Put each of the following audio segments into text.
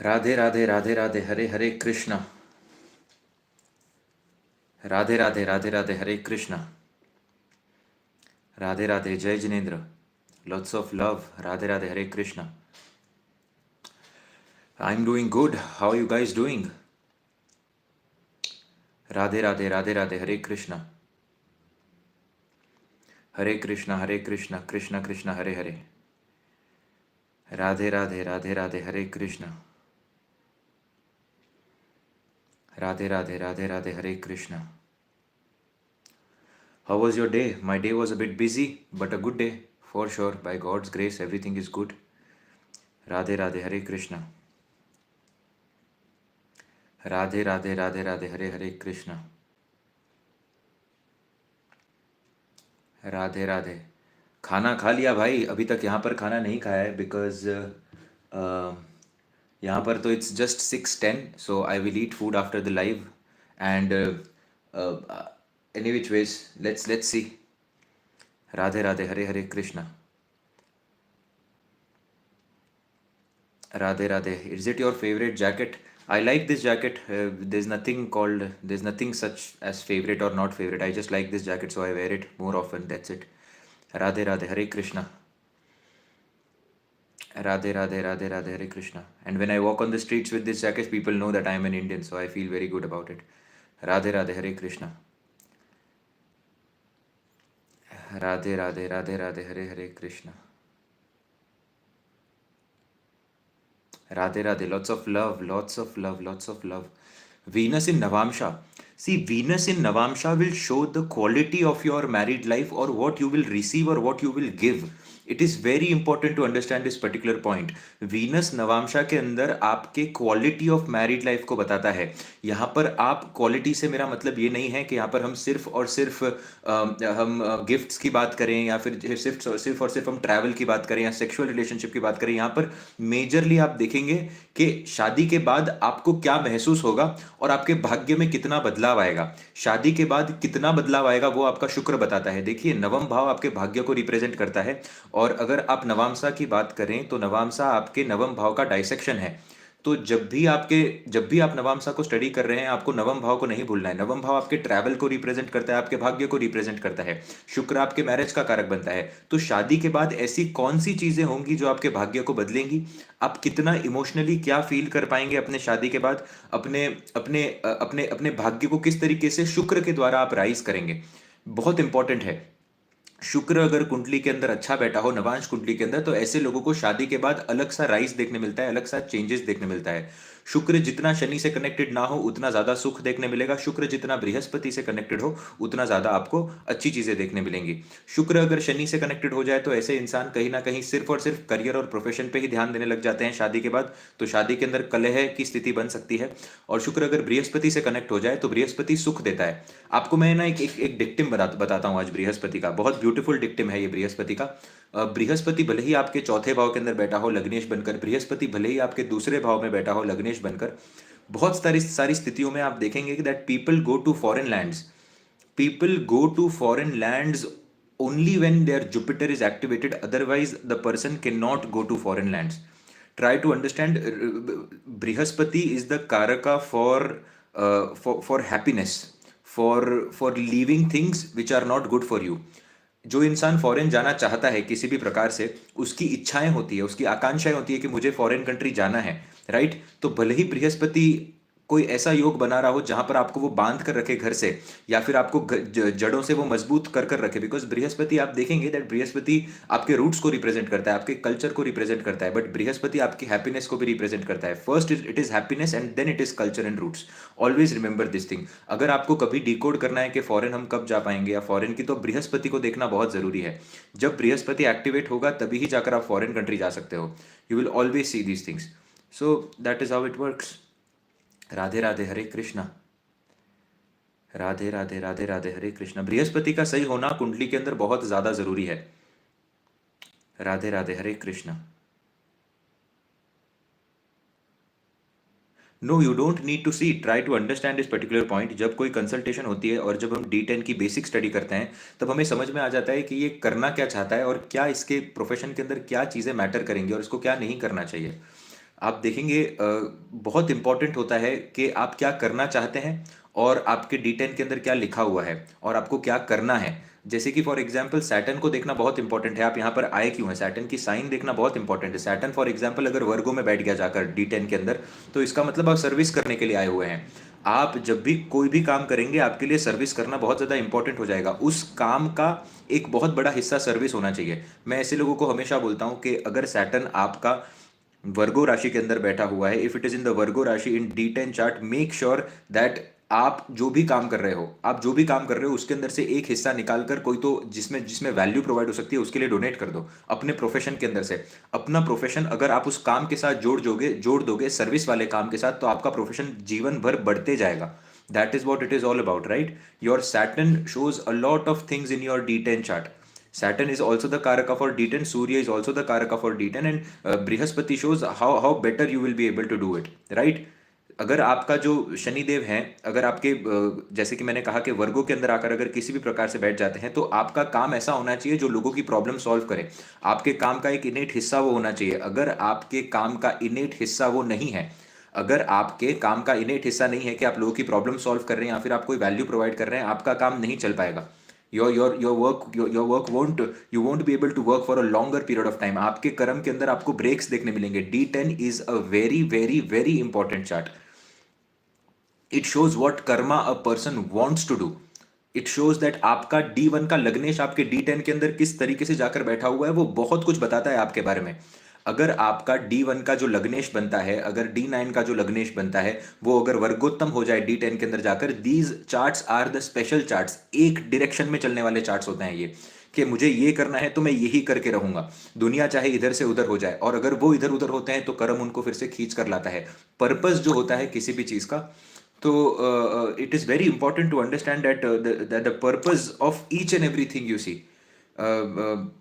Radhe Radhe Radhe Radhe Hare Hare Krishna. Radhe Radhe Radhe Radhe Hare Krishna. Radhe Radhe Jai Jinendra. Lots of love. Radhe Radhe Hare Krishna. I am doing good. How you guys doing? Radhe Radhe Radhe Radhe Hare Krishna. Hare Krishna Krishna Krishna Hare Hare. Radhe Radhe Radhe Radhe Hare Krishna. Radhe Radhe Radhe Radhe Hare Krishna. How was your day? My day was a bit busy, but a good day for sure. By God's grace, everything is good. Radhe Radhe Hare Krishna. Radhe Radhe Radhe Radhe Hare Hare Krishna. Radhe Radhe. खाना खा लिया भाई, अभी तक यहाँ पर खाना नहीं खाया है बिकॉज यहाँ पर तो it's just 6:10, so I will eat food after the live and any which veg let's see. Radhe Radhe Hare Hare Krishna. Radhe Radhe. Is it your favourite jacket? I like this jacket. There's nothing such as favorite or not favorite. I just like this jacket, so I wear it more often. That's it. Radhe Radhe Hare Krishna. Radhe Radhe Radhe Radhe Hare Krishna. And when I walk on the streets with this jacket, people know that I am an Indian, so I feel very good about it. Radhe Radhe Hare Krishna. Radhe Radhe Radhe Radhe Hare Hare Krishna. Radhe Radhe. Lots of love, lots of love, lots of love. Venus in Navamsha. See, Venus in Navamsha will show the quality of your married life or what you will receive or what you will give. It is very important to understand this particular point. Venus नवांशा के अंदर आपके quality of married life को बताता है। यहाँ पर आप quality से मेरा मतलब ये नहीं है कि यहाँ पर हम सिर्फ और सिर्फ हम गिफ्ट्स की बात करें या फिर सिर्फ और सिर्फ हम ट्रैवल की बात करें या सेक्सुअल रिलेशनशिप की बात करें। यहाँ पर मेजरली आप देखेंगे कि शादी के बाद आपको क्या महसूस होगा और आपके भाग्य में कितना बदलाव आएगा। शादी के बाद कितना बदलाव आएगा वो आपका शुक्र बताता है। देखिए, नवम भाव आपके भाग्य को रिप्रेजेंट करता है और अगर आप नवांशा की बात करें तो नवांशा आपके नवम भाव का डाइसेक्शन है। तो जब भी आप नवांशा को स्टडी कर रहे हैं, आपको नवम भाव को नहीं भूलना है। नवम भाव आपके ट्रैवल को रिप्रेजेंट करता है, आपके भाग्य को रिप्रेजेंट करता है। शुक्र आपके मैरिज का कारक बनता है। तो शादी के बाद ऐसी कौन सी चीजें होंगी जो आपके भाग्य को बदलेंगी? आप कितना इमोशनली क्या फील कर पाएंगे अपने शादी के बाद? अपने अपने अपने अपने भाग्य को किस तरीके से शुक्र के द्वारा आप राइज करेंगे, बहुत इंपॉर्टेंट है। शुक्र अगर कुंडली के अंदर अच्छा बैठा हो, नवांश कुंडली के अंदर, तो ऐसे लोगों को शादी के बाद अलग सा राइज देखने मिलता है, अलग सा चेंजेस देखने मिलता है। शुक्र जितना शनि से कनेक्टेड ना हो उतना ज्यादा सुख देखने मिलेगा। शुक्र जितना बृहस्पति से कनेक्टेड हो उतना ज्यादा आपको अच्छी चीजें देखने मिलेंगी। शुक्र अगर शनि से कनेक्टेड हो जाए तो ऐसे इंसान कहीं ना कहीं सिर्फ और सिर्फ करियर और प्रोफेशन पे ही ध्यान देने लग जाते हैं शादी के बाद। तो शादी के अंदर कलह की स्थिति बन सकती है। और शुक्र अगर बृहस्पति से कनेक्ट हो जाए तो बृहस्पति सुख देता है आपको। मैं ना एक डिक्टिम बताता हूँ आज बृहस्पति का। बहुत ब्यूटीफुल डिक्टिम है ये बृहस्पति का। बृहस्पति भले ही आपके चौथे भाव के अंदर बैठा हो लग्नेश बनकर, बृहस्पति भले ही आपके दूसरे भाव में बैठा हो लग्नेश बनकर, बहुत सारी सारी स्थितियों में आप देखेंगे कि that people go to foreign lands. People go to foreign lands only when their Jupiter is activated. Otherwise, the person cannot go to foreign lands. Try to understand. Brihaspati is the Karaka for happiness, for leaving things which are not good for you. जो इंसान foreign जाना चाहता है किसी भी प्रकार से, उसकी इच्छाएं होती है, उसकी आकांक्षाएं होती है कि मुझे फॉरेन कंट्री जाना है, राइट? तो भले ही बृहस्पति कोई ऐसा योग बना रहा हो जहां पर आपको वो बांध कर रखे घर से, या फिर आपको जड़ों से वो मजबूत कर कर रखे। बिकॉज बृहस्पति आप देखेंगे दैट बृहस्पति आपके रूट्स को रिप्रेजेंट करता है, आपके कल्चर को रिप्रेजेंट करता है, बट बृहस्पति आपकी हैप्पीनेस को भी रिप्रेजेंट करता है। First it is happiness and then it is culture and roots. Always remember this thing. अगर आपको कभी डिकोड करना है कि फॉरेन हम कब जा पाएंगे या फॉरेन की, तो बृहस्पति को देखना बहुत जरूरी है। जब बृहस्पति एक्टिवेट होगा तभी ही जाकर आप फॉरेन कंट्री जा सकते हो। You will always see these things. So that is how it works. Radhe Radhe Hare Krishna. Radhe Radhe Radhe Radhe Hare Krishna. Brihaspati का सही होना कुंडली के अंदर बहुत ज्यादा जरूरी है। Radhe Radhe Hare Krishna. No, you don't need to see, try to understand this particular point. जब कोई कंसल्टेशन होती है और जब हम D10 की बेसिक स्टडी करते हैं, तब हमें समझ में आ जाता है कि ये करना क्या चाहता है और क्या इसके प्रोफेशन के अंदर क्या चीज़ें मैटर करेंगी और इसको क्या नहीं करना चाहिए। आप देखेंगे बहुत इंपॉर्टेंट होता है कि आप क्या करना चाहते हैं और आपके D10 के अंदर क्या लिखा हुआ है और आपको क्या करना है। जैसे कि फॉर एग्जांपल सैटर्न को देखना बहुत इंपॉर्टेंट है, आप यहाँ पर आए क्यों हैं, सैटर्न की साइन देखना बहुत इंपॉर्टेंट है। सैटर्न फॉर एग्जांपल अगर वर्गो में बैठ गया जाकर D10 के अंदर, तो इसका मतलब आप सर्विस करने के लिए आए हुए हैं। आप जब भी कोई भी काम करेंगे आपके लिए सर्विस करना बहुत ज़्यादा इंपॉर्टेंट हो जाएगा। उस काम का एक बहुत बड़ा हिस्सा सर्विस होना चाहिए। मैं ऐसे लोगों को हमेशा बोलता हूँ कि अगर सैटर्न आपका वर्गो राशि के अंदर बैठा हुआ है, if it is in the Virgo राशि in D10 chart, make sure that आप जो भी काम कर रहे हो, आप जो भी काम कर रहे हो उसके अंदर से एक हिस्सा निकाल कर कोई तो जिसमें जिसमें वैल्यू प्रोवाइड हो सकती है उसके लिए डोनेट कर दो। अपने प्रोफेशन के अंदर से अपना प्रोफेशन अगर आप उस काम के साथ जोड़ दोगे सर्विस वाले काम के साथ, तो आपका प्रोफेशन जीवन भर बढ़ते जाएगा। That is what it is all about, right? Your Saturn shows a lot of things in your D10 chart. Saturn is also the Karaka for D10. Surya is also the Karaka for D10, and Brihaspati shows how better you will be able to do it, right? अगर आपका जो शनिदेव हैं, अगर आपके जैसे कि मैंने कहा कि वर्गों के अंदर आकर अगर किसी भी प्रकार से बैठ जाते हैं, तो आपका काम ऐसा होना चाहिए जो लोगों की प्रॉब्लम सॉल्व करे। आपके काम का एक इनेट हिस्सा वो होना चाहिए। अगर आपके काम का इनेट हिस्सा वो नहीं है, अगर आपके काम का इनेट हिस्सा नहीं है कि आप लोगों की प्रॉब्लम सॉल्व कर रहे हैं या फिर आप कोई वैल्यू प्रोवाइड कर रहे हैं, आपका काम नहीं चल पाएगा। your work you won't be able to work for a longer period of time। आपके कर्म के अंदर आपको ब्रेक्स देखने मिलेंगे। D10 is a very very very important chart। It shows what karma a person wants to do. It shows that आपका D1 का लग्नेश आपके D10 के अंदर किस तरीके से जाकर बैठा हुआ है, वो बहुत कुछ बताता है आपके बारे में। अगर आपका D1 का जो लग्नेश बनता है, अगर D9 का जो लग्नेश बनता है, वो अगर वर्गोत्तम हो जाए D10 के अंदर जाकर, these charts are the special charts. एक डायरेक्शन में चलने वाले चार्ट्स होते हैं ये, कि मुझे ये करना है तो मैं यही करके रहूंगा, दुनिया चाहे इधर से उधर हो जाए। और अगर वो इधर उधर होते हैं तो कर्म उनको फिर से खींच कर लाता है। पर्पस जो होता है किसी भी चीज का, तो it is very important to understand that the purpose of each and everything you see,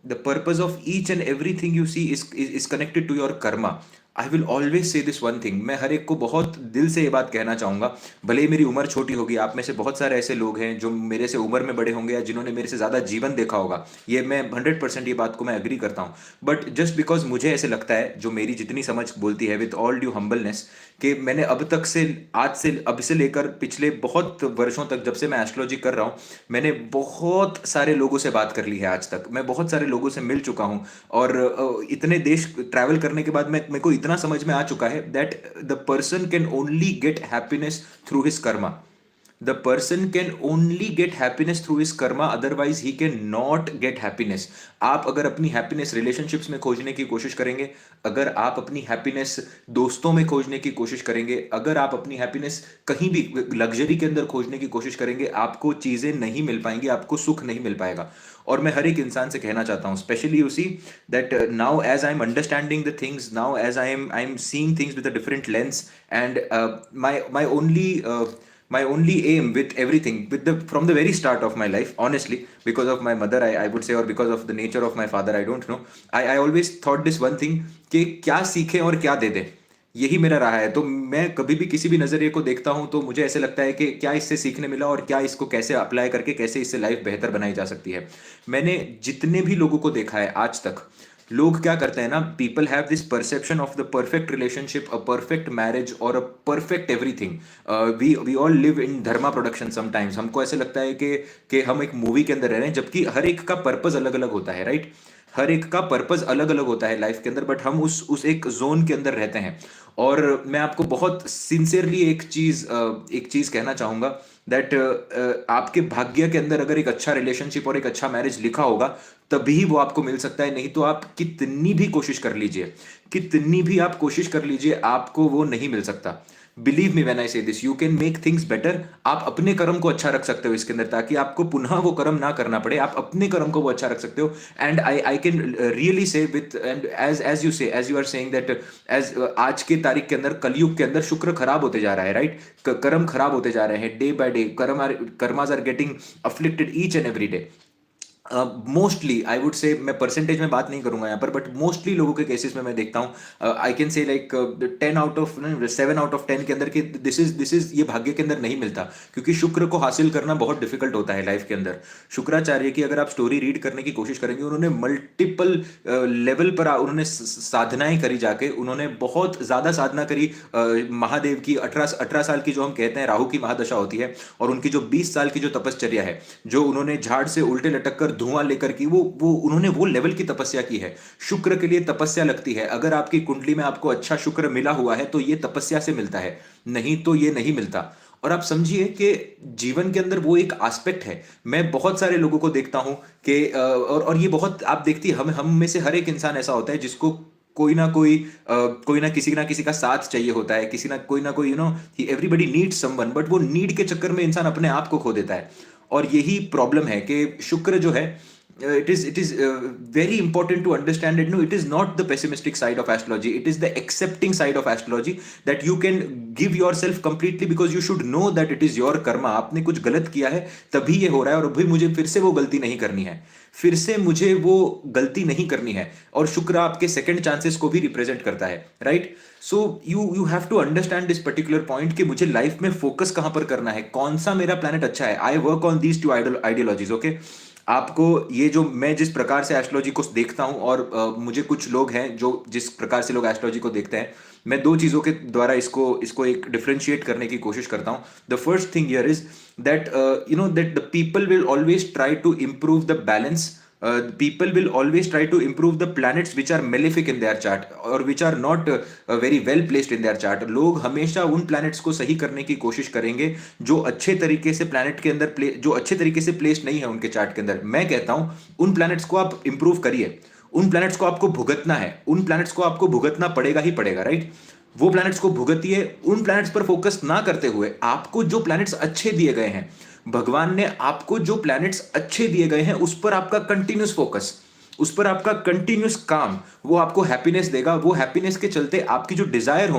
the purpose of each and everything you see is connected to your karma। I will always say this one thing. मैं हर एक को बहुत दिल से ये बात कहना चाहूंगा, भले ही मेरी उम्र छोटी होगी, आप में से बहुत सारे ऐसे लोग हैं जो मेरे से उम्र में बड़े होंगे या जिन्होंने मेरे से ज़्यादा जीवन देखा होगा, ये मैं 100% ये बात को मैं एग्री करता हूँ। बट जस्ट बिकॉज मुझे ऐसे लगता है, जो मेरी जितनी समझ बोलती है विद ऑल ड्यू हम्बलनेस, कि मैंने अब तक से आज से अब से लेकर पिछले बहुत वर्षों तक जब से मैं एस्ट्रोलॉजी कर रहा हूँ, मैंने बहुत सारे लोगों से बात कर ली है। आज तक मैं बहुत सारे लोगों से मिल चुका हूँ, और इतने देश ट्रैवल करने के बाद मैं मेरे को इतना समझ में आ चुका है that the person can only get happiness through his Karma. The person can only get happiness through his Karma, otherwise he can not get happiness. आप अगर अपनी हैप्पीनेस रिलेशनशिप्स में खोजने की कोशिश करेंगे, अगर आप अपनी हैप्पीनेस दोस्तों में खोजने की कोशिश करेंगे, अगर आप अपनी हैप्पीनेस कहीं भी लग्जरी के अंदर खोजने की कोशिश करेंगे, आपको चीजें नहीं मिल पाएंगी, आपको सुख नहीं मिल पाएगा। और मैं हर एक इंसान से कहना चाहता हूँ, specially you see that now as I am understanding the things, now as I am seeing things with a different lens, and my only aim with everything, from the very start of my life, honestly, because of my mother, I would say, or because of the nature of my father, I don't know, I always thought this one thing, कि क्या सीखें और क्या दे दें, यही मेरा रहा है। तो मैं कभी भी किसी भी नजरिए को देखता हूं तो मुझे ऐसे लगता है कि क्या इससे सीखने मिला और क्या इसको कैसे अप्लाई करके कैसे इससे लाइफ बेहतर बनाई जा सकती है। मैंने जितने भी लोगों को देखा है आज तक, लोग क्या करते हैं ना, people have this perception of the perfect relationship, a perfect marriage और a perfect everything. We all live in Dharma production sometimes. हमको ऐसे लगता है कि हम एक मूवी के अंदर रह रहे हैं, जबकि हर एक का पर्पज अलग अलग होता है, राइट? हर एक का पर्पज अलग अलग होता है लाइफ के अंदर, बट हम उस एक जोन के अंदर रहते हैं। और मैं आपको बहुत सिंसियरली एक चीज कहना चाहूंगा दैट आपके भाग्य के अंदर अगर एक अच्छा रिलेशनशिप और एक अच्छा मैरिज लिखा होगा, तभी वो आपको मिल सकता है। नहीं तो आप कितनी भी कोशिश कर लीजिए, कितनी भी आप कोशिश कर लीजिए, आपको वो नहीं मिल सकता। बिलीव मी व्हेन आई से this, you can make things better. आप अपने कर्म को अच्छा रख सकते हो इसके अंदर, ताकि आपको पुनः वो कर्म ना करना पड़े। आप अपने कर्म को वो अच्छा रख सकते हो। And I can really say with, and as you are saying that, as आज के तारीख के अंदर, कलयुग के अंदर शुक्र खराब होते जा रहा है, राइट? कर्म खराब होते जा रहे हैं day by day. Karmas are getting afflicted each and every day. Mostly I would say, मैं परसेंटेज में बात नहीं करूंगा यहाँ पर, बट मोस्टली लोगों के केसेस में मैं देखता हूँ, I can say like 10 out of 10 के अंदर कि दिस इज ये भाग्य के अंदर नहीं मिलता, क्योंकि शुक्र को हासिल करना बहुत डिफिकल्ट होता है लाइफ के अंदर। शुक्राचार्य की अगर आप स्टोरी रीड करने की कोशिश करेंगे, उन्होंने मल्टीपल लेवल पर उन्होंने साधनाएं करी जाके, उन्होंने बहुत ज्यादा साधना करी। महादेव की 18 18 साल की जो हम कहते हैं राहु की महादशा होती है, और उनकी जो 20 साल की जो तपश्चर्या है, जो उन्होंने झाड़ से उल्टे लटक कर धुआं लेकर की, वो उन्होंने वो लेवल की तपस्या की है। शुक्र के लिए तपस्या लगती है। अगर आपकी कुंडली में आपको अच्छा शुक्र मिला हुआ है तो ये तपस्या से मिलता है, नहीं तो ये नहीं मिलता। और आप समझिए कि जीवन के अंदर वो एक एस्पेक्ट है। मैं बहुत सारे लोगों को देखता हूं कि और ये बहुत आप देखती है, हम में से हर एक इंसान ऐसा होता है जिसको कोई ना किसी का साथ चाहिए होता है, किसी ना कोई एवरीबडी नीड्स समवन, बट वो नीड के चक्कर में इंसान अपने आप को खो देता है। और यही प्रॉब्लम है कि शुक्र जो है, it is very important to understand it. No, it is not the pessimistic side of astrology, it is the accepting side of astrology, that you can give yourself completely, because you should know that it is your karma. आपने कुछ गलत किया है तभी ये हो रहा है, और अभी मुझे फिर से वो गलती नहीं करनी है, फिर से मुझे वो गलती नहीं करनी है। और शुक्र आपके सेकंड चांसेस को भी रिप्रेजेंट करता है, right? So you have to understand this particular point कि मुझे लाइफ में फोकस कहां पर करना है, कौन सा मेरा प्लैनेट अच्छा है। I work on these two ideologies, okay? आपको ये जो मैं जिस प्रकार से एस्ट्रोलॉजी को देखता हूं, और मुझे कुछ लोग हैं जो जिस प्रकार से लोग एस्ट्रोलॉजी को देखते हैं, मैं दो चीजों के द्वारा इसको इसको एक डिफरेंशिएट करने की कोशिश करता हूं। The first thing here is that that the people will always try to improve the balance. People will always try to improve the planets which are malefic in their chart, or which are not very well placed in their chart. लोग हमेशा उन planets को सही करने की कोशिश करेंगे जो अच्छे तरीके से planet के अंदर जो अच्छे तरीके से placed नहीं है उनके चार्ट के अंदर। मैं कहता हूं उन planets को आप improve करिए, उन planets को आपको भुगतना है, उन planets को आपको भुगतना पड़ेगा ही पड़ेगा, राइट? वो planets को भुगतिए, उन planets पर फोकस ना करते हुए आपको जो planets अच्छे दिए गए हैं, भगवान ने आपको जो प्लैनेट्स अच्छे दिए गए हैं उस पर आपका कंटिन्यूस फोकस, उस पर आपका कंटिन्यूस काम, वो आपको हैप्पीनेस देगा। वो हैप्पीनेस के चलते आपकी जो डिजायर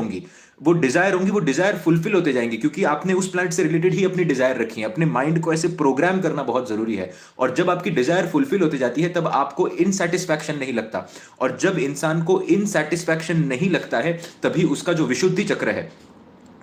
फुलफिल होते जाएंगी, क्योंकि आपने उस प्लैनेट से रिलेटेड ही अपनी डिजायर रखी है। अपने माइंड को ऐसे प्रोग्राम करना बहुत जरूरी है। और जब आपकी डिजायर फुलफिल होती जाती है तब आपको इनसेटिस्फैक्शन नहीं लगता, और जब इंसान को इनसेटिस्फैक्शन नहीं लगता है तभी उसका जो विशुद्धि चक्र है,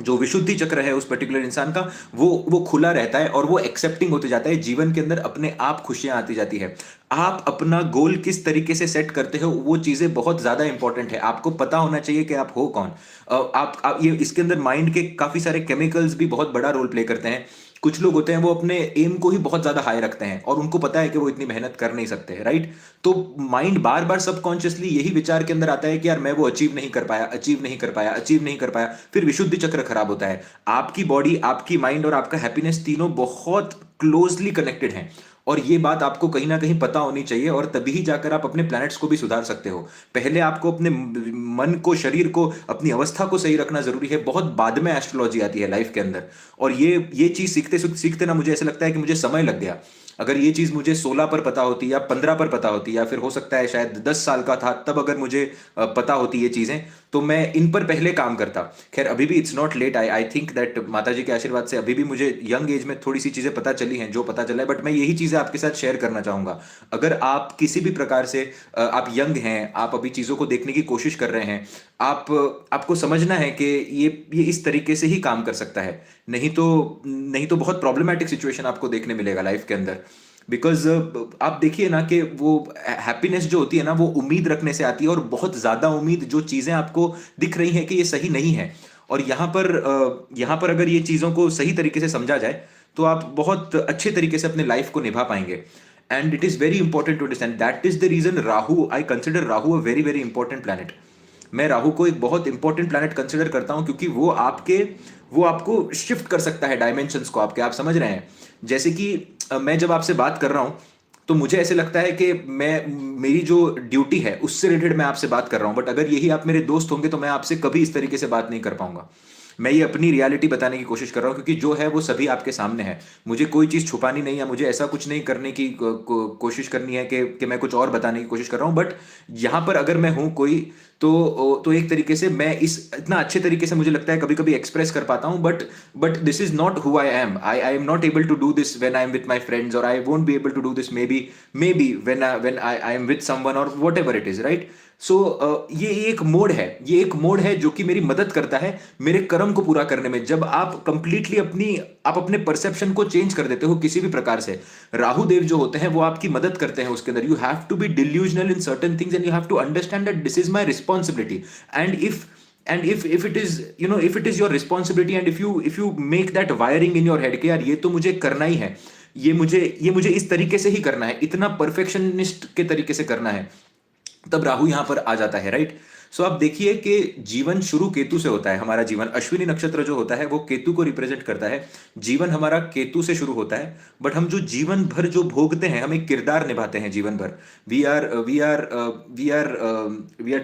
जो विशुद्धि चक्र है उस पर्टिकुलर इंसान का, वो खुला रहता है, और वो एक्सेप्टिंग होते जाता है। जीवन के अंदर अपने आप खुशियां आती जाती है। आप अपना गोल किस तरीके से सेट करते हो, वो चीजें बहुत ज्यादा इंपॉर्टेंट है। आपको पता होना चाहिए कि आप हो कौन। आप ये इसके अंदर माइंड के काफी सारे केमिकल्स भी बहुत बड़ा रोल प्ले करते हैं। कुछ लोग होते हैं वो अपने एम को ही बहुत ज्यादा हाई रखते हैं, और उनको पता है कि वो इतनी मेहनत कर नहीं सकते, राइट? तो माइंड बार बार सबकॉन्शियसली यही विचार के अंदर आता है कि यार मैं वो अचीव नहीं कर पाया, अचीव नहीं कर पाया, अचीव नहीं कर पाया। फिर विशुद्धि चक्र खराब होता है। आपकी बॉडी, आपकी माइंड और आपका हैप्पीनेस तीनों बहुत क्लोजली कनेक्टेड हैं, और ये बात आपको कहीं ना कहीं पता होनी चाहिए, और तभी ही जाकर आप अपने प्लैनेट्स को भी सुधार सकते हो। पहले आपको अपने मन को, शरीर को, अपनी अवस्था को सही रखना जरूरी है, बहुत बाद में एस्ट्रोलॉजी आती है लाइफ के अंदर। और ये चीज सीखते सीखते ना मुझे ऐसा लगता है कि मुझे समय लग गया। अगर ये चीज मुझे 16 पर पता होती, या 15 पर पता होती, या फिर हो सकता है शायद 10 साल का था तब अगर मुझे पता होती ये चीजें, तो मैं इन पर पहले काम करता। खैर अभी भी it's not let. I think that माता जी के आशीर्वाद से अभी भी मुझे यंग एज में थोड़ी सी चीजें पता चली हैं, जो पता चला है, बट मैं यही चीजें आपके साथ शेयर करना चाहूंगा। अगर आप किसी भी प्रकार से आप यंग हैं, आप अभी चीजों को देखने की कोशिश कर रहे हैं, आप आपको समझना है कि ये इस तरीके से ही काम कर सकता है, नहीं तो बहुत प्रॉब्लमैटिक सिचुएशन आपको देखने मिलेगा लाइफ के अंदर। बिकॉज आप देखिए ना कि वो हैप्पीनेस जो होती है ना, वो उम्मीद रखने से आती है, और बहुत ज्यादा उम्मीद, जो चीजें आपको दिख रही हैं कि ये सही नहीं है। और यहाँ पर अगर ये चीजों को सही तरीके से समझा जाए तो आप बहुत अच्छे तरीके से अपने लाइफ को निभा पाएंगे। And it is very important to understand, that is the reason Rahu, I consider Rahu a very very important planet. मैं राहु को एक बहुत इंपॉर्टेंट प्लैनेट कंसिडर करता हूं, क्योंकि वो आपको शिफ्ट कर सकता है डायमेंशंस को आपके। आप समझ रहे हैं? जैसे कि मैं जब आपसे बात कर रहा हूं तो मुझे ऐसे लगता है कि मेरी जो ड्यूटी है उससे रिलेटेड मैं आपसे बात कर रहा हूं, बट अगर यही आप मेरे दोस्त होंगे तो मैं आपसे कभी इस तरीके से बात नहीं कर पाऊंगा। मैं ये अपनी रियलिटी बताने की कोशिश कर रहा हूं, क्योंकि जो है वो सभी आपके सामने है। मुझे कोई चीज छुपानी नहीं है, मुझे ऐसा कुछ नहीं करने की कोशिश करनी है कि मैं कुछ और बताने की कोशिश कर रहा हूं। बट यहां पर अगर मैं हूं कोई, तो एक तरीके से मैं इस इतना अच्छे तरीके से मुझे लगता है कभी कभी एक्सप्रेस कर पाता हूँ, but this is not who I am. I am not able to do this when I am with my friends, और I won't be able to do this maybe when I am with someone और whatever it is, right. So ये एक mode है जो कि मेरी मदद करता है मेरे कर्म को पूरा करने में. जब आप कंप्लीटली आप अपने परसेप्शन को चेंज कर देते हो किसी भी प्रकार से, राहु देव जो होते हैं वो आपकी मदद करते हैं उसके अंदर. You have to be delusional in certain things and you have to understand that this is my responsibility. And if it is, if it is your responsibility, and if you make that wiring in your head कि यार ये तो मुझे करना ही है, ये मुझे इस तरीके से ही करना है, इतना परफेक्शनिस्ट के तरीके से करना है, तब राहु यहां पर आ जाता है, राइट. सो आप देखिए कि जीवन शुरू केतु से होता है. हमारा जीवन, अश्विनी नक्षत्र जो होता है वो केतु को रिप्रेजेंट करता है. जीवन हमारा केतु से शुरू होता है, बट हम जो जीवन भर जो भोगते हैं, हम एक किरदार निभाते हैं जीवन भर. We are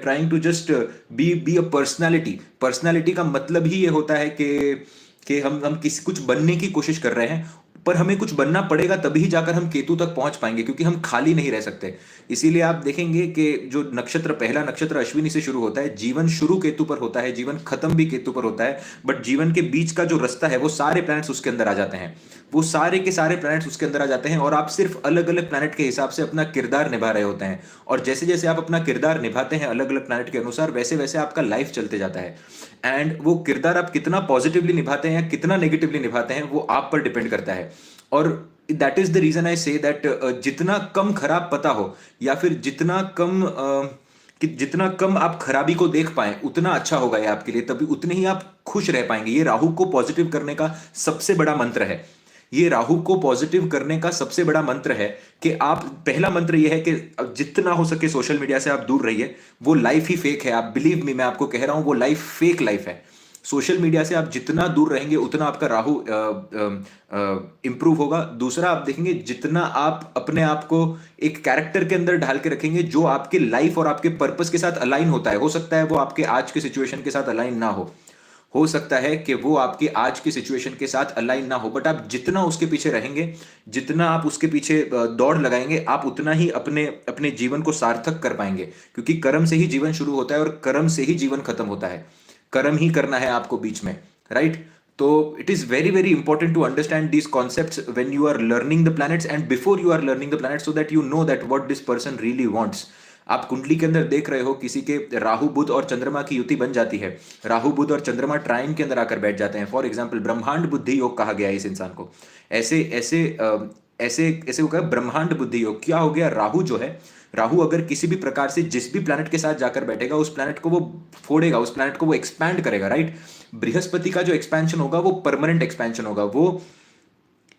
trying to just be a personality का मतलब ही ये होता है कि हम किसी कुछ बनने की कोशिश कर रहे हैं, पर हमें कुछ बनना पड़ेगा तभी जाकर हम केतु तक पहुंच पाएंगे, क्योंकि हम खाली नहीं रह सकते. इसीलिए आप देखेंगे कि जो नक्षत्र, पहला नक्षत्र अश्विनी से शुरू होता है, जीवन शुरू केतु पर होता है, जीवन खत्म भी केतु पर होता है, बट जीवन के बीच का जो रास्ता है वो सारे प्लैनेट्स उसके अंदर आ जाते हैं. वो सारे के सारे प्लैनेट्स उसके अंदर आ जाते हैं, और आप सिर्फ अलग अलग प्लैनेट के हिसाब से अपना किरदार निभा रहे होते हैं. और जैसे जैसे आप अपना किरदार निभाते हैं अलग अलग प्लैनेट के अनुसार, वैसे वैसे आपका लाइफ चलते जाता है. एंड वो किरदार आप कितना पॉजिटिवली निभाते हैं या कितना नेगेटिवली निभाते हैं वो आप पर डिपेंड करता है. और that is the reason I say that जितना कम खराब पता हो, या फिर जितना कम आप खराबी को देख पाए उतना अच्छा होगा ये आपके लिए, तभी उतने ही आप खुश रह पाएंगे. ये राहु को पॉजिटिव करने का सबसे बड़ा मंत्र है. ये राहु को पॉजिटिव करने का सबसे बड़ा मंत्र है कि आप, पहला मंत्र ये है कि जितना हो सके सोशल मीडिया से आप दूर रहिए. वो लाइफ ही फेक है, आप बिलीव मी, मैं आपको कह रहा हूं वो लाइफ फेक लाइफ है. सोशल मीडिया से आप जितना दूर रहेंगे उतना आपका राहु इंप्रूव होगा. दूसरा, आप देखेंगे जितना आप अपने आप को एक कैरेक्टर के अंदर ढाल के रखेंगे जो आपके लाइफ और आपके पर्पस के साथ अलाइन होता है. हो सकता है वो आपके आज के सिचुएशन के साथ अलाइन ना हो सकता है कि वो आपके आज की सिचुएशन के साथ अलाइन ना हो, बट आप जितना उसके पीछे रहेंगे, जितना आप उसके पीछे दौड़ लगाएंगे, आप उतना ही अपने अपने जीवन को सार्थक कर पाएंगे. क्योंकि कर्म से ही जीवन शुरू होता है और कर्म से ही जीवन खत्म होता है. कर्म ही करना है आपको बीच में, राइट. तो it is very very important to understand these concepts when you are learning the planets and before you are learning the planets, so that you know that what this person really wants. आप कुंडली के अंदर देख रहे हो किसी के राहु बुध और चंद्रमा की युति बन जाती है, राहु बुध और चंद्रमा ट्राइन के अंदर आकर बैठ जाते हैं. फॉर एग्जाम्पल ब्रह्मांड बुद्धि योग कहा गया है इस इंसान को. ऐसे ऐसे ऐसे ऐसे होगा ब्रह्मांड बुद्धि योग. क्या हो गया, राहु जो है, राहु अगर किसी भी प्रकार से जिस भी प्लैनेट के साथ जाकर बैठेगा उस प्लैनेट को वो फोड़ेगा, उस प्लैनेट को वो एक्सपैंड करेगा, राइट. बृहस्पति का जो एक्सपेंशन होगा वो परमानेंट एक्सपेंशन होगा. वो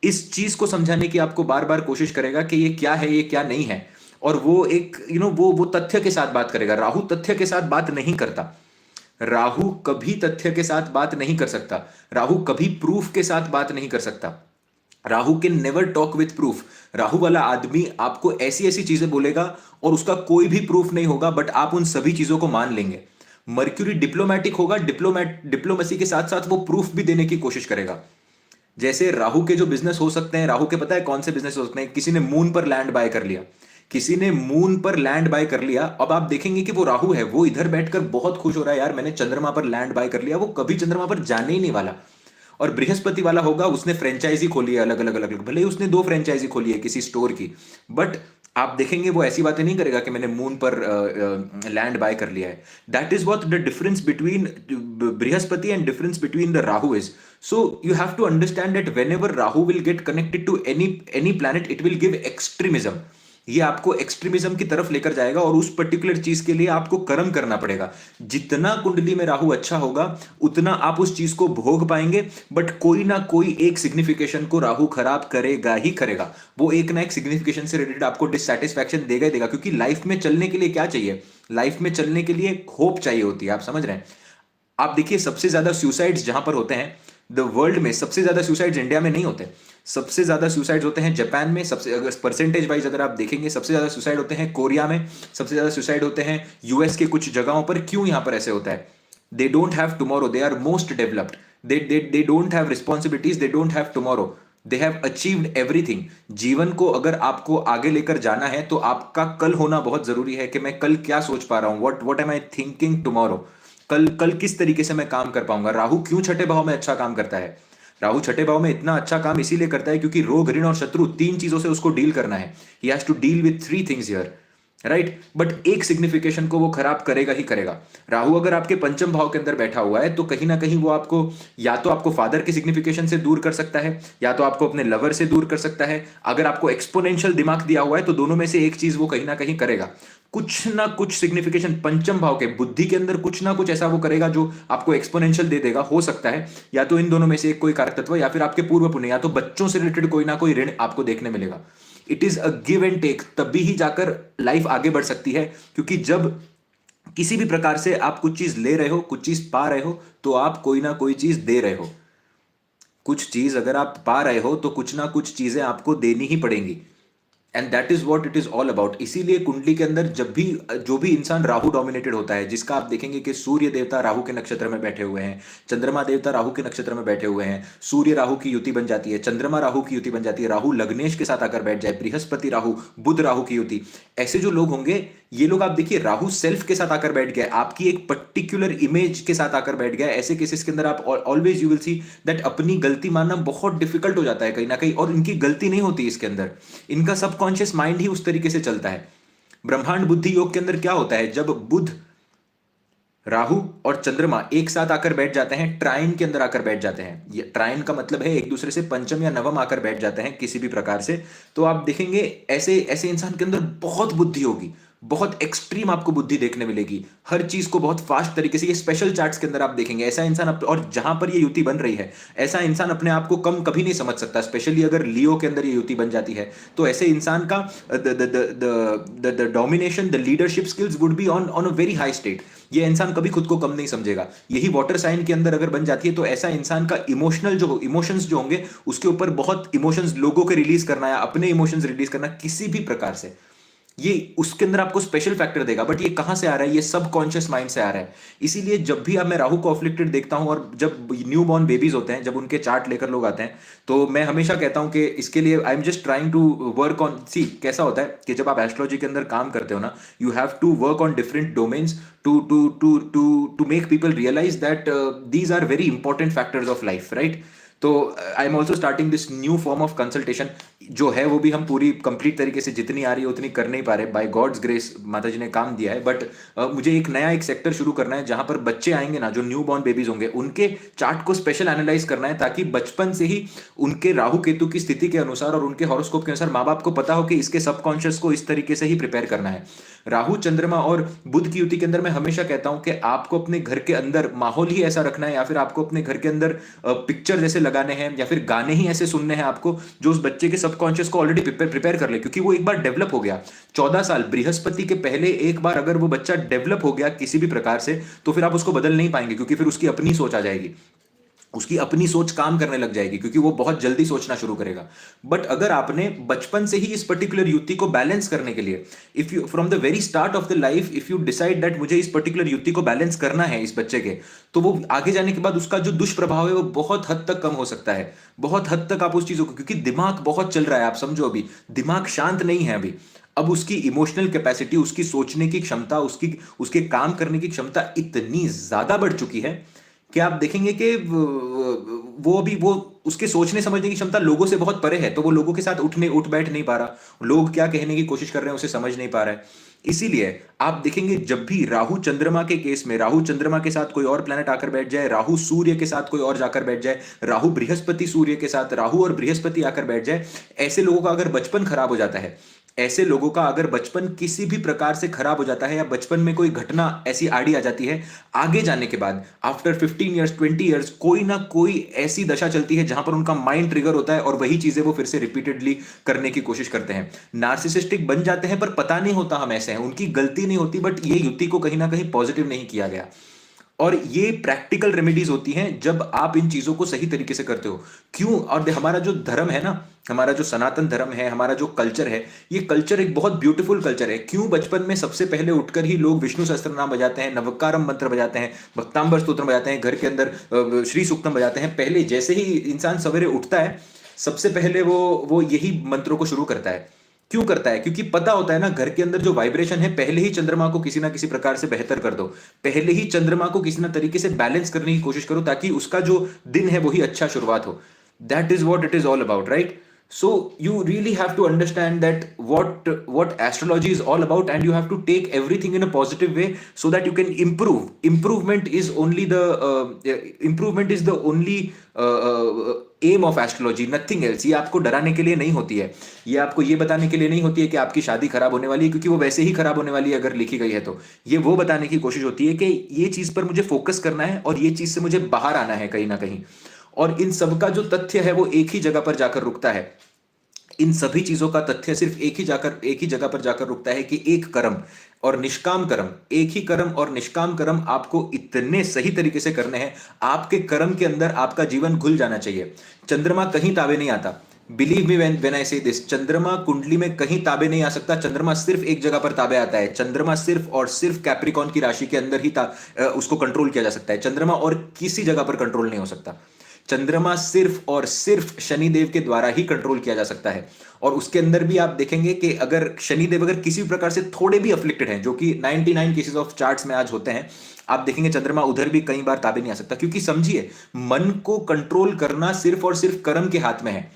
इस चीज को समझाने की आपको बार बार कोशिश करेगा कि ये क्या है, ये क्या नहीं है. और वो एक वो तथ्य के साथ बात करेगा. राहु तथ्य के साथ बात नहीं करता. राहु कभी तथ्य के साथ बात नहीं कर सकता. राहु कभी प्रूफ के साथ बात नहीं कर सकता. Rahu can never talk with proof. Rahu वाला आदमी आपको ऐसी ऐसी चीजें बोलेगा और उसका कोई भी प्रूफ नहीं होगा, बट आप उन सभी चीजों को मान लेंगे. मर्क्यूरी डिप्लोमैटिक होगा, डिप्लोमेसी के साथ साथ वो प्रूफ भी देने की कोशिश करेगा. जैसे राहु के जो बिजनेस हो सकते हैं, राहु के पता है कौन से बिजनेस हो सकते हैं. किसी ने मून पर लैंड बाय कर लिया, किसी ने मून पर लैंड बाय कर लिया. अब आप देखेंगे कि वो राहु है, वो इधर बैठकर बहुत खुश हो रहा है, यार मैंने चंद्रमा पर लैंड बाय कर लिया. वो कभी चंद्रमा पर जाने ही नहीं वाला. और बृहस्पति वाला होगा, उसने फ्रेंचाइजी खोली है अलग अलग अलग अलग, भले ही उसने 2 फ्रेंचाइजी खोली है किसी स्टोर की, बट आप देखेंगे वो ऐसी बातें नहीं करेगा कि मैंने मून पर लैंड बाय कर लिया है. That is what the difference between Brihaspati and difference between the Rahu is. So you have to understand that whenever Rahu will get connected to any planet, it will give extremism. ये आपको extremism की तरफ लेकर जाएगा और उस पर्टिकुलर चीज के लिए आपको कर्म करना पड़ेगा. जितना कुंडली में राहु अच्छा होगा उतना आप उस चीज को भोग पाएंगे, बट कोई ना कोई एक सिग्निफिकेशन को राहु खराब करेगा ही करेगा. वो एक ना एक सिग्निफिकेशन से रिलेटेड आपको डिससैटिस्फैक्शन देगा ही देगा. क्योंकि लाइफ में चलने के लिए क्या चाहिए, लाइफ में चलने के लिए होप चाहिए होती है. आप समझ रहे हैं. आप देखिए सबसे ज्यादा सुसाइड्स जहां पर होते हैं द वर्ल्ड में, सबसे ज्यादा सुसाइड्स इंडिया में नहीं होते. सबसे ज्यादा सुसाइड होते हैं जापान में. सबसे अगर परसेंटेज वाइज अगर आप देखेंगे, सबसे ज्यादा सुसाइड होते हैं कोरिया में, सबसे ज्यादा सुसाइड होते हैं यूएस के कुछ जगहों पर. क्यों यहां पर ऐसे होता है? They don't have tomorrow, they are most developed, they don't have responsibilities, they don't have tomorrow. They have achieved everything. जीवन को अगर आपको आगे लेकर जाना है तो आपका कल होना बहुत जरूरी है कि मैं कल क्या सोच पा रहा हूं, what am I thinking tomorrow. कल कल किस तरीके से मैं काम कर पाऊंगा। राहु क्यों छठे भाव में अच्छा काम करता है? राहु छठे भाव में इतना अच्छा काम इसीलिए करता है क्योंकि रोग, ऋण और शत्रु, तीन चीजों से उसको डील करना है। He has to deal with three things here, right. But एक सिग्निफिकेशन को वो खराब करेगा ही करेगा। राहु अगर आपके पंचम भाव के अंदर बैठा हुआ है तो कहीं ना कहीं वो आपको या तो आपको फादर के सिग्निफिकेशन से दूर कर सकता है, या तो आपको अपने लवर से दूर कर सकता है। अगर आपको एक्सपोनेंशियल दिमाग दिया हुआ है तो दोनों में से एक चीज वो कहीं ना कहीं करेगा। कुछ ना कुछ सिग्निफिकेशन पंचम भाव के बुद्धि के अंदर कुछ ना कुछ ऐसा वो करेगा जो आपको एक्सपोनेंशियल दे देगा। हो सकता है या तो इन दोनों में से एक कोई कारक तत्व, या फिर आपके पूर्व पुण्य, या तो बच्चों से रिलेटेड कोई ना कोई ऋण आपको देखने मिलेगा। It is a give and take, तभी ही जाकर लाइफ आगे बढ़ सकती है। क्योंकि जब किसी भी प्रकार से आप कुछ चीज ले रहे हो, कुछ चीज पा रहे हो, तो आप कोई ना कोई चीज दे रहे हो। कुछ चीज अगर आप पा रहे हो तो कुछ ना कुछ चीजें आपको देनी ही पड़ेंगी। And that is what it is all about. इसीलिए कुंडली के अंदर जब भी जो भी इंसान राहु डोमिनेटेड होता है, जिसका आप देखेंगे कि सूर्य देवता राहु के नक्षत्र में बैठे हुए हैं, चंद्रमा देवता राहु के नक्षत्र में बैठे हुए हैं, सूर्य राहु की युति बन जाती है, चंद्रमा राहु की युति बन जाती है, राहु लग्नेश के साथ आकर बैठ जाए, बृहस्पति राहु, बुध राहु की युति, ऐसे जो लोग होंगे, ये लोग आप देखिए राहु सेल्फ के साथ आकर बैठ गया, आपकी एक पर्टिकुलर इमेज के साथ आकर बैठ गया। ऐसे केसेस के अंदर आप always you will see that अपनी गलती मानना बहुत डिफिकल्ट हो जाता है कहीं ना कहीं, और इनकी गलती नहीं होती इसके अंदर, इनका सबकॉन्शियस माइंड ही उस तरीके से चलता है। ब्रह्मांड बुद्धि योग के अंदर क्या होता है, जब बुध, राहु और चंद्रमा एक साथ आकर बैठ जाते हैं, ट्राइन के अंदर आकर बैठ जाते हैं, ये ट्राइन का मतलब है एक दूसरे से पंचम या नवम आकर बैठ जाते हैं किसी भी प्रकार से, तो आप देखेंगे ऐसे ऐसे इंसान के अंदर बहुत बुद्धि होगी, बहुत एक्सट्रीम आपको बुद्धि देखने मिलेगी, हर चीज को बहुत फास्ट तरीके से। ये स्पेशल चार्ट्स के अंदर आप देखेंगे ऐसा इंसान और जहां पर ये युति बन रही है, ऐसा इंसान अपने आप को कम कभी नहीं समझ सकता। स्पेशली अगर लियो के अंदर ये युति बन जाती है तो ऐसे इंसान का the domination, the leadership skills would be on on a very high state. ये इंसान कभी खुद को कम नहीं समझेगा। यही वाटर साइन के अंदर अगर बन जाती है तो ऐसा इंसान का इमोशंस जो होंगे, उसके ऊपर बहुत इमोशंस लोगों के रिलीज करना या अपने इमोशंस रिलीज करना किसी भी प्रकार से, ये उसके अंदर आपको स्पेशल फैक्टर देगा। बट ये कहां से आ रहा है? ये सब कॉन्शियस माइंड से आ रहा है। इसीलिए जब भी अब मैं राहु को अफ्लिक्टेड देखता हूं और जब न्यू बॉर्न बेबीज होते हैं, जब उनके चार्ट लेकर लोग आते हैं, तो मैं हमेशा कहता हूं कि इसके लिए I am just trying to work on, see कैसा होता है कि जब आप एस्ट्रोलॉजी के अंदर काम करते हो ना, you have to work on different domains to make people realise that these are very important factors of life, right. तो I am also starting this new form of consultation, जो है वो भी हम पूरी कंप्लीट तरीके से जितनी आ रही है उतनी कर नहीं पा रहे। बाय गॉड्स ग्रेस माता जी ने काम दिया है, बट मुझे एक नया एक सेक्टर शुरू करना है जहां पर बच्चे आएंगे ना, जो न्यू बॉर्न बेबीज होंगे, उनके चार्ट को स्पेशल एनालाइज करना है, ताकि बचपन से ही उनके राहु केतु की स्थिति के अनुसार और उनके हॉरोस्कोप के अनुसार माँ बाप को पता हो कि इसके सबकॉन्शियस को इस तरीके से ही प्रिपेयर करना है। राहु चंद्रमा और बुध की युति के अंदर मैं हमेशा कहता हूं कि आपको अपने घर के अंदर माहौल ही ऐसा रखना है, या फिर आपको अपने घर के अंदर पिक्चर जैसे लगाने हैं, या फिर गाने ही ऐसे सुनने हैं आपको जो उस बच्चे के सबकॉन्शियस को ऑलरेडी प्रिपेयर कर ले। क्योंकि वो एक बार डेवलप हो गया, 14 साल बृहस्पति के पहले एक बार अगर वो बच्चा डेवलप हो गया किसी भी प्रकार से, तो फिर आप उसको बदल नहीं पाएंगे, क्योंकि फिर उसकी अपनी सोच आ जाएगी, उसकी अपनी सोच काम करने लग जाएगी, क्योंकि वो बहुत जल्दी सोचना शुरू करेगा। बट अगर आपने बचपन से ही इस पर्टिकुलर युति को बैलेंस करने के लिए, if you from the very start of the life if you decide that मुझे इस पर्टिकुलर युति को बैलेंस करना है इस बच्चे के, तो वो आगे जाने के बाद उसका जो दुष्प्रभाव है वो बहुत हद तक कम हो सकता है। बहुत हद तक आप उस चीजों को, क्योंकि दिमाग बहुत चल रहा है, आप समझो अभी दिमाग शांत नहीं है अभी। अब उसकी इमोशनल कैपेसिटी, उसकी सोचने की क्षमता, उसकी उसके काम करने की क्षमता इतनी ज्यादा बढ़ चुकी है कि आप देखेंगे कि वो अभी वो उसके सोचने समझने की क्षमता लोगों से बहुत परे है, तो वो लोगों के साथ उठ बैठ नहीं पा रहा, लोग क्या कहने की कोशिश कर रहे हैं उसे समझ नहीं पा रहा है। इसीलिए आप देखेंगे जब भी राहु चंद्रमा के केस में, राहु चंद्रमा के साथ कोई और प्लेनेट आकर बैठ जाए, राहु सूर्य के साथ कोई और जाकर बैठ जाए, राहु बृहस्पति सूर्य के साथ, राहु और बृहस्पति आकर बैठ जाए, ऐसे लोगों का अगर बचपन खराब हो जाता है, ऐसे लोगों का अगर बचपन किसी भी प्रकार से खराब हो जाता है, या बचपन में कोई घटना ऐसी आड़ी आ जाती है, आगे जाने के बाद आफ्टर 15 ईयर्स 20 ईयर्स कोई ना कोई ऐसी दशा चलती है जहां पर उनका माइंड ट्रिगर होता है और वही चीजें वो फिर से रिपीटेडली करने की कोशिश करते हैं। नार्सिसिस्टिक बन जाते हैं, पर पता नहीं होता हम ऐसे हैं, उनकी गलती नहीं होती, बट ये युति को कहीं ना कहीं पॉजिटिव नहीं किया गया। और ये प्रैक्टिकल रेमेडीज होती हैं जब आप इन चीजों को सही तरीके से करते हो। क्यों? और हमारा जो धर्म है ना, हमारा जो सनातन धर्म है, हमारा जो कल्चर है, ये कल्चर एक बहुत ब्यूटीफुल कल्चर है। क्यों बचपन में सबसे पहले उठकर ही लोग विष्णु सहस्त्र नाम बजाते हैं, नवकारम मंत्र बजाते हैं, भक्तांबर स्तोत्र बजाते हैं, घर के अंदर श्री सूक्तम बजाते हैं। पहले जैसे ही इंसान सवेरे उठता है, सबसे पहले वो यही मंत्रों को शुरू करता है। क्यों करता है? क्योंकि पता होता है ना, घर के अंदर जो वाइब्रेशन है, पहले ही चंद्रमा को किसी ना किसी प्रकार से बेहतर कर दो, पहले ही चंद्रमा को किसी ना तरीके से बैलेंस करने की कोशिश करो, ताकि उसका जो दिन है वही अच्छा शुरुआत हो। That is what it is all about, right? So you really have to understand that what astrology is all about, and you have to take everything in a positive way so that you can improve. Improvement is the only aim of astrology, nothing else. ये आपको डराने के लिए नहीं होती है, ये आपको ये बताने के लिए नहीं होती है कि आपकी शादी खराब होने वाली है, क्योंकि वो वैसे ही खराब होने वाली है अगर लिखी गई है तो। ये वो बताने की कोशिश होती है कि ये चीज पर मुझे फोकस करना है और ये चीज से मुझे बाहर आना है कहीं ना कहीं। और इन सब का जो तथ्य है वो एक ही जगह पर जाकर रुकता है। इन सभी चीजों का तथ्य सिर्फ एक ही जगह पर जाकर रुकता है कि एक कर्म और निष्काम कर्म, एक ही कर्म और निष्काम कर्म आपको इतने सही तरीके से करने हैं, आपके कर्म के अंदर आपका जीवन घुल जाना चाहिए। चंद्रमा कहीं ताबे नहीं आता। बिलीव मी व्हेन आई से दिस, चंद्रमा कुंडली में कहीं ताबे नहीं आ सकता। चंद्रमा सिर्फ एक जगह पर ताबे आता है। चंद्रमा सिर्फ और सिर्फ कैप्रिकॉन की राशि के अंदर ही उसको कंट्रोल किया जा सकता है। चंद्रमा और किसी जगह पर कंट्रोल नहीं हो सकता। चंद्रमा सिर्फ और सिर्फ शनिदेव के द्वारा ही कंट्रोल किया जा सकता है। और उसके अंदर भी आप देखेंगे कि अगर शनिदेव अगर किसी भी प्रकार से थोड़े भी अफ्लिक्टेड हैं, जो कि 99 केसेस ऑफ चार्ट्स में आज होते हैं, आप देखेंगे चंद्रमा उधर भी कई बार ताबे नहीं आ सकता। क्योंकि समझिए, मन को कंट्रोल करना सिर्फ और सिर्फ कर्म के हाथ में है।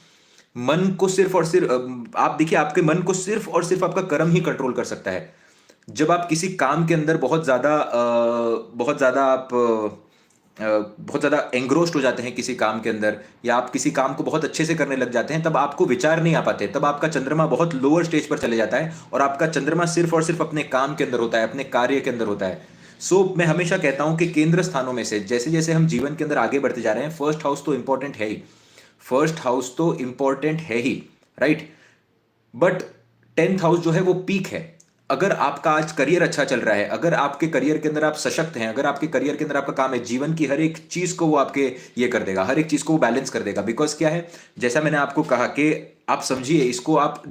मन को सिर्फ और सिर्फ आप देखिए, आपके मन को सिर्फ और सिर्फ आपका कर्म ही कंट्रोल कर सकता है। जब आप किसी काम के अंदर बहुत ज्यादा एंग्रोस्ड हो जाते हैं किसी काम के अंदर, या आप किसी काम को बहुत अच्छे से करने लग जाते हैं, तब आपको विचार नहीं आ पाते, तब आपका चंद्रमा बहुत लोअर स्टेज पर चले जाता है और आपका चंद्रमा सिर्फ और सिर्फ अपने काम के अंदर होता है, अपने कार्य के अंदर होता है। मैं हमेशा कहता हूं कि केंद्र स्थानों में से जैसे जैसे हम जीवन के अंदर आगे बढ़ते जा रहे हैं, फर्स्ट हाउस तो इंपॉर्टेंट है ही, फर्स्ट हाउस तो इंपॉर्टेंट है ही, राइट? बट 10th हाउस जो है वो पीक है। अगर आपका आज करियर अच्छा चल रहा है, अगर आपके करियर के अंदर आप सशक्त हैं, अगर आपके करियर के अंदर आपका काम है, जीवन की हर एक चीज को वो आपके ये कर देगा, हर एक चीज को वो बैलेंस कर देगा। बिकॉज क्या है, जैसा मैंने आपको कहा कि आप समझिए इसको आप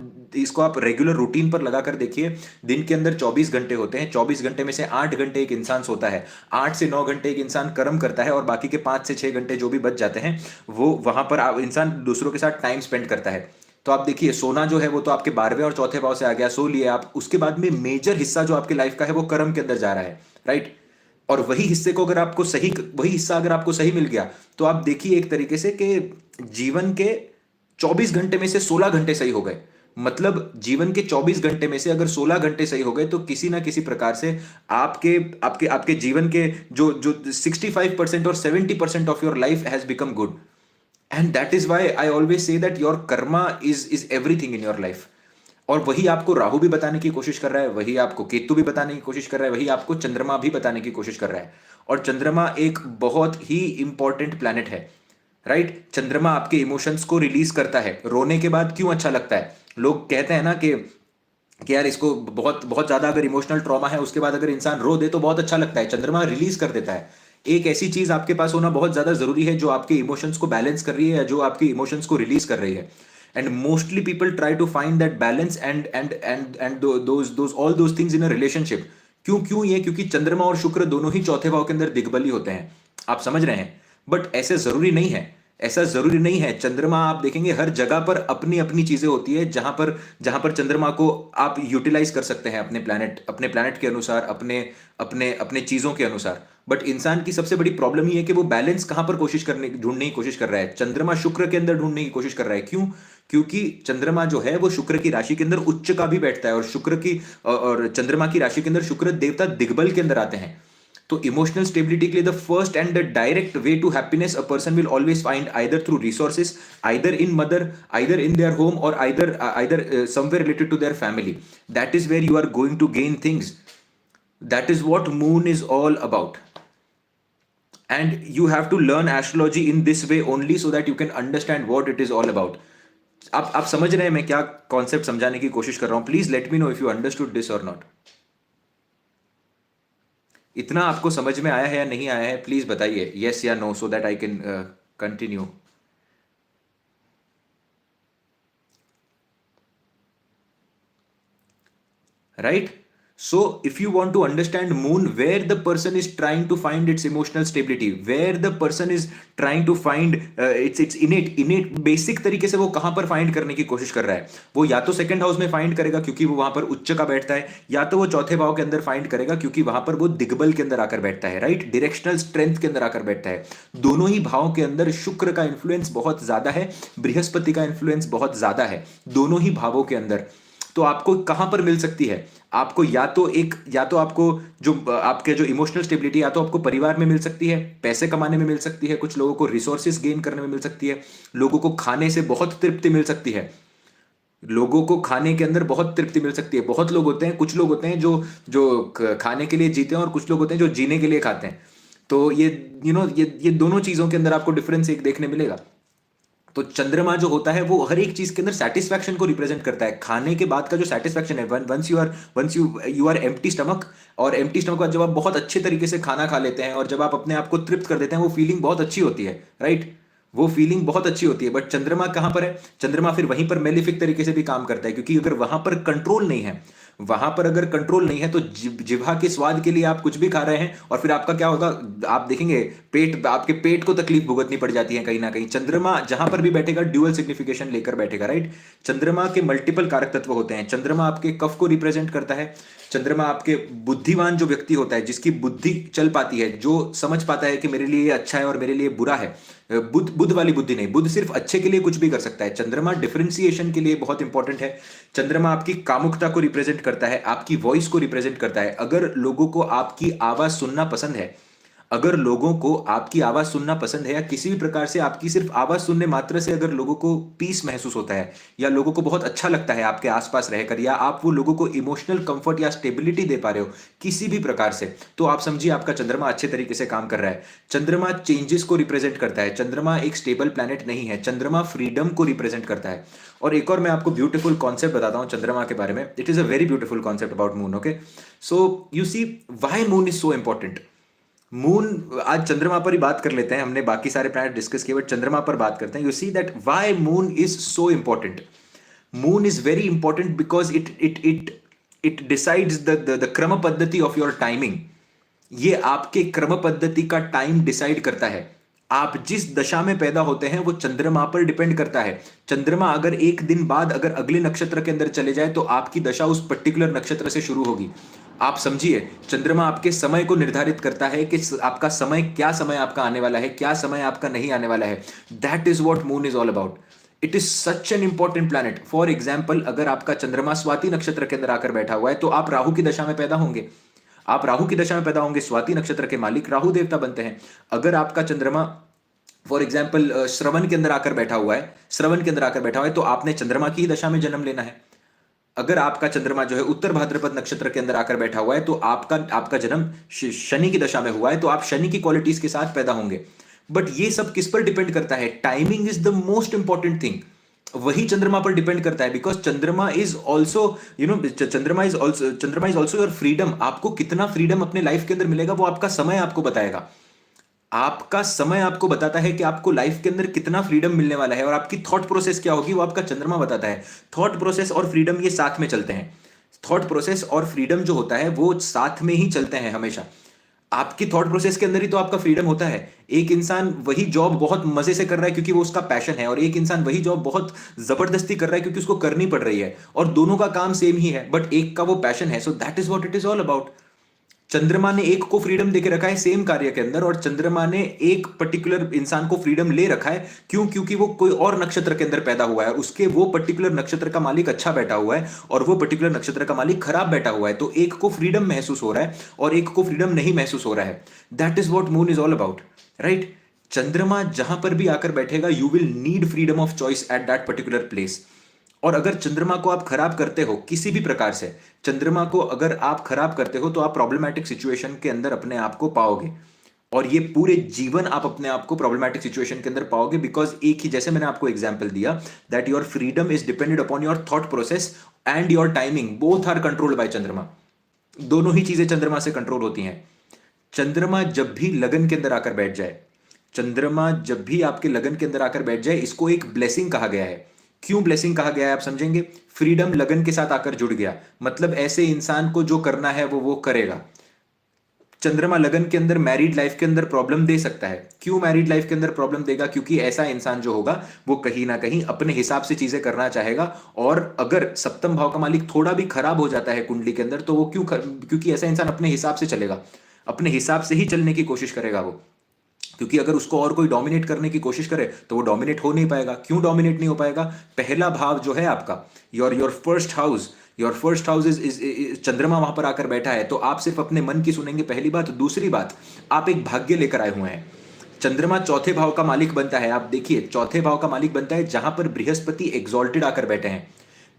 रेगुलर रूटीन पर लगाकर देखिए। दिन के अंदर 24 घंटे होते हैं, 24 घंटे में से 8 घंटे एक इंसान सोता है, 8 से 9 घंटे एक इंसान कर्म करता है, और बाकी के 5 से 6 घंटे जो भी बच जाते हैं वो वहां पर इंसान दूसरों के साथ टाइम स्पेंड करता है। तो आप देखिए, सोना जो है वो तो आपके 12वें और चौथे भाव से आ गया, सो लिए आप। उसके बाद में मेजर हिस्सा जो आपके लाइफ का है वो कर्म के अंदर जा रहा है, राइट? और वही हिस्सा अगर आपको सही मिल गया, तो आप देखिए एक तरीके से कि जीवन के 24 घंटे में से 16 घंटे सही हो गए। मतलब जीवन के 24 घंटे में से अगर 16 घंटे सही हो गए, तो किसी ना किसी प्रकार से आपके आपके आपके जीवन के जो जो 65% और 70% of your life has become good. And that is why I always say that your karma is everything in your life. और वही आपको राहु भी बताने की कोशिश कर रहा है, वही आपको केतु भी बताने की कोशिश कर रहा है, वही आपको चंद्रमा भी बताने की कोशिश कर रहा है। और चंद्रमा एक बहुत ही इंपॉर्टेंट प्लैनेट है, राइट? चंद्रमा आपके इमोशंस को रिलीज करता है। रोने के बाद क्यों अच्छा लगता है? लोग कहते हैं ना कि यार इसको बहुत बहुत ज्यादा अगर इमोशनल ट्रॉमा है, उसके बाद अगर इंसान रो दे तो बहुत अच्छा लगता है। चंद्रमा रिलीज कर देता है। एक ऐसी चीज आपके पास होना बहुत ज्यादा जरूरी है जो आपके इमोशंस को बैलेंस कर रही है, या जो आपके इमोशंस को रिलीज कर रही है। And mostly people try to find that balance and those all those things in a relationship. क्यों क्यों ये? क्योंकि चंद्रमा और शुक्र दोनों ही चौथे भाव के अंदर दिग्बली होते हैं। आप समझ रहे हैं? बट ऐसे जरूरी नहीं है, ऐसा जरूरी नहीं है। चंद्रमा आप देखेंगे हर जगह पर अपनी अपनी चीजें होती है, जहां पर चंद्रमा को आप यूटिलाइज कर सकते हैं अपने प्लैनेट के अनुसार, अपने अपने अपने चीजों के अनुसार। बट इंसान की सबसे बड़ी प्रॉब्लम ये है कि वो बैलेंस कहां पर ढूंढने की कोशिश कर रहा है। चंद्रमा शुक्र के अंदर ढूंढने की कोशिश कर रहा है। क्यों? क्योंकि चंद्रमा जो है वो शुक्र की राशि के अंदर उच्च का भी बैठता है, और चंद्रमा की राशि के अंदर शुक्र देवता दिग्बल के अंदर आते हैं। तो इमोशनल स्टेबिलिटी के लिए the first and the direct way to happiness a person will always find either through resources, either in mother, either in their home, और either somewhere related to their family. That is where you are going to gain things. That is what moon is all about. And you have to learn astrology in this way only, so that you can understand what it is all about. आप समझ रहे हैं मैं क्या concept समझाने की कोशिश कर रहा हूं? Please let me know if you understood this और नॉट। इतना आपको समझ में आया है या नहीं आया है? प्लीज बताइए यस या no, so that I can continue. Right? So if you want to understand moon, where the person is trying to find its emotional stability, where the person is trying to find its innate basic तरीके से वो कहां पर find करने की कोशिश कर रहा है, वो या तो सेकंड हाउस में फाइंड करेगा क्योंकि वो वहां पर उच्च का बैठता है, या तो वो चौथे भाव के अंदर फाइंड करेगा क्योंकि वहां पर वो दिग्बल के अंदर आकर बैठता है, राइट, डायरेक्शनल स्ट्रेंथ के अंदर आकर बैठता है। दोनों ही भावों के अंदर शुक्र का इन्फ्लुएंस बहुत ज्यादा है, बृहस्पति का इन्फ्लुएंस बहुत ज्यादा है, दोनों ही भावों के अंदर। तो आपको कहां पर मिल सकती है? आपको या तो आपको जो आपके जो इमोशनल स्टेबिलिटी या तो आपको परिवार में मिल सकती है, पैसे कमाने में मिल सकती है, कुछ लोगों को रिसोर्सेज गेन करने में मिल सकती है, लोगों को खाने से बहुत तृप्ति मिल सकती है, लोगों को खाने के अंदर बहुत तृप्ति मिल सकती है। बहुत लोग होते हैं, कुछ लोग होते हैं जो जो खाने के लिए जीते हैं, और कुछ लोग होते हैं जो जीने के लिए खाते हैं। तो ये ये दोनों चीजों के अंदर आपको डिफरेंस एक देखने मिलेगा। तो चंद्रमा जो होता है वो हर एक चीज के अंदर सेटिस्फैक्शन को रिप्रेजेंट करता है। खाने के बाद का जो सेटिस्फैक्शन है, once you are empty stomach, और एम्प्टी स्टमक बाद जब आप बहुत अच्छे तरीके से खाना खा लेते हैं और जब आप अपने आप को तृप्त कर देते हैं, वो फीलिंग बहुत अच्छी होती है, राइट, वो फीलिंग बहुत अच्छी होती है। बट चंद्रमा कहां पर है? चंद्रमा फिर वहीं पर मेलिफिक तरीके से भी काम करता है, क्योंकि अगर वहां पर कंट्रोल नहीं है, वहां पर अगर कंट्रोल नहीं है तो जिह्वा के स्वाद के लिए आप कुछ भी खा रहे हैं, और फिर आपका क्या होगा, आप देखेंगे आपके पेट को तकलीफ भुगतनी पड़ जाती है कहीं ना कहीं। चंद्रमा जहां पर भी बैठेगा ड्यूअल सिग्निफिकेशन लेकर बैठेगा, राइट। चंद्रमा के मल्टीपल कारक तत्व होते हैं। चंद्रमा आपके कफ को रिप्रेजेंट करता है। चंद्रमा आपके बुद्धिमान जो व्यक्ति होता है, जिसकी बुद्धि चल पाती है, जो समझ पाता है कि मेरे लिए ये अच्छा है और मेरे लिए बुरा है, बुद्ध वाली बुद्धि नहीं, बुद्ध सिर्फ अच्छे के लिए कुछ भी कर सकता है। चंद्रमा डिफरेंशिएशन के लिए बहुत इंपॉर्टेंट है। चंद्रमा आपकी कामुकता को रिप्रेजेंट करता है, आपकी वॉइस को रिप्रेजेंट करता है। अगर लोगों को आपकी आवाज सुनना पसंद है, अगर लोगों को आपकी आवाज सुनना पसंद है, या किसी भी प्रकार से आपकी सिर्फ आवाज सुनने मात्र से अगर लोगों को पीस महसूस होता है, या लोगों को बहुत अच्छा लगता है आपके आसपास रहकर, या आप वो लोगों को इमोशनल कंफर्ट या स्टेबिलिटी दे पा रहे हो किसी भी प्रकार से, तो आप समझिए आपका चंद्रमा अच्छे तरीके से काम कर रहा है। चंद्रमा चेंजेस को रिप्रेजेंट करता है। चंद्रमा एक स्टेबल प्लैनेट नहीं है, चंद्रमा फ्रीडम को रिप्रेजेंट करता है। और एक और मैं आपको ब्यूटीफुल कॉन्सेप्ट बताता हूं चंद्रमा के बारे में। It is a very beautiful concept about moon. Okay, so you see why moon is so important. Moon, आज चंद्रमा पर ही बात कर लेते हैं, हमने बाकी सारे प्लैनेट डिस्कस किए, बट चंद्रमा पर बात करते हैं। You see that why moon is so important. Moon is very important because it decides the क्रम पद्धति ऑफ योर टाइमिंग। ये आपके क्रम पद्धति का टाइम डिसाइड करता है। आप जिस दशा में पैदा होते हैं वो चंद्रमा पर डिपेंड करता है। चंद्रमा अगर एक दिन बाद अगर अगले नक्षत्र के अंदर चले जाए तो आपकी दशा उस पर्टिकुलर नक्षत्र से शुरू होगी। आप समझिए, चंद्रमा आपके समय को निर्धारित करता है कि आपका समय, क्या समय आपका आने वाला है, क्या समय आपका नहीं आने वाला है। That is what moon is all about. It is such an important planet. For example, अगर आपका चंद्रमा स्वाति नक्षत्र के अंदर आकर बैठा हुआ है तो आप राहु की दशा में पैदा होंगे। आप राहु की दशा में पैदा होंगे, स्वाति नक्षत्र के मालिक राहु देवता बनते हैं। अगर आपका चंद्रमा फॉर एग्जाम्पल श्रवण के अंदर आकर बैठा हुआ है, श्रवण के अंदर आकर बैठा हुआ है, तो आपने चंद्रमा की ही दशा में जन्म लेना है। अगर आपका चंद्रमा जो है उत्तर भाद्रपद नक्षत्र के अंदर आकर बैठा हुआ है तो आपका जन्म शनि की दशा में हुआ है, तो आप शनि की क्वालिटीज के साथ पैदा होंगे। बट ये सब किस पर डिपेंड करता है? Timing is the most important thing. वही चंद्रमा पर डिपेंड करता है, बिकॉज चंद्रमा इज ऑल्सो चंद्रमा इज ऑल्सो योर फ्रीडम। आपको कितना फ्रीडम अपने लाइफ के अंदर मिलेगा वो आपका समय आपको बताएगा। आपका समय आपको बताता है कि आपको लाइफ के अंदर कितना फ्रीडम मिलने वाला है, और आपकी थॉट प्रोसेस क्या होगी वो आपका चंद्रमा बताता है। थॉट प्रोसेस और फ्रीडम ये साथ में चलते हैं। थॉट प्रोसेस और फ्रीडम जो होता है वो साथ में ही चलते हैं हमेशा। आपकी थॉट प्रोसेस के अंदर ही तो आपका फ्रीडम होता है। एक इंसान वही जॉब बहुत मजे से कर रहा है क्योंकि वो उसका पैशन है, और एक इंसान वही जॉब बहुत जबरदस्ती कर रहा है क्योंकि उसको करनी पड़ रही है, और दोनों का काम सेम ही है, बट एक का वो पैशन है। सो that is what it is all about. चंद्रमा ने एक को फ्रीडम देके रखा है सेम कार्य के अंदर, और चंद्रमा ने एक पर्टिकुलर इंसान को फ्रीडम ले रखा है। क्यों? क्योंकि वो कोई और नक्षत्र के अंदर पैदा हुआ है, उसके वो पर्टिकुलर नक्षत्र का मालिक अच्छा बैठा हुआ है और वो पर्टिकुलर नक्षत्र का मालिक खराब बैठा हुआ है। तो एक को फ्रीडम महसूस हो रहा है और एक को फ्रीडम नहीं महसूस हो रहा है। That is what moon is all about, right. चंद्रमा जहां पर भी आकर बैठेगा, you will need freedom of choice at that particular place. और अगर चंद्रमा को आप खराब करते हो किसी भी प्रकार से, चंद्रमा को अगर आप खराब करते हो तो आप प्रॉब्लमैटिक सिचुएशन के अंदर अपने आप को पाओगे, और ये पूरे जीवन आप अपने आप को प्रॉब्लमैटिक सिचुएशन के अंदर पाओगे। बिकॉज एक ही, जैसे मैंने आपको एग्जांपल दिया, that your freedom is depended upon your thought process and your timing, both are controlled by चंद्रमा। दोनों ही चीजें चंद्रमा से कंट्रोल होती हैं। चंद्रमा जब भी लगन के अंदर आकर बैठ जाए, चंद्रमा जब भी आपके लगन के अंदर आकर बैठ जाए, इसको एक ब्लेसिंग कहा गया है। क्यों ब्लेसिंग कहा गया है आप समझेंगे? फ्रीडम लगन के साथ आकर जुड़ गया, मतलब ऐसे इंसान को जो करना है वो करेगा। चंद्रमा लगन के अंदर मैरिड लाइफ के अंदर प्रॉब्लम दे सकता है। क्यों मैरिड लाइफ के अंदर प्रॉब्लम देगा? क्योंकि ऐसा इंसान जो होगा वो कहीं ना कहीं अपने हिसाब से चीजें करना चाहेगा, और अगर सप्तम भाव का मालिक थोड़ा भी खराब हो जाता है कुंडली के अंदर तो वो क्योंकि ऐसा इंसान अपने हिसाब से चलेगा, अपने हिसाब से ही चलने की कोशिश करेगा वो। क्योंकि अगर उसको और कोई डोमिनेट करने की कोशिश करे तो वो डोमिनेट हो नहीं पाएगा। क्यों डोमिनेट नहीं हो पाएगा? पहला भाव जो है आपका, योर फर्स्ट हाउस इज चंद्रमा वहां पर आकर बैठा है, तो आप सिर्फ अपने मन की सुनेंगे, पहली बात। दूसरी बात, आप एक भाग्य लेकर आए हुए हैं। चंद्रमा चौथे भाव का मालिक बनता है, आप देखिए चौथे भाव का मालिक बनता है जहां पर बृहस्पति एग्जॉल्टेड आकर बैठे हैं।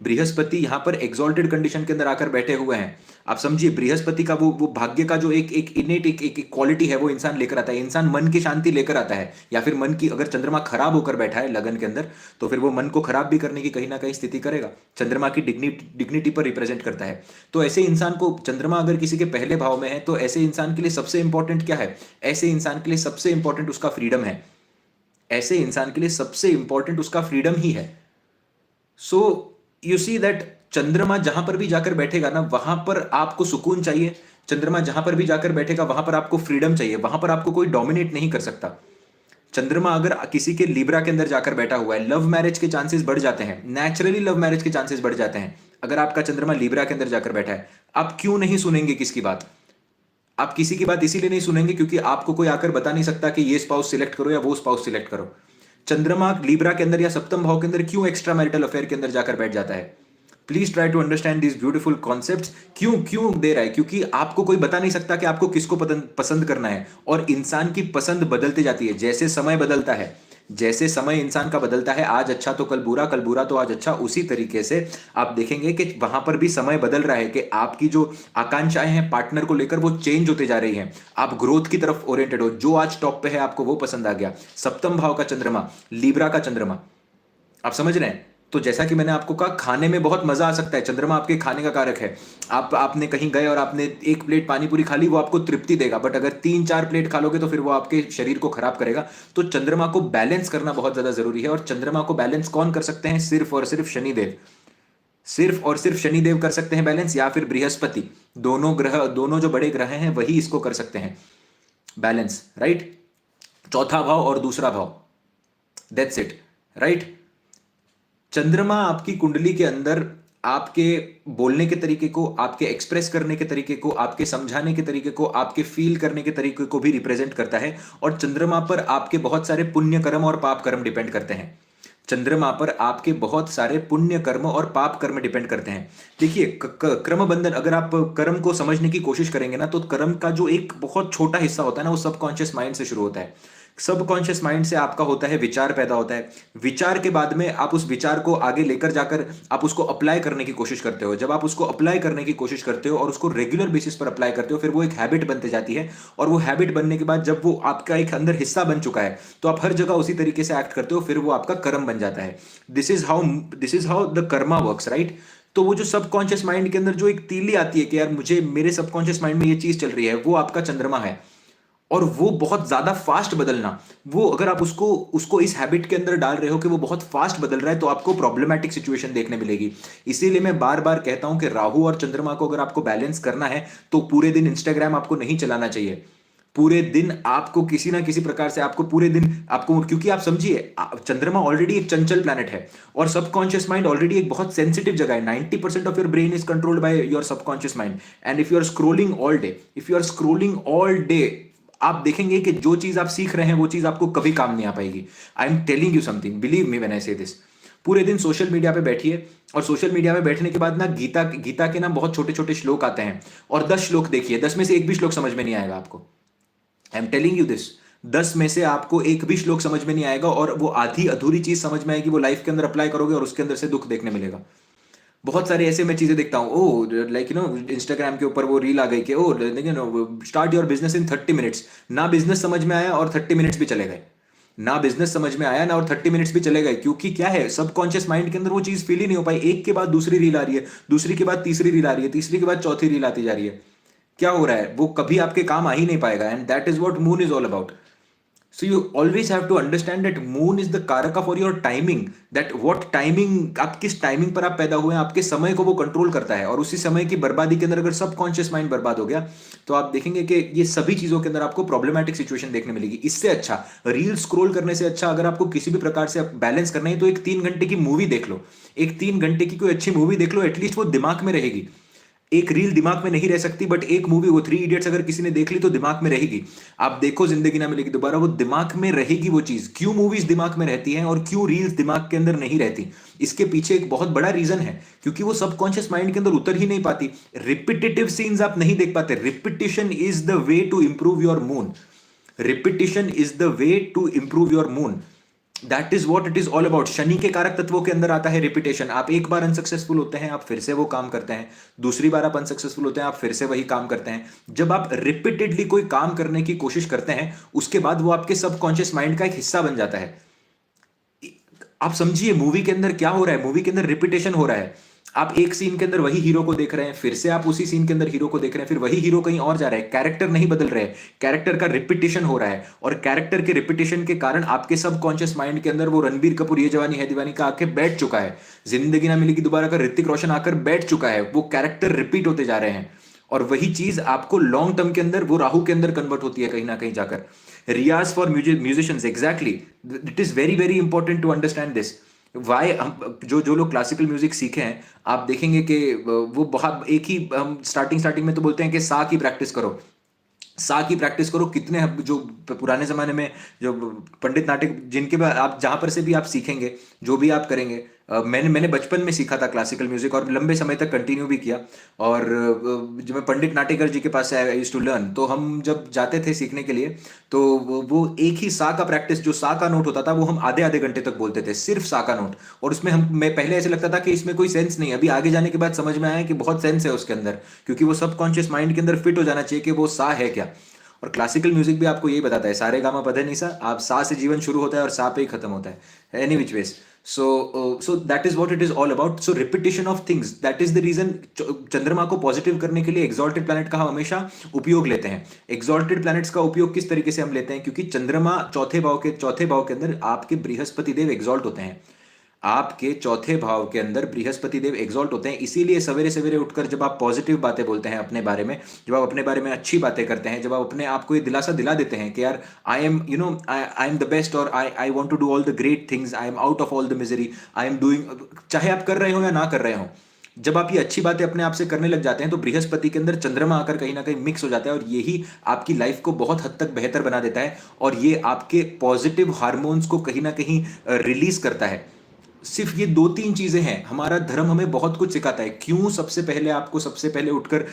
बृहस्पति यहां पर एग्जॉल्टेड कंडीशन के अंदर आकर बैठे हुए हैं। आप समझिए, बृहस्पति का वो भाग्य का जो एक एक इनेट एक क्वालिटी है वो इंसान लेकर आता है। इंसान मन की शांति लेकर आता है, या फिर मन की, अगर चंद्रमा खराब होकर बैठा है लगन के अंदर तो फिर वो मन को खराब भी करने की कहीं ना कहीं स्थिति करेगा। चंद्रमा की डिग्निटी पर रिप्रेजेंट करता है। तो ऐसे इंसान को, चंद्रमा अगर किसी के पहले भाव में है तो ऐसे इंसान के लिए सबसे इंपॉर्टेंट क्या है? ऐसे इंसान के लिए सबसे इंपॉर्टेंट उसका फ्रीडम है। ऐसे इंसान के लिए सबसे इंपॉर्टेंट उसका फ्रीडम ही है। सो यू सी दैट चंद्रमा जहां पर भी जाकर बैठेगा ना, वहां पर आपको सुकून चाहिए। चंद्रमा जहां पर भी जाकर बैठेगा वहां पर आपको फ्रीडम चाहिए, वहां पर आपको कोई डोमिनेट नहीं कर सकता। चंद्रमा अगर किसी के लिब्रा के अंदर जाकर बैठा हुआ है, लव मैरिज के चांसेस बढ़ जाते हैं, नेचुरली लव मैरिज के चांसेस बढ़ जाते हैं अगर आपका चंद्रमा लिब्रा के अंदर जाकर बैठा है। आप क्यों नहीं सुनेंगे किसकी बात? आप किसी की बात इसीलिए नहीं सुनेंगे क्योंकि आपको कोई आकर बता नहीं सकता कि ये स्पाउस सिलेक्ट करो या वो स्पाउस सिलेक्ट करो। चंद्रमा लीब्रा के अंदर या सप्तम भाव के अंदर क्यों एक्स्ट्रा मैरिटल अफेयर के अंदर जाकर बैठ जाता है? Please try to understand this beautiful concepts. क्यों क्यों दे रहा है? क्योंकि आपको कोई बता नहीं सकता कि आपको किसको पसंद करना है, और इंसान की पसंद बदलती जाती है जैसे समय बदलता है। जैसे समय इंसान का बदलता है, आज अच्छा तो कल बुरा तो आज अच्छा, उसी तरीके से आप देखेंगे कि वहां पर भी समय बदल रहा है, कि आपकी जो आकांक्षाएं हैं पार्टनर को लेकर वो चेंज होते जा रही हैं। आप ग्रोथ की तरफ ओरिएंटेड हो, जो आज टॉप पे है आपको वो पसंद आ गया। सप्तम भाव का चंद्रमा, लीब्रा का चंद्रमा, आप समझ रहे हैं? तो जैसा कि मैंने आपको कहा, खाने में बहुत मजा आ सकता है। चंद्रमा आपके खाने का कारक है। आपने कहीं गए और आपने एक प्लेट पानी पूरी खा ली, वो आपको तृप्ति देगा, बट अगर 3-4 प्लेट खा लोगे तो फिर वो आपके शरीर को खराब करेगा। तो चंद्रमा को बैलेंस करना बहुत ज्यादा जरूरी है, और चंद्रमा को बैलेंस कौन कर सकते हैं? सिर्फ और सिर्फ शनिदेव। सिर्फ और सिर्फ शनिदेव कर सकते हैं बैलेंस, या फिर बृहस्पति। दोनों ग्रह, दोनों जो बड़े ग्रह हैं वही इसको कर सकते हैं बैलेंस, राइट? चौथा भाव और दूसरा भाव, दैट्स इट, राइट? चंद्रमा आपकी कुंडली के अंदर आपके बोलने के तरीके को, आपके एक्सप्रेस करने के तरीके को, आपके समझाने के तरीके को, आपके फील करने के तरीके को भी रिप्रेजेंट करता है। और चंद्रमा पर आपके बहुत सारे पुण्य कर्म और पाप कर्म डिपेंड करते हैं। चंद्रमा पर आपके बहुत सारे पुण्य कर्म और पाप कर्म डिपेंड करते हैं। देखिए, क्रम बंधन, अगर आप कर्म को समझने की कोशिश करेंगे ना, तो कर्म का जो एक बहुत छोटा हिस्सा होता है ना, वो सबकॉन्शियस माइंड से शुरू होता है। सबकॉन्शियस माइंड से आपका होता है विचार पैदा होता है। विचार के बाद में आप उस विचार को आगे लेकर जाकर आप उसको अप्लाई करने की कोशिश करते हो। जब आप उसको अप्लाई करने की कोशिश करते हो और उसको रेगुलर बेसिस पर अप्लाई करते हो, फिर वो एक हैबिट बनते जाती है। और वो हैबिट बनने के बाद जब वो आपका एक अंदर हिस्सा बन चुका है, तो आप हर जगह उसी तरीके से एक्ट करते हो, फिर वो आपका कर्म बन जाता है। This is how the Karma works, right? तो वो जो सबकॉन्शियस माइंड के अंदर जो एक तीली आती है कि यार मुझे, मेरे सबकॉन्शियस माइंड में ये चीज चल रही है, वो आपका चंद्रमा है। और वो बहुत ज्यादा फास्ट बदलना, वो अगर आप उसको उसको इस हैबिट के अंदर डाल रहे हो कि वो बहुत फास्ट बदल रहा है, तो आपको प्रॉब्लमैटिक सिचुएशन देखने मिलेगी। इसीलिए मैं बार बार कहता हूं कि राहु और चंद्रमा को अगर आपको बैलेंस करना है तो पूरे दिन इंस्टाग्राम आपको नहीं चलाना चाहिए। पूरे दिन आपको किसी ना किसी प्रकार से, आपको पूरे दिन आपको, क्योंकि आप समझिए चंद्रमा ऑलरेडी एक चंचल प्लैनेट है, और सबकॉन्शियस माइंड ऑलरेडी एक बहुत सेंसिटिव जगह है। 90% of your brain is controlled by your subconscious mind. And if you are scrolling all day, आप देखेंगे कि जो चीज आप सीख रहे हैं वो चीज आपको कभी काम नहीं आ पाएगी। आई am telling you something, believe me when I से दिस। पूरे दिन सोशल मीडिया पे बैठिए, और सोशल मीडिया में बैठने के बाद ना गीता के ना बहुत छोटे छोटे श्लोक आते हैं, और 10 श्लोक देखिए, 10 में से एक भी श्लोक समझ में नहीं आएगा आपको। आई एम टेलिंग यू दिस, 10 में से आपको एक भी श्लोक समझ में नहीं आएगा, और वो आधी अधूरी चीज समझ में आएगी, वो लाइफ के अंदर अप्लाई करोगे और उसके अंदर से दुख देखने मिलेगा। बहुत सारे ऐसे मैं चीजें देखता हूँ, ओ लाइक इंस्टाग्राम के ऊपर वो रील आ गई कि oh start your business in 30 minutes. ना बिजनेस समझ में आया और 30 मिनट्स भी चले गए। ना बिजनेस समझ में आया ना, और 30 मिनट्स भी चले गए। क्योंकि क्या है, सबकॉन्शियस माइंड के अंदर वो चीज फील ही नहीं हो पाई। एक के बाद दूसरी रील आ रही है, दूसरी के बाद तीसरी रील आ रही है, तीसरी के बाद चौथी रील आती जा रही है। क्या हो रहा है? वो कभी आपके काम आ ही नहीं पाएगा। And that is what moon is all about. So you always have to understand that moon is the कारका for your timing, that what timing, आप किस टाइमिंग पर आप पैदा हुए हैं, आपके समय को वो कंट्रोल करता है। और उसी समय की बर्बादी के अंदर अगर सबकॉन्शियस माइंड बर्बाद हो गया तो आप देखेंगे कि ये सभी चीजों के अंदर आपको प्रॉब्लमैटिक सिचुएशन देखने मिलेगी। इससे अच्छा, रील स्क्रॉल करने से अच्छा, अगर आपको किसी भी प्रकार से बैलेंस करना है तो एक 3 घंटे की मूवी देख लो, एक 3 घंटे की कोई अच्छी मूवी देख लो, एटलीस्ट वो दिमाग में रहेगी। एक रील दिमाग में नहीं रह सकती, बट एक मूवी, वो 3 इडियट्स अगर किसी ने देख ली तो दिमाग में रहेगी। आप देखो जिंदगी ना मिलेगी दोबारा, वो दिमाग में रहेगी वो चीज। क्यों मूवीज दिमाग में रहती हैं और क्यों रील्स दिमाग के अंदर नहीं रहती, इसके पीछे एक बहुत बड़ा रीजन है, क्योंकि वो सबकॉन्शियस माइंड के अंदर उतर ही नहीं पाती। रिपीटेटिव सीन्स आप नहीं देख पाते। Repetition is the way to improve your moon. Repetition is the way to improve your moon. That is what it is all about. Shani के कारक तत्वों के अंदर आता है रिपीटेशन। आप एक बार अनसक्सेसफुल होते हैं, आप फिर से वो काम करते हैं। दूसरी बार आप अनसक्सेसफुल होते हैं, आप फिर से वही काम करते हैं। जब आप रिपीटेडली कोई काम करने की कोशिश करते हैं, उसके बाद वो आपके सबकॉन्शियस माइंड का एक हिस्सा बन जाता है। आप समझिए मूवी के अंदर क्या हो रहा है। मूवी के अंदर रिपीटेशन हो रहा है। आप एक सीन के अंदर वही हीरो को देख रहे हैं, फिर से आप उसी सीन के अंदर हीरो को देख रहे हैं, फिर वही हीरो कहीं और जा रहा है। कैरेक्टर नहीं बदल रहे, कैरेक्टर का रिपीटेशन हो रहा है। और कैरेक्टर के रिपीटेशन के कारण आपके सबकॉन्शियस माइंड के अंदर वो रणबीर कपूर ये जवानी है दीवानी का आके बैठ चुका है। जिंदगी ना मिलेगी दोबारा का ऋतिक रोशन आकर बैठ चुका है। वो कैरेक्टर रिपीट होते जा रहे हैं, और वही चीज आपको लॉन्ग टर्म के अंदर वो राहु के अंदर कन्वर्ट होती है कहीं ना कहीं जाकर। Riyaz for musicians, exactly, it is very very important to understand this. Why हम जो जो लोग क्लासिकल म्यूजिक सीखे हैं, आप देखेंगे कि वो बहुत एक ही, हम स्टार्टिंग में तो बोलते हैं कि सा की प्रैक्टिस करो, सा की प्रैक्टिस करो। कितने जो पुराने जमाने में जो पंडित नाटक, जिनके भी आप जहां पर से भी आप सीखेंगे, जो भी आप करेंगे, मैंने बचपन में सीखा था क्लासिकल म्यूजिक और लंबे समय तक कंटिन्यू भी किया। और जब मैं पंडित नाटेकर जी के पास आई यूज्ड टू लर्न, तो हम जब जाते थे सीखने के लिए, तो वो एक ही सा का प्रैक्टिस, जो सा का नोट होता था, वो हम आधे आधे घंटे तक बोलते थे, सिर्फ सा का नोट। और उसमें मैं पहले ऐसे लगता था कि इसमें कोई सेंस नहीं है, अभी आगे जाने के बाद समझ में आया कि बहुत सेंस है उसके अंदर, क्योंकि वो सबकॉन्शियस माइंड के अंदर फिट हो जाना चाहिए कि वो सा है क्या। और क्लासिकल म्यूजिक भी आपको यही बताता है, सारे गामा पधे निसा, आप सा से जीवन शुरू होता है और सा पे ही खत्म होता है, any which ways. So that is what it is all about. So repetition of things, that is the reason. चंद्रमा को पॉजिटिव करने के लिए एक्सॉल्टेड प्लैनेट का हम हमेशा उपयोग लेते हैं। एक्सॉल्टेड प्लैनेट्स का उपयोग किस तरीके से हम लेते हैं, क्योंकि चंद्रमा चौथे भाव के अंदर आपके बृहस्पति देव एक्सॉल्ट होते हैं। आपके चौथे भाव के अंदर बृहस्पति देव एग्जॉल्ट होते हैं। इसीलिए सवेरे सवेरे उठकर जब आप पॉजिटिव बातें बोलते हैं अपने बारे में, जब आप अपने बारे में अच्छी बातें करते हैं, जब आप अपने आप को ये दिलासा दिला देते हैं कि यार I am I am the best, और I want to do all the great things, I am out of all the misery, I am doing, चाहे आप कर रहे हो या ना कर रहे हो, जब आप ये अच्छी बातें अपने आप से करने लग जाते हैं, तो बृहस्पति के अंदर चंद्रमा आकर कहीं ना कहीं मिक्स हो जाता है, और यही आपकी लाइफ को बहुत हद तक बेहतर बना देता है। और ये आपके पॉजिटिव हार्मोन्स को कहीं ना कहीं रिलीज करता है। सिर्फ ये 2-3 चीजें हैं। हमारा धर्म हमें बहुत कुछ सिखाता है। क्यों सबसे पहले आपको, सबसे पहले उठकर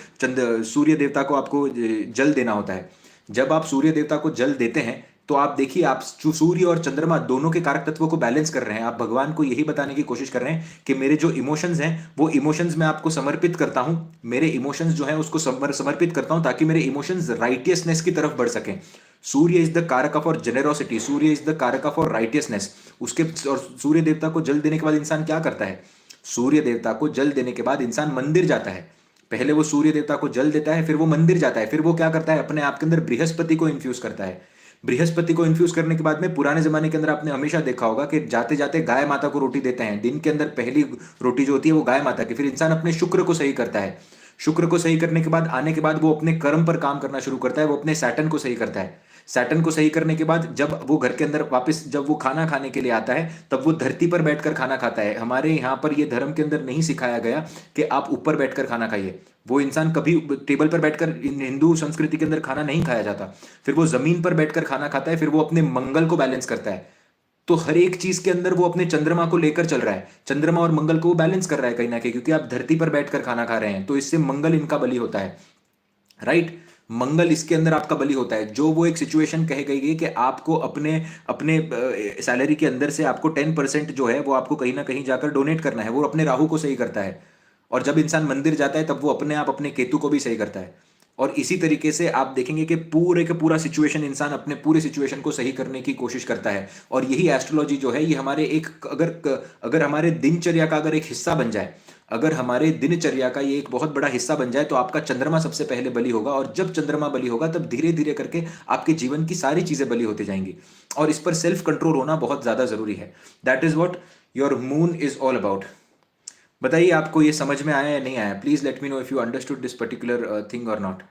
सूर्य देवता को आपको जल देना होता है। जब आप सूर्य देवता को जल देते हैं, तो आप देखिए, आप सूर्य और चंद्रमा दोनों के कारक तत्वों को बैलेंस कर रहे हैं। आप भगवान को यही बताने की कोशिश कर रहे हैं कि मेरे जो इमोशंस हैं, वो इमोशंस मैं आपको समर्पित करता हूं। मेरे इमोशंस जो हैं उसको समर्पित करता हूं, ताकि मेरे इमोशंस राइटियसनेस की तरफ बढ़ सकें। सूर्य इज द कारक फॉर जेनेरोसिटी, सूर्य इज द कारक फॉर राइटियसनेस। उसके और सूर्य देवता को जल देने के बाद इंसान क्या करता है? सूर्य देवता को जल देने के बाद इंसान मंदिर जाता है। पहले वो सूर्य देवता को जल देता है, फिर वो मंदिर जाता है, फिर वो क्या करता है, अपने आप के अंदर बृहस्पति को इन्फ्यूज करता है। बृहस्पति को इन्फ्यूज करने के बाद में, पुराने जमाने के अंदर आपने हमेशा देखा होगा कि जाते जाते गाय माता को रोटी देते हैं। दिन के अंदर पहली रोटी जो होती है वो गाय माता की। फिर इंसान अपने शुक्र को सही करता है। शुक्र को सही करने के बाद, आने के बाद वो अपने कर्म पर काम करना शुरू करता है। वो अपने सैटर्न को सही करता है। सैटर्न को सही करने के बाद जब वो घर के अंदर वापस, जब वो खाना खाने के लिए आता है, तब वो धरती पर बैठकर खाना खाता है। हमारे यहाँ पर ये धर्म के अंदर नहीं सिखाया गया कि आप ऊपर बैठकर खाना खाइए। वो इंसान कभी टेबल पर बैठकर, हिंदू संस्कृति के अंदर खाना नहीं खाया जाता। फिर वो जमीन पर बैठकर खाना खाता है। फिर वो अपने मंगल को बैलेंस करता है। तो हर एक चीज के अंदर वो अपने चंद्रमा को लेकर चल रहा है। चंद्रमा और मंगल को वो बैलेंस कर रहा है कहीं ना कहीं, क्योंकि आप धरती पर बैठकर खाना खा रहे हैं, तो इससे मंगल इनका बलि होता है, राइट। मंगल इसके अंदर आपका बलि होता है। जो वो एक सिचुएशन कही गई है कि आपको अपने अपने सैलरी के अंदर से आपको 10% जो है वो आपको कहीं ना कहीं जाकर डोनेट करना है। वो अपने राहु को सही करता है। और जब इंसान मंदिर जाता है, तब वो अपने आप अपने केतु को भी सही करता है। और इसी तरीके से आप देखेंगे कि पूरे का पूरा सिचुएशन, इंसान अपने पूरे सिचुएशन को सही करने की कोशिश करता है। और यही एस्ट्रोलॉजी जो है, ये हमारे एक, अगर हमारे दिनचर्या का अगर एक हिस्सा बन जाए, अगर हमारे दिनचर्या का ये एक बहुत बड़ा हिस्सा बन जाए तो आपका चंद्रमा सबसे पहले बलि होगा, और जब चंद्रमा बलि होगा तब धीरे धीरे करके आपके जीवन की सारी चीजें बलि होती जाएंगी। और इस पर सेल्फ कंट्रोल होना बहुत ज्यादा जरूरी है। That is what your moon is all about. बताइए आपको ये समझ में आया या नहीं आया? Please let me know if you understood this particular thing और नॉट।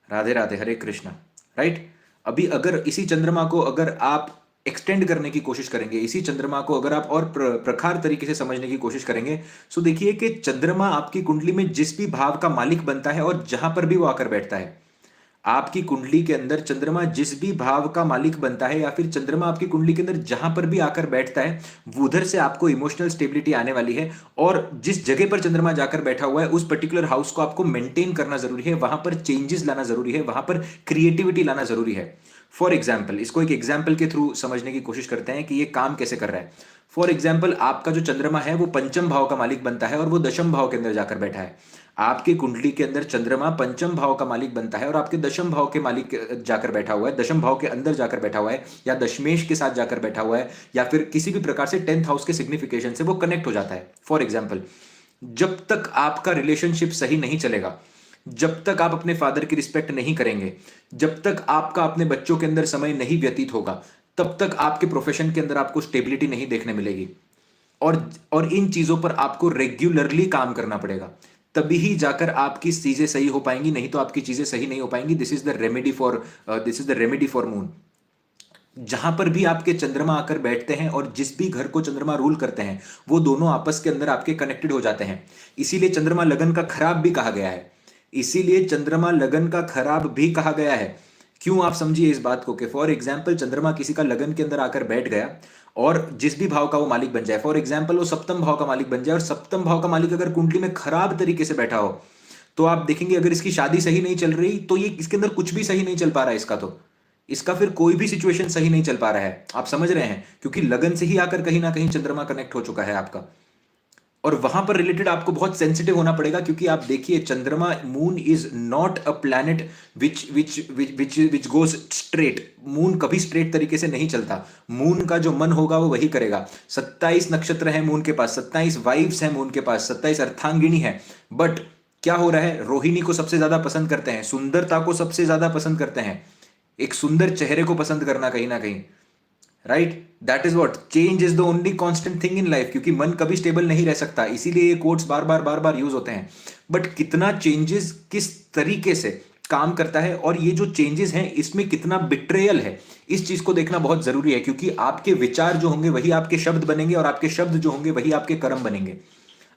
राधे राधे, हरे कृष्णा। राइट, अभी अगर इसी चंद्रमा को अगर आप एक्सटेंड करने की कोशिश करेंगे, इसी चंद्रमा को अगर आप और प्रखर तरीके से समझने की कोशिश करेंगे, सो देखिए कि चंद्रमा आपकी कुंडली में जिस भी भाव का मालिक बनता है और जहां पर भी वो आकर बैठता है, आपकी कुंडली के अंदर चंद्रमा जिस भी भाव का मालिक बनता है, या फिर चंद्रमा आपकी कुंडली के अंदर जहां पर भी आकर बैठता है, उधर से आपको इमोशनल स्टेबिलिटी आने वाली है। और जिस जगह पर चंद्रमा जाकर बैठा हुआ है उस पर्टिकुलर हाउस को आपको मेंटेन करना जरूरी है, वहां पर चेंजेस लाना जरूरी है, वहां पर क्रिएटिविटी लाना जरूरी है। फॉर एग्जाम्पल, इसको एक एग्जाम्पल के थ्रू समझने की कोशिश करते हैं कि ये काम कैसे कर रहा है। फॉर एग्जाम्पल, आपका जो चंद्रमा है वो पंचम भाव का मालिक बनता है और वो दशम भाव के अंदर जाकर बैठा है। आपकी कुंडली के अंदर चंद्रमा पंचम भाव का मालिक बनता है और आपके दशम भाव के मालिक जाकर बैठा हुआ है, दशम भाव के अंदर जाकर बैठा हुआ है, या दशमेश के साथ जाकर बैठा हुआ है, या फिर किसी भी प्रकार से 10th हाउस के सिग्निफिकेशन से वो कनेक्ट हो जाता है। फॉर एग्जाम्पल, जब तक आपका रिलेशनशिप सही नहीं चलेगा, जब तक आप अपने फादर की रिस्पेक्ट नहीं करेंगे, जब तक आपका अपने बच्चों के अंदर समय नहीं व्यतीत होगा, तब तक आपके प्रोफेशन के अंदर आपको स्टेबिलिटी नहीं देखने मिलेगी। और इन चीजों पर आपको रेगुलरली काम करना पड़ेगा, तभी ही जाकर आपकी चीजें सही हो पाएंगी, नहीं तो आपकी चीजें सही नहीं हो पाएंगी। This is the remedy for moon. जहां पर भी आपके चंद्रमा आकर बैठते हैं और जिस भी घर को चंद्रमा रूल करते हैं, वो दोनों आपस के अंदर आपके कनेक्टेड हो जाते हैं। इसीलिए चंद्रमा लगन का खराब भी कहा गया है। इसीलिए चंद्रमा लगन का खराब भी कहा गया है। क्यों? आप समझिए इस बात को कि फॉर एग्जाम्पल चंद्रमा किसी का लगन के अंदर आकर बैठ गया और जिस भी भाव का वो मालिक बन जाए, फॉर एग्जाम्पल वो सप्तम भाव का मालिक बन जाए, और सप्तम भाव का मालिक अगर कुंडली में खराब तरीके से बैठा हो, तो आप देखेंगे अगर इसकी शादी सही नहीं चल रही तो ये इसके अंदर कुछ भी सही नहीं चल पा रहा है। इसका फिर कोई भी सिचुएशन सही नहीं चल पा रहा है। आप समझ रहे हैं? क्योंकि लगन से ही आकर कहीं ना कहीं चंद्रमा कनेक्ट हो चुका है आपका, और वहां पर रिलेटेड आपको बहुत सेंसिटिव होना पड़ेगा। क्योंकि आप देखिए, चंद्रमा, moon is not a planet which which which which goes straight. Moon कभी स्ट्रेट तरीके से नहीं चलता। मून का जो मन होगा वो वही करेगा। 27 नक्षत्र है मून के पास, 27 वाइफ्स है मून के पास, 27 अर्धांगिनी है। बट क्या हो रहा है? रोहिणी को सबसे ज्यादा पसंद करते हैं, सुंदरता को सबसे ज्यादा पसंद करते हैं, एक सुंदर चेहरे को पसंद करना कहीं ना कहीं। Right, that is what change is the only constant thing in life. क्योंकि मन कभी स्टेबल नहीं रह सकता, इसीलिए ये कोट्स बार बार यूज होते हैं। बट कितना चेंजेस किस तरीके से काम करता है, और ये जो चेंजेस हैं इसमें कितना बिट्रेयल है, इस चीज को देखना बहुत जरूरी है। क्योंकि आपके विचार जो होंगे वही आपके शब्द बनेंगे, और आपके शब्द जो होंगे वही आपके कर्म बनेंगे।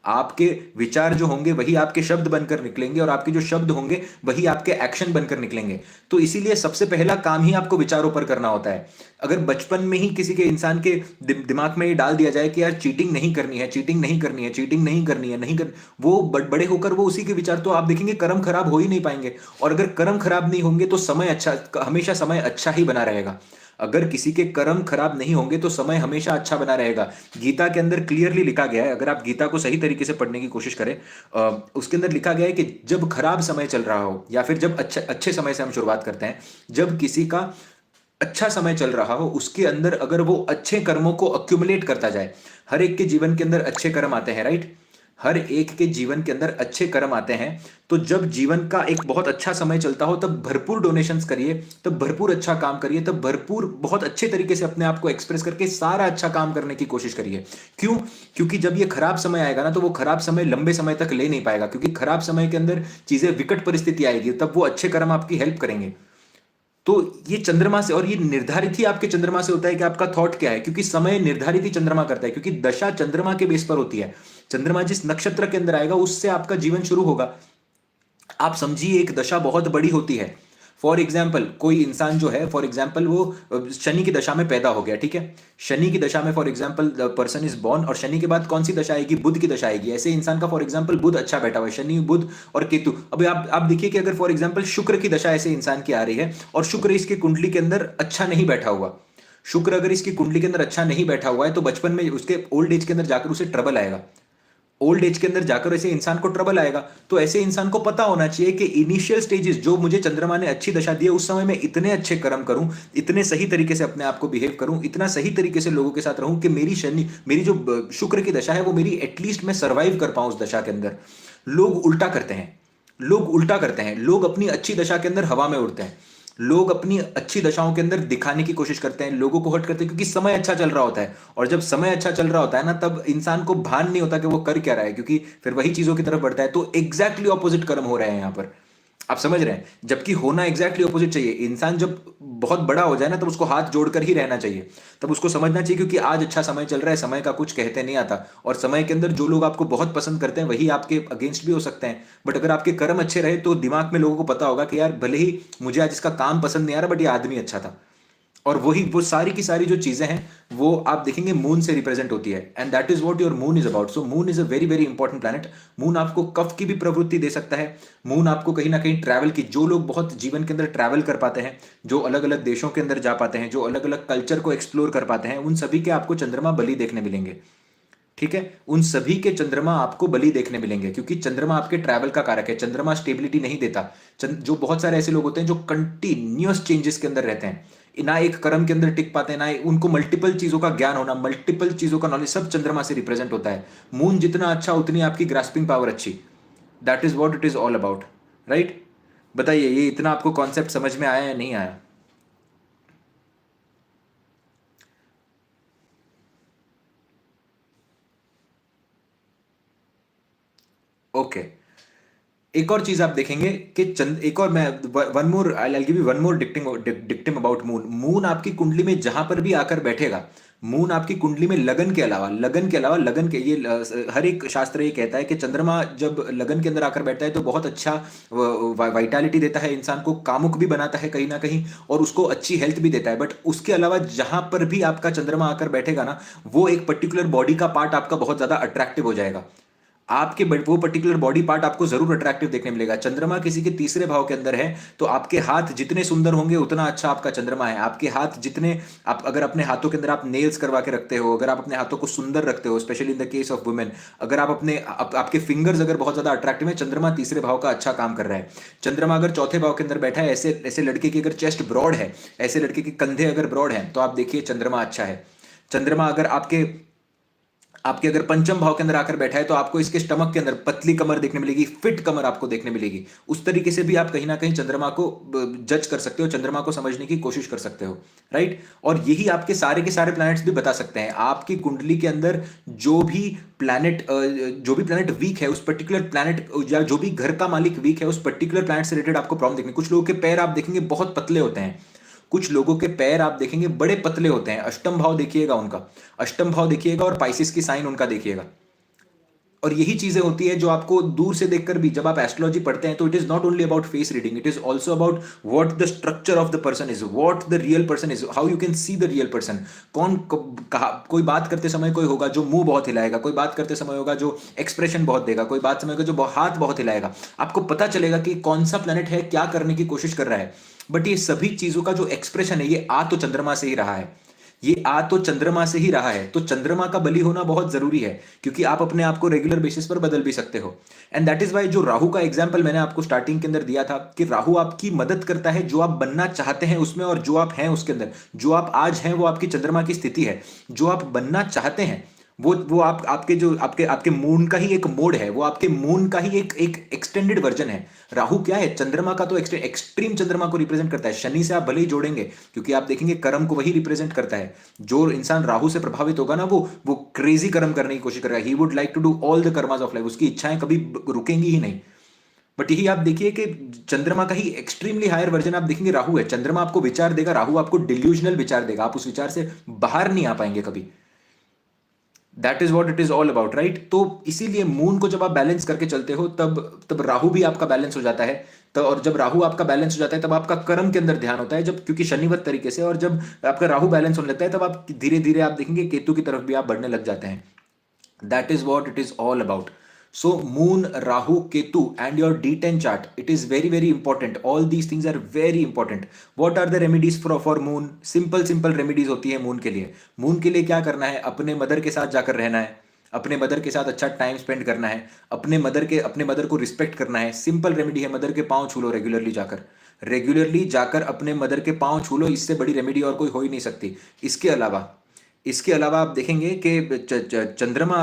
आपके विचार जो होंगे वही आपके शब्द बनकर निकलेंगे, और आपके जो शब्द होंगे वही आपके एक्शन बनकर निकलेंगे। तो इसीलिए सबसे पहला काम ही आपको विचारों पर करना होता है। अगर बचपन में ही किसी के इंसान के दिमाग में ये डाल दिया जाए कि यार चीटिंग नहीं करनी है, चीटिंग नहीं करनी है, चीटिंग नहीं करनी है, नहीं कर, वो बड़े होकर वो उसी के विचार, तो आप देखेंगे कर्म खराब हो ही नहीं पाएंगे। और अगर कर्म खराब नहीं होंगे तो समय अच्छा, हमेशा समय अच्छा ही बना रहेगा। अगर किसी के कर्म खराब नहीं होंगे तो समय हमेशा अच्छा बना रहेगा। गीता के अंदर क्लियरली लिखा गया है, अगर आप गीता को सही तरीके से पढ़ने की कोशिश करें, उसके अंदर लिखा गया है कि जब खराब समय चल रहा हो, या फिर जब अच्छे समय से हम शुरुआत करते हैं, जब किसी का अच्छा समय चल रहा हो, उसके अंदर अगर वो अच्छे कर्मों को अक्यूमुलेट करता जाए, हर एक के जीवन के अंदर अच्छे कर्म आते हैं। राइट, हर एक के जीवन के अंदर अच्छे कर्म आते हैं। तो जब जीवन का एक बहुत अच्छा समय चलता हो तब भरपूर डोनेशंस करिए, तब भरपूर अच्छा काम करिए, तब भरपूर बहुत अच्छे तरीके से अपने आप को एक्सप्रेस करके सारा अच्छा काम करने की कोशिश करिए। क्यों? क्योंकि जब ये खराब समय आएगा ना, तो वो खराब समय लंबे समय तक ले नहीं पाएगा। क्योंकि खराब समय के अंदर चीजें विकट परिस्थिति आएगी, तब वो अच्छे कर्म आपकी हेल्प करेंगे। तो ये चंद्रमा से, और ये निर्धारित ही आपके चंद्रमा से होता है कि आपका थॉट क्या है। क्योंकि समय निर्धारित ही चंद्रमा करता है, क्योंकि दशा चंद्रमा के बेस पर होती है। चंद्रमा जिस नक्षत्र के अंदर आएगा उससे आपका जीवन शुरू होगा। आप समझिए, एक दशा बहुत बड़ी होती है। फॉर एग्जाम्पल, कोई इंसान जो है, फॉर एग्जाम्पल वो शनि की दशा में पैदा हो गया, ठीक है। शनि की दशा में for example the person is born, और शनि के बाद कौन सी दशा आएगी? बुध की दशा आएगी। ऐसे इंसान का फॉर एग्जाम्पल बुध अच्छा बैठा हुआ है, शनि, बुध और केतु। अभी आप देखिए कि अगर फॉर एग्जाम्पल शुक्र की दशा ऐसे इंसान की आ रही है, और शुक्र इसकी कुंडली के अंदर अच्छा नहीं बैठा हुआ, शुक्र अगर इसकी कुंडली के अंदर अच्छा नहीं बैठा हुआ है, तो बचपन में उसके ओल्ड एज के अंदर जाकर उसे ट्रबल आएगा। ओल्ड एज के अंदर जाकर ऐसे इंसान को ट्रबल आएगा। तो ऐसे इंसान को पता होना चाहिए कि इनिशियल स्टेजेस जो मुझे चंद्रमा ने अच्छी दशा दी है, उस समय मैं इतने अच्छे कर्म करूं, इतने सही तरीके से अपने आप को बिहेव करूं, इतना सही तरीके से लोगों के साथ रहूं कि मेरी शनि, मेरी जो शुक्र की दशा है वो मेरी एटलीस्ट मैं सर्वाइव कर पाऊं उस दशा के अंदर। लोग उल्टा करते हैं, लोग उल्टा करते हैं, लोग अपनी अच्छी दशा के अंदर हवा में उड़ते हैं, लोग अपनी अच्छी दशाओं के अंदर दिखाने की कोशिश करते हैं, लोगों को हर्ट करते हैं, क्योंकि समय अच्छा चल रहा होता है। और जब समय अच्छा चल रहा होता है ना, तब इंसान को भान नहीं होता कि वो कर क्या रहा है, क्योंकि फिर वही चीजों की तरफ बढ़ता है। तो एग्जैक्टली ऑपोजिट कर्म हो रहे हैं यहां पर, आप समझ रहे हैं? जबकि होना एग्जैक्टली ऑपोजिट चाहिए। इंसान जब बहुत बड़ा हो जाए ना, तब उसको हाथ जोड़कर ही रहना चाहिए, तब उसको समझना चाहिए क्योंकि आज अच्छा समय चल रहा है, समय का कुछ कहते नहीं आता। और समय के अंदर जो लोग आपको बहुत पसंद करते हैं वही आपके अगेंस्ट भी हो सकते हैं। बट अगर आपके कर्म अच्छे रहे तो दिमाग में लोगों को पता होगा कि यार भले ही मुझे आज इसका काम पसंद नहीं आ रहा, बट ये आदमी अच्छा था। और वही वो सारी की सारी जो चीजें हैं वो आप देखेंगे मून से रिप्रेजेंट होती है, and that is what your moon is about. So moon is a very very important planet. Moon आपको कफ की भी प्रवृत्ति दे सकता है। मून आपको कहीं ना कहीं ट्रैवल की, जो लोग बहुत जीवन के अंदर ट्रैवल कर पाते हैं, जो अलग अलग देशों के अंदर जा पाते हैं, जो अलग अलग कल्चर को एक्सप्लोर कर पाते हैं, उन सभी के आपको चंद्रमा बलि देखने मिलेंगे। ठीक है, उन सभी के चंद्रमा आपको बलि देखने मिलेंगे, क्योंकि चंद्रमा आपके ट्रैवल का कारक है। चंद्रमा स्टेबिलिटी नहीं देता। जो बहुत सारे ऐसे लोग होते हैं जो कंटिन्यूअस चेंजेस के अंदर रहते हैं, ना एक कर्म के अंदर टिक पाते हैं, ना उनको मल्टीपल चीजों का ज्ञान होना, मल्टीपल चीजों का नॉलेज, सब चंद्रमा से रिप्रेजेंट होता है। मून जितना अच्छा उतनी आपकी ग्रास्पिंग पावर अच्छी। That is what it is all about, right? बताइए, ये इतना आपको कॉन्सेप्ट समझ में आया या नहीं आया? ओके। एक और चीज आप देखेंगे कि एक और मैं one more I give you one more dictum about moon. Moon आपकी कुंडली में जहां पर भी आकर बैठेगा, मून आपकी कुंडली में लगन के ये हर एक शास्त्र ये कहता है कि चंद्रमा जब लगन के अंदर आकर बैठता है तो बहुत अच्छा वाइटैलिटी देता है, इंसान को कामुक भी बनाता है कहीं ना कहीं, और उसको अच्छी हेल्थ भी देता है। बट उसके अलावा जहां पर भी आपका चंद्रमा आकर बैठेगा ना, वो एक पर्टिकुलर बॉडी का पार्ट आपका बहुत ज्यादा अट्रैक्टिव हो जाएगा। आपके वो पर्टिकुलर बॉडी पार्ट आपको जरूर अट्रैक्टिव देखने मिलेगा। चंद्रमा किसी के तीसरे भाव के अंदर है, तो आपके हाथ जितने सुंदर होंगे उतना अच्छा आपका चंद्रमा है। आपके हाथ जितने, आप अगर अपने हाथों के अंदर आप नेल्स करवा के रखते हो, अगर आप अपने हाथों को सुंदर रखते हो, specially in the case of women, अगर आप आपके फिंगर्स अगर बहुत ज्यादा अट्रैक्टिव है, चंद्रमा तीसरे भाव का अच्छा काम कर रहा है। चंद्रमा अगर चौथे भाव के अंदर बैठा है, ऐसे ऐसे लड़के की अगर चेस्ट ब्रॉड है, ऐसे लड़के के कंधे अगर ब्रॉड है, तो आप देखिए चंद्रमा अच्छा है। चंद्रमा अगर आपके आपके अगर पंचम भाव के अंदर आकर बैठा है, तो आपको इसके स्टमक के अंदर पतली कमर देखने मिलेगी, फिट कमर आपको देखने मिलेगी। उस तरीके से भी आप कहीं ना कहीं चंद्रमा को जज कर सकते हो, चंद्रमा को समझने की कोशिश कर सकते हो, राइट? और यही आपके सारे के सारे प्लैनेट्स भी बता सकते हैं। आपकी कुंडली के अंदर जो भी प्लैनेट वीक है, उस पर्टिकुलर प्लैनेट, या जो भी घर का मालिक वीक है, उस पर्टिकुलर प्लैनेट से रिलेटेड आपको प्रॉब्लम देखने। कुछ लोगों के पैर आप देखेंगे बहुत पतले होते हैं, कुछ लोगों के पैर आप देखेंगे बड़े पतले होते हैं। अष्टम भाव देखिएगा उनका, अष्टम भाव देखिएगा और पाइसिस की साइन उनका देखिएगा। और यही चीजें होती है जो आपको दूर से देखकर भी, जब आप एस्ट्रोलॉजी पढ़ते हैं, तो it is not only about face reading, it is also about what the structure of the person is, what the real person is, how you can see the real person. कोई बात करते समय कोई होगा जो मुंह बहुत हिलाएगा, कोई बात करते समय होगा जो एक्सप्रेशन बहुत देगा, कोई बात समय होगा जो हाथ बहुत हिलाएगा। आपको पता चलेगा कि कौन सा प्लेनेट है, क्या करने की कोशिश कर रहा है। बट ये सभी चीजों का जो एक्सप्रेशन है, ये आ तो चंद्रमा से ही रहा है, ये आ तो चंद्रमा से ही रहा है। तो चंद्रमा का बलि होना बहुत जरूरी है, क्योंकि आप अपने आप को रेगुलर बेसिस पर बदल भी सकते हो। एंड दैट इज वाई जो राहु का एग्जाम्पल मैंने आपको स्टार्टिंग के अंदर दिया था, कि राहु आपकी मदद करता है जो आप बनना चाहते हैं उसमें, और जो आप हैं उसके अंदर। जो आप आज हैं वो आपकी चंद्रमा की स्थिति है। जो आप बनना चाहते हैं वो आप आपके जो आपके आपके मून का ही एक मोड है, वो आपके मून का ही एक एक एक्सटेंडेड वर्जन है। राहु क्या है? चंद्रमा का तो एक्सट्रीम चंद्रमा को रिप्रेजेंट करता है। शनि से आप भले ही जोड़ेंगे, क्योंकि आप देखेंगे कर्म को वही रिप्रेजेंट करता है। जो इंसान राहु से प्रभावित होगा ना, वो क्रेजी कर्म करने की कोशिश करेगा। He would like to do all the karmas of life, उसकी इच्छाएं कभी रुकेंगी ही नहीं। बट यही आप देखिए कि चंद्रमा का ही एक्सट्रीमली हायर वर्जन आप देखेंगे राहु है। चंद्रमा आपको विचार देगा, राहु आपको डिल्यूजनल विचार देगा, आप उस विचार से बाहर नहीं आ पाएंगे कभी। That is what it is all about, right? तो इसीलिए मून को जब आप बैलेंस करके चलते हो, तब राहु भी आपका बैलेंस हो जाता है। तो और जब राहु आपका बैलेंस हो जाता है, तब आपका कर्म के अंदर ध्यान होता है, जब क्योंकि शनिवत तरीके से। और जब आपका राहु बैलेंस होने लगता है, तब आप धीरे धीरे आप देखेंगे केतु की तरफ भी आप बढ़ने लग जाते हैं। That is what it is all about. So moon, Rahu, Ketu and your D10 chart, it is very very important. All these things are very important. What are the remedies for moon? Simple remedies होती है moon के लिए। moon के लिए क्या करना है? अपने मदर के साथ जाकर रहना है, अपने मदर के साथ अच्छा टाइम स्पेंड करना है, अपने मदर को रिस्पेक्ट करना है। सिंपल रेमेडी है, मदर के पाँव छू लो रेगुलरली जाकर अपने मदर के पाँव छू लो। इससे बड़ी रेमेडी और कोई हो ही नहीं सकती। इसके अलावा आप देखेंगे कि चंद्रमा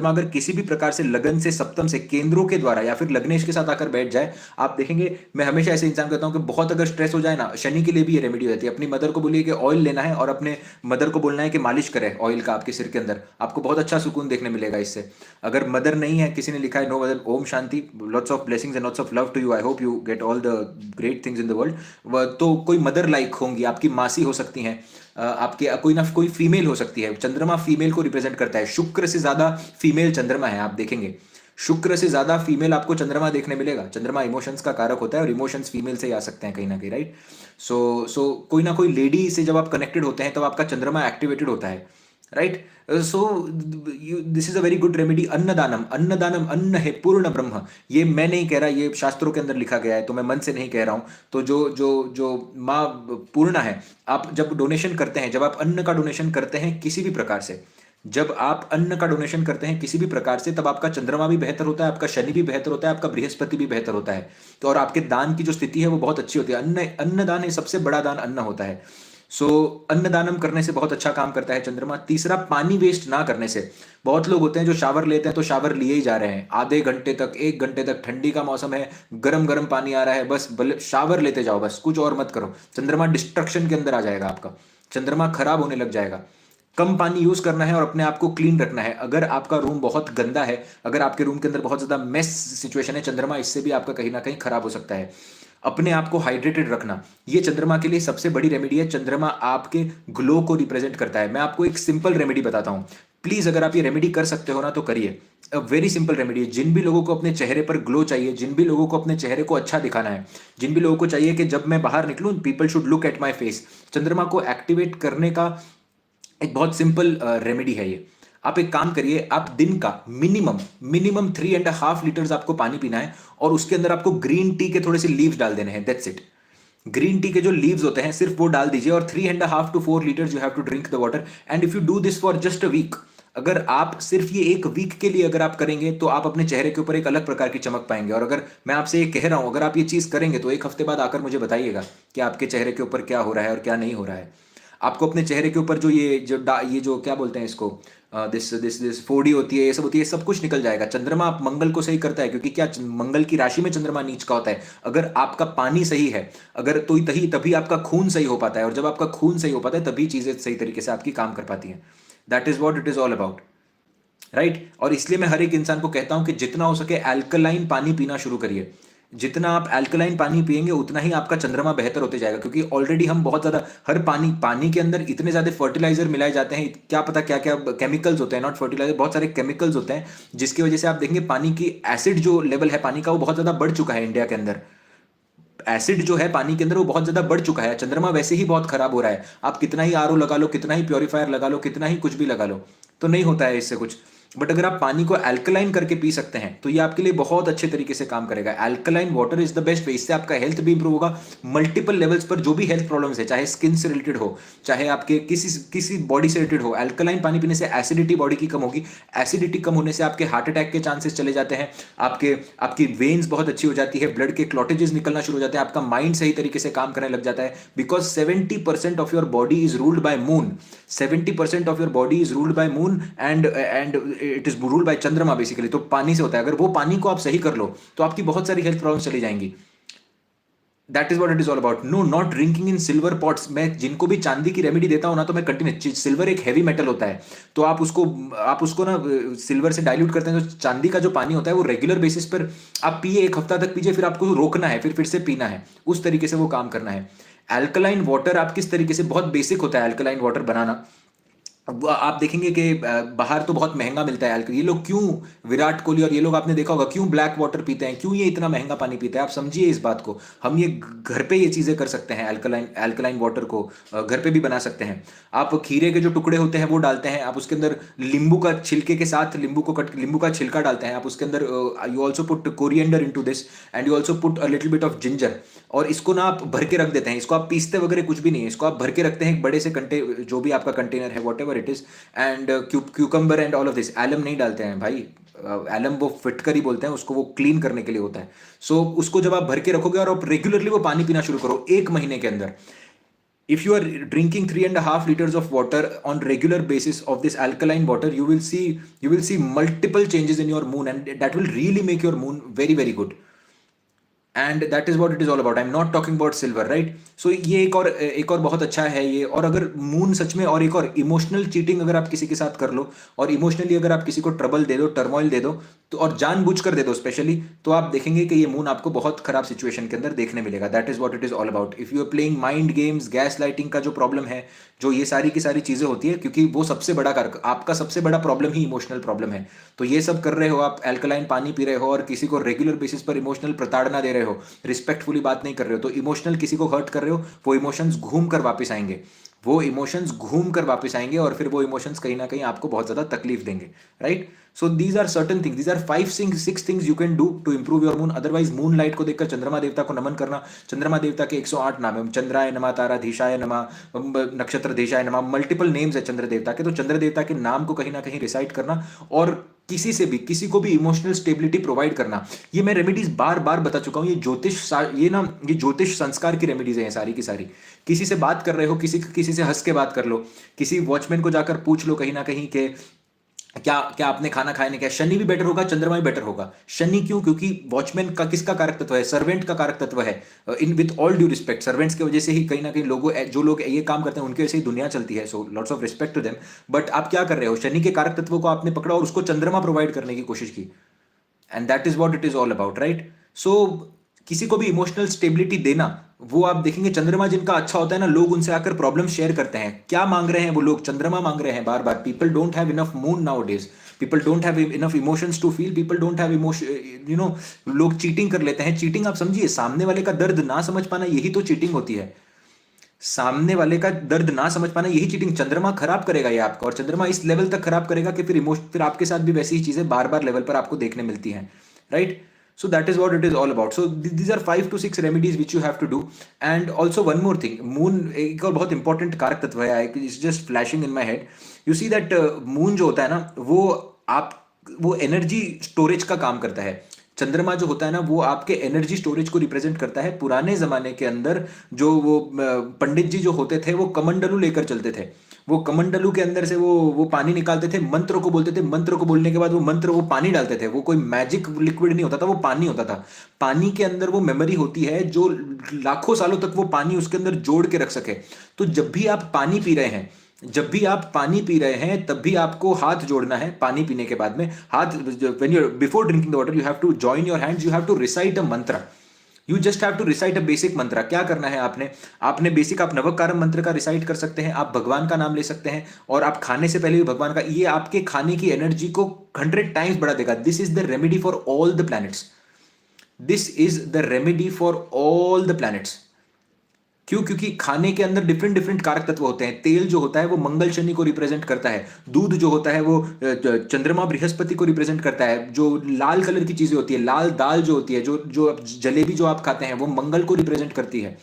अगर किसी भी प्रकार से लगन से सप्तम से केंद्रों के द्वारा या फिर लग्नेश के साथ आकर बैठ जाए, आप देखेंगे, मैं हमेशा ऐसे इंसान कहता हूं कि बहुत अगर स्ट्रेस हो जाए ना, शनि के लिए भी ये रेमेडी होती है। अपनी मदर को बोलिए कि ऑयल लेना है और अपने मदर को बोलना है कि मालिश करे ऑयल का आपके सिर के अंदर, आपको बहुत अच्छा सुकून देखने मिलेगा इससे। अगर मदर नहीं है, किसी ने लिखा है नो मदर, ओम शांति, lots of blessings and lots of love to you, I hope you get all the great things in the world. तो कोई मदर लाइक होंगी, आपकी मासी हो सकती हैं, आपके कोई ना कोई फीमेल हो सकती है। चंद्रमा फीमेल को रिप्रेजेंट करता है, शुक्र से ज्यादा फीमेल चंद्रमा है। आप देखेंगे शुक्र से ज्यादा फीमेल आपको चंद्रमा देखने मिलेगा। चंद्रमा इमोशंस का कारक होता है और इमोशंस फीमेल से ही आ सकते हैं कहीं ना कहीं, राइट। सो कोई ना कोई लेडी से जब आप कनेक्टेड होते हैं तब आपका चंद्रमा एक्टिवेटेड होता है, right. So this is a very good remedy. अन्नदानम, अन्नदानम, अन्न है पूर्ण ब्रह्म, ये मैं नहीं कह रहा, ये शास्त्रों के अंदर लिखा गया है, तो मैं मन से नहीं कह रहा हूं। तो जो जो जो माँ पूर्ण है, आप जब डोनेशन करते हैं, जब आप अन्न का डोनेशन करते हैं किसी भी प्रकार से, जब आप अन्न का डोनेशन करते हैं किसी भी प्रकार से, तब आपका चंद्रमा भी बेहतर होता है, आपका शनि भी बेहतर होता है, आपका बृहस्पति भी बेहतर होता है। तो और आपके दान की जो स्थिति है वो बहुत अच्छी होती है। अन्नदान है, सबसे बड़ा दान अन्न होता है। सो अन्नदानम करने से बहुत अच्छा काम करता है चंद्रमा। तीसरा, पानी वेस्ट ना करने से। बहुत लोग होते हैं जो शावर लेते हैं तो शावर लिए ही जा रहे हैं, आधे घंटे तक, 1 घंटे तक, ठंडी का मौसम है, गरम गरम पानी आ रहा है, बस शावर लेते जाओ, बस कुछ और मत करो। चंद्रमा डिस्ट्रक्शन के अंदर आ जाएगा, आपका चंद्रमा खराब होने लग जाएगा। कम पानी यूज करना है और अपने आप को क्लीन रखना है। अगर आपका रूम बहुत गंदा है, अगर आपके रूम के अंदर बहुत ज्यादा मेस सिचुएशन है, चंद्रमा इससे भी आपका कहीं ना कहीं खराब हो सकता है। अपने आप को हाइड्रेटेड रखना, ये चंद्रमा के लिए सबसे बड़ी रेमेडी है। चंद्रमा आपके ग्लो को रिप्रेजेंट करता है। मैं आपको एक सिंपल रेमेडी बताता हूं, प्लीज अगर आप ये रेमेडी कर सकते हो ना तो करिए। अ वेरी सिंपल रेमेडी है। जिन भी लोगों को अपने चेहरे पर ग्लो चाहिए, जिन भी लोगों को अपने चेहरे को अच्छा दिखाना है, जिन भी लोगों को चाहिए कि जब मैं बाहर निकलूं people should look at my face, चंद्रमा को एक्टिवेट करने का एक बहुत सिंपल रेमेडी है ये। आप एक काम करिए, आप दिन का मिनिमम मिनिमम 3.5 लीटर्स आपको पानी पीना है और उसके अंदर आपको ग्रीन टी के थोड़े से लीव्स डाल देने हैं, दैट्स इट। ग्रीन टी के जो लीव्स होते हैं सिर्फ वो डाल दीजिए और 3.5 to 4 litres you have to drink the water. And if you do this for just a week, अगर आप सिर्फ ये एक वीक के लिए अगर आप करेंगे तो आप अपने चेहरे के ऊपर एक अलग प्रकार की चमक पाएंगे। और अगर मैं आपसे ये कह रहा हूं, अगर आप ये चीज करेंगे तो 1 हफ्ते बाद आकर मुझे बताइएगा कि आपके चेहरे के ऊपर क्या हो रहा है और क्या नहीं हो रहा है। आपको अपने चेहरे के ऊपर जो ये जो क्या बोलते हैं इसको, दिस दिस दिस फोड़ी होती है, ये सब होती है, सब कुछ निकल जाएगा। चंद्रमा आप मंगल को सही करता है, क्योंकि क्या मंगल की राशि में चंद्रमा नीच का होता है। अगर आपका पानी सही है, अगर तो तभी आपका खून सही हो पाता है, और जब आपका खून सही हो पाता है तभी चीजें सही तरीके से आपकी काम कर पाती हैं। That is what it is all about, right. और इसलिए मैं हर एक इंसान को कहता हूं कि जितना हो सके अल्कलाइन पानी पीना शुरू करिए। जितना आप अल्कलाइन पानी पिएंगे उतना ही आपका चंद्रमा बेहतर होते जाएगा, क्योंकि ऑलरेडी हम बहुत ज्यादा हर पानी के अंदर इतने ज्यादा फर्टिलाइजर मिलाए जाते हैं, क्या पता क्या क्या केमिकल्स होते हैं, नॉट फर्टिलाइजर, बहुत सारे केमिकल्स होते हैं, जिसकी वजह से आप देखेंगे पानी की एसिड जो लेवल है पानी का वो बहुत ज्यादा बढ़ चुका है इंडिया के अंदर। एसिड जो है पानी के अंदर वो बहुत ज्यादा बढ़ चुका है। चंद्रमा वैसे ही बहुत खराब हो रहा है, आप कितना ही आरओ लगा लो, कितना ही प्योरीफायर लगा लो, कितना ही कुछ भी लगा लो, तो नहीं होता है इससे कुछ। बट अगर आप पानी को अल्कलाइन करके पी सकते हैं तो ये आपके लिए बहुत अच्छे तरीके से काम करेगा। Alkaline water is the best way. इससे आपका हेल्थ भी इंप्रूव होगा मल्टीपल लेवल्स पर। जो भी हेल्थ प्रॉब्लम्स है, चाहे स्किन से रिलेटेड हो, चाहे आपके किसी बॉडी से रिलेटेड हो, अल्कलाइन पानी पीने से एसिडिटी बॉडी की कम होगी। एसिडिटी कम होने से आपके हार्ट अटैक के चांसेस चले जाते हैं, आपकी वेन्स बहुत अच्छी हो जाती है, ब्लड के क्लॉटेजेस निकलना शुरू हो जाते हैं, आपका माइंड सही तरीके से काम करने लग जाता है। Because 70% of your body is ruled by moon, 70% of your body is ruled by moon and it is ruled by चंद्रमा बेसिकली। तो पानी से होता है। अगर वो पानी को आप सही कर लो तो आपकी बहुत सारी हेल्थ प्रॉब्लम्स चली जाएंगी। That is what it is all about. No, not drinking in silver pots. मैं जिनको भी चांदी की रेमेडी देता हूं ना तो मैं कंटिन्यू, सिल्वर एक हैवी मेटल होता है, तो आप उसको ना सिल्वर से डाइल्यूट करते हैं। तो चांदी का जो पानी होता है वो रेगुलर बेसिस पर आप पिए, 1 हफ्ता तक पीजिए, फिर आपको रोकना है, फिर से पीना है, उस तरीके से वो काम करना है। अल्कलाइन वाटर आप किस तरीके से, बहुत बेसिक होता है अल्कलाइन वाटर बनाना। अब आप देखेंगे कि बाहर तो बहुत महंगा मिलता है अल्कलाइन। ये लोग क्यों, विराट कोहली और ये लोग आपने देखा होगा क्यों ब्लैक वाटर पीते हैं, क्यों ये इतना महंगा पानी पीते हैं, आप समझिए इस बात को। हम ये घर पे ये चीजें कर सकते हैं, अल्कलाइन वाटर को घर पे भी बना सकते हैं। आप खीरे के जो टुकड़े होते हैं वो डालते हैं, आप उसके अंदर नींबू का छिलके के साथ नींबू का छिलका डालते हैं, आप उसके अंदर you also put coriander into this and you also put a little bit of ginger, और इसको ना आप भर के रख देते हैं। इसको आप पीसते वगैरह कुछ भी नहीं है, इसको आप भर के रखते हैं एक बड़े से जो भी आपका कंटेनर है, whatever it is, and cucumber and all of this, alum नहीं डालते हैं भाई, एलम वो फिटकर ही बोलते हैं उसको, वो क्लीन करने के लिए होता है। सो उसको जब आप भर के रखोगे और आप रेगुलरली वो पानी पीना शुरू करो 1 महीने के अंदर, if you are drinking 3.5 liters of water on regular basis of this alkaline water, you will see multiple changes in your moon, and that will really make your moon very very good. And that is what it is all about. I am not talking about silver, right. So ये एक और बहुत अच्छा है ये। और अगर moon सच में, और एक और इमोशनल चीटिंग अगर आप किसी के साथ कर लो, और इमोशनली अगर आप किसी को ट्रबल दे दो, टर्मोइल दे दो, तो और जानबूझ कर दे दो स्पेशली, तो आप देखेंगे कि ये मून आपको बहुत खराब सिचुएशन के अंदर देखने मिलेगा। That is what it is all about. If you are playing mind games, gaslighting का जो प्रॉब्लम है, जो ये सारी की सारी चीजें होती है, क्योंकि वो सबसे बड़ा कारक, आपका सबसे बड़ा प्रॉब्लम ही इमोशनल प्रॉब्लम है। तो ये सब कर रहे हो आप, एल्कलाइन पानी पी रहे हो और किसी को रेगुलर बेसिस पर इमोशनल प्रताड़ना दे रहे हो, रिस्पेक्टफुली बात नहीं कर रहे हो, तो इमोशनल किसी को हर्ट कर रहे हो, वो इमोशंस घूम कर वापस आएंगे, वो इमोशंस घूम कर वापस आएंगे, और फिर वो इमोशंस कहीं ना कहीं आपको बहुत ज्यादा तकलीफ देंगे, right. So these are certain things, these are 5-6 things you can do to improve your moon. Otherwise moonlight को देखकर चंद्रमा देवता को नमन करना। चंद्रमा देवता के 108 नाम है, चंद्राय नमः, ताराधीशाय नमः, नक्षत्रधीशाय नमः, मल्टीपल नेम्स है चंद्र देवता के। तो चंद्र देवता के नाम को कहीं ना कहीं रिसाइट करना, और किसी को भी इमोशनल स्टेबिलिटी प्रोवाइड करना। ये मैं रेमेडीज बार बार बता चुका हूं। ये ज्योतिष संस्कार की रेमेडीज है सारी की सारी। किसी से बात कर रहे हो, किसी से हंस के बात कर लो, किसी वॉचमैन को जाकर पूछ लो कहीं ना कहीं के क्या क्या आपने खाना खाया नहीं, क्या शनि भी बेटर होगा, चंद्रमा भी बेटर होगा। शनि क्यों? क्योंकि वॉचमैन का किसका कारक तत्व है? सर्वेंट का कारक तत्व है। In with all due respect, servants की वजह से ही कहीं ना कहीं जो लोग ये काम करते हैं उनकी वजह से ही दुनिया चलती है। So lots of respect to them. But आप क्या कर रहे हो? शनि के कारक तत्वों को आपने पकड़ा और उसको चंद्रमा प्रोवाइड करने की कोशिश की, and that is what it is all about, right. So किसी को भी इमोशनल स्टेबिलिटी देना, वो आप देखेंगे चंद्रमा जिनका अच्छा होता है ना, लोग उनसे आकर प्रॉब्लम शेयर करते हैं। क्या मांग रहे हैं वो लोग? चंद्रमा मांग रहे हैं बार बार। People don't have enough moon nowadays, people don't have enough emotions to feel, people don't have emotion, लोग चीटिंग कर लेते हैं। चीटिंग आप समझिए, सामने वाले का दर्द ना समझ पाना, यही तो चीटिंग होती है। सामने वाले का दर्द ना समझ पाना, यही चीटिंग। चंद्रमा खराब करेगा ये आपका, और चंद्रमा इस लेवल तक खराब करेगा कि फिर आपके साथ भी वैसी ही चीजें बार बार लेवल पर आपको देखने मिलती हैं, right. So that is what it is all about. So these are 5 to 6 remedies which you have to do. And also one more thing, moon एक और बहुत important कारक तत्व है, it's just flashing in my head. You see that moon जो होता है ना, वो एनर्जी स्टोरेज का काम करता है। चंद्रमा जो होता है ना, वो आपके एनर्जी स्टोरेज को रिप्रेजेंट करता है। पुराने जमाने के अंदर जो वो पंडित जी जो होते थे, वो कमंडलू लेकर चलते थे। वो कमंडलू के अंदर से वो पानी निकालते थे, मंत्र को बोलते थे, मंत्र को बोलने के बाद वो पानी डालते थे। वो कोई मैजिक लिक्विड नहीं होता था, वो पानी होता था। पानी के अंदर वो मेमोरी होती है जो लाखों सालों तक वो पानी उसके अंदर जोड़ के रख सके। तो जब भी आप पानी पी रहे हैं, तब भी आपको हाथ जोड़ना है। पानी पीने के बाद में हाथ, when you're before drinking the water, you have to join your hands, you have to recite a mantra. You just have to recite a basic mantra. क्या करना है आपने बेसिक, आप नवकारम मंत्र का रिसाइट कर सकते हैं, आप भगवान का नाम ले सकते हैं, और आप खाने से पहले भी भगवान का, ये आपके खाने की एनर्जी को 100 टाइम्स बढ़ा देगा। This is the remedy for all the planets. This is the remedy for all the planets. क्यों? क्योंकि खाने के अंदर डिफरेंट डिफरेंट कारक तत्व होते हैं। तेल जो होता है वो मंगल शनि को रिप्रेजेंट करता है। दूध जो होता है वो चंद्रमा बृहस्पति को रिप्रेजेंट करता है। जो लाल कलर की चीजें होती है, लाल दाल जो होती है, जो जलेबी जो आप खाते हैं, वो मंगल को रिप्रेजेंट करती है।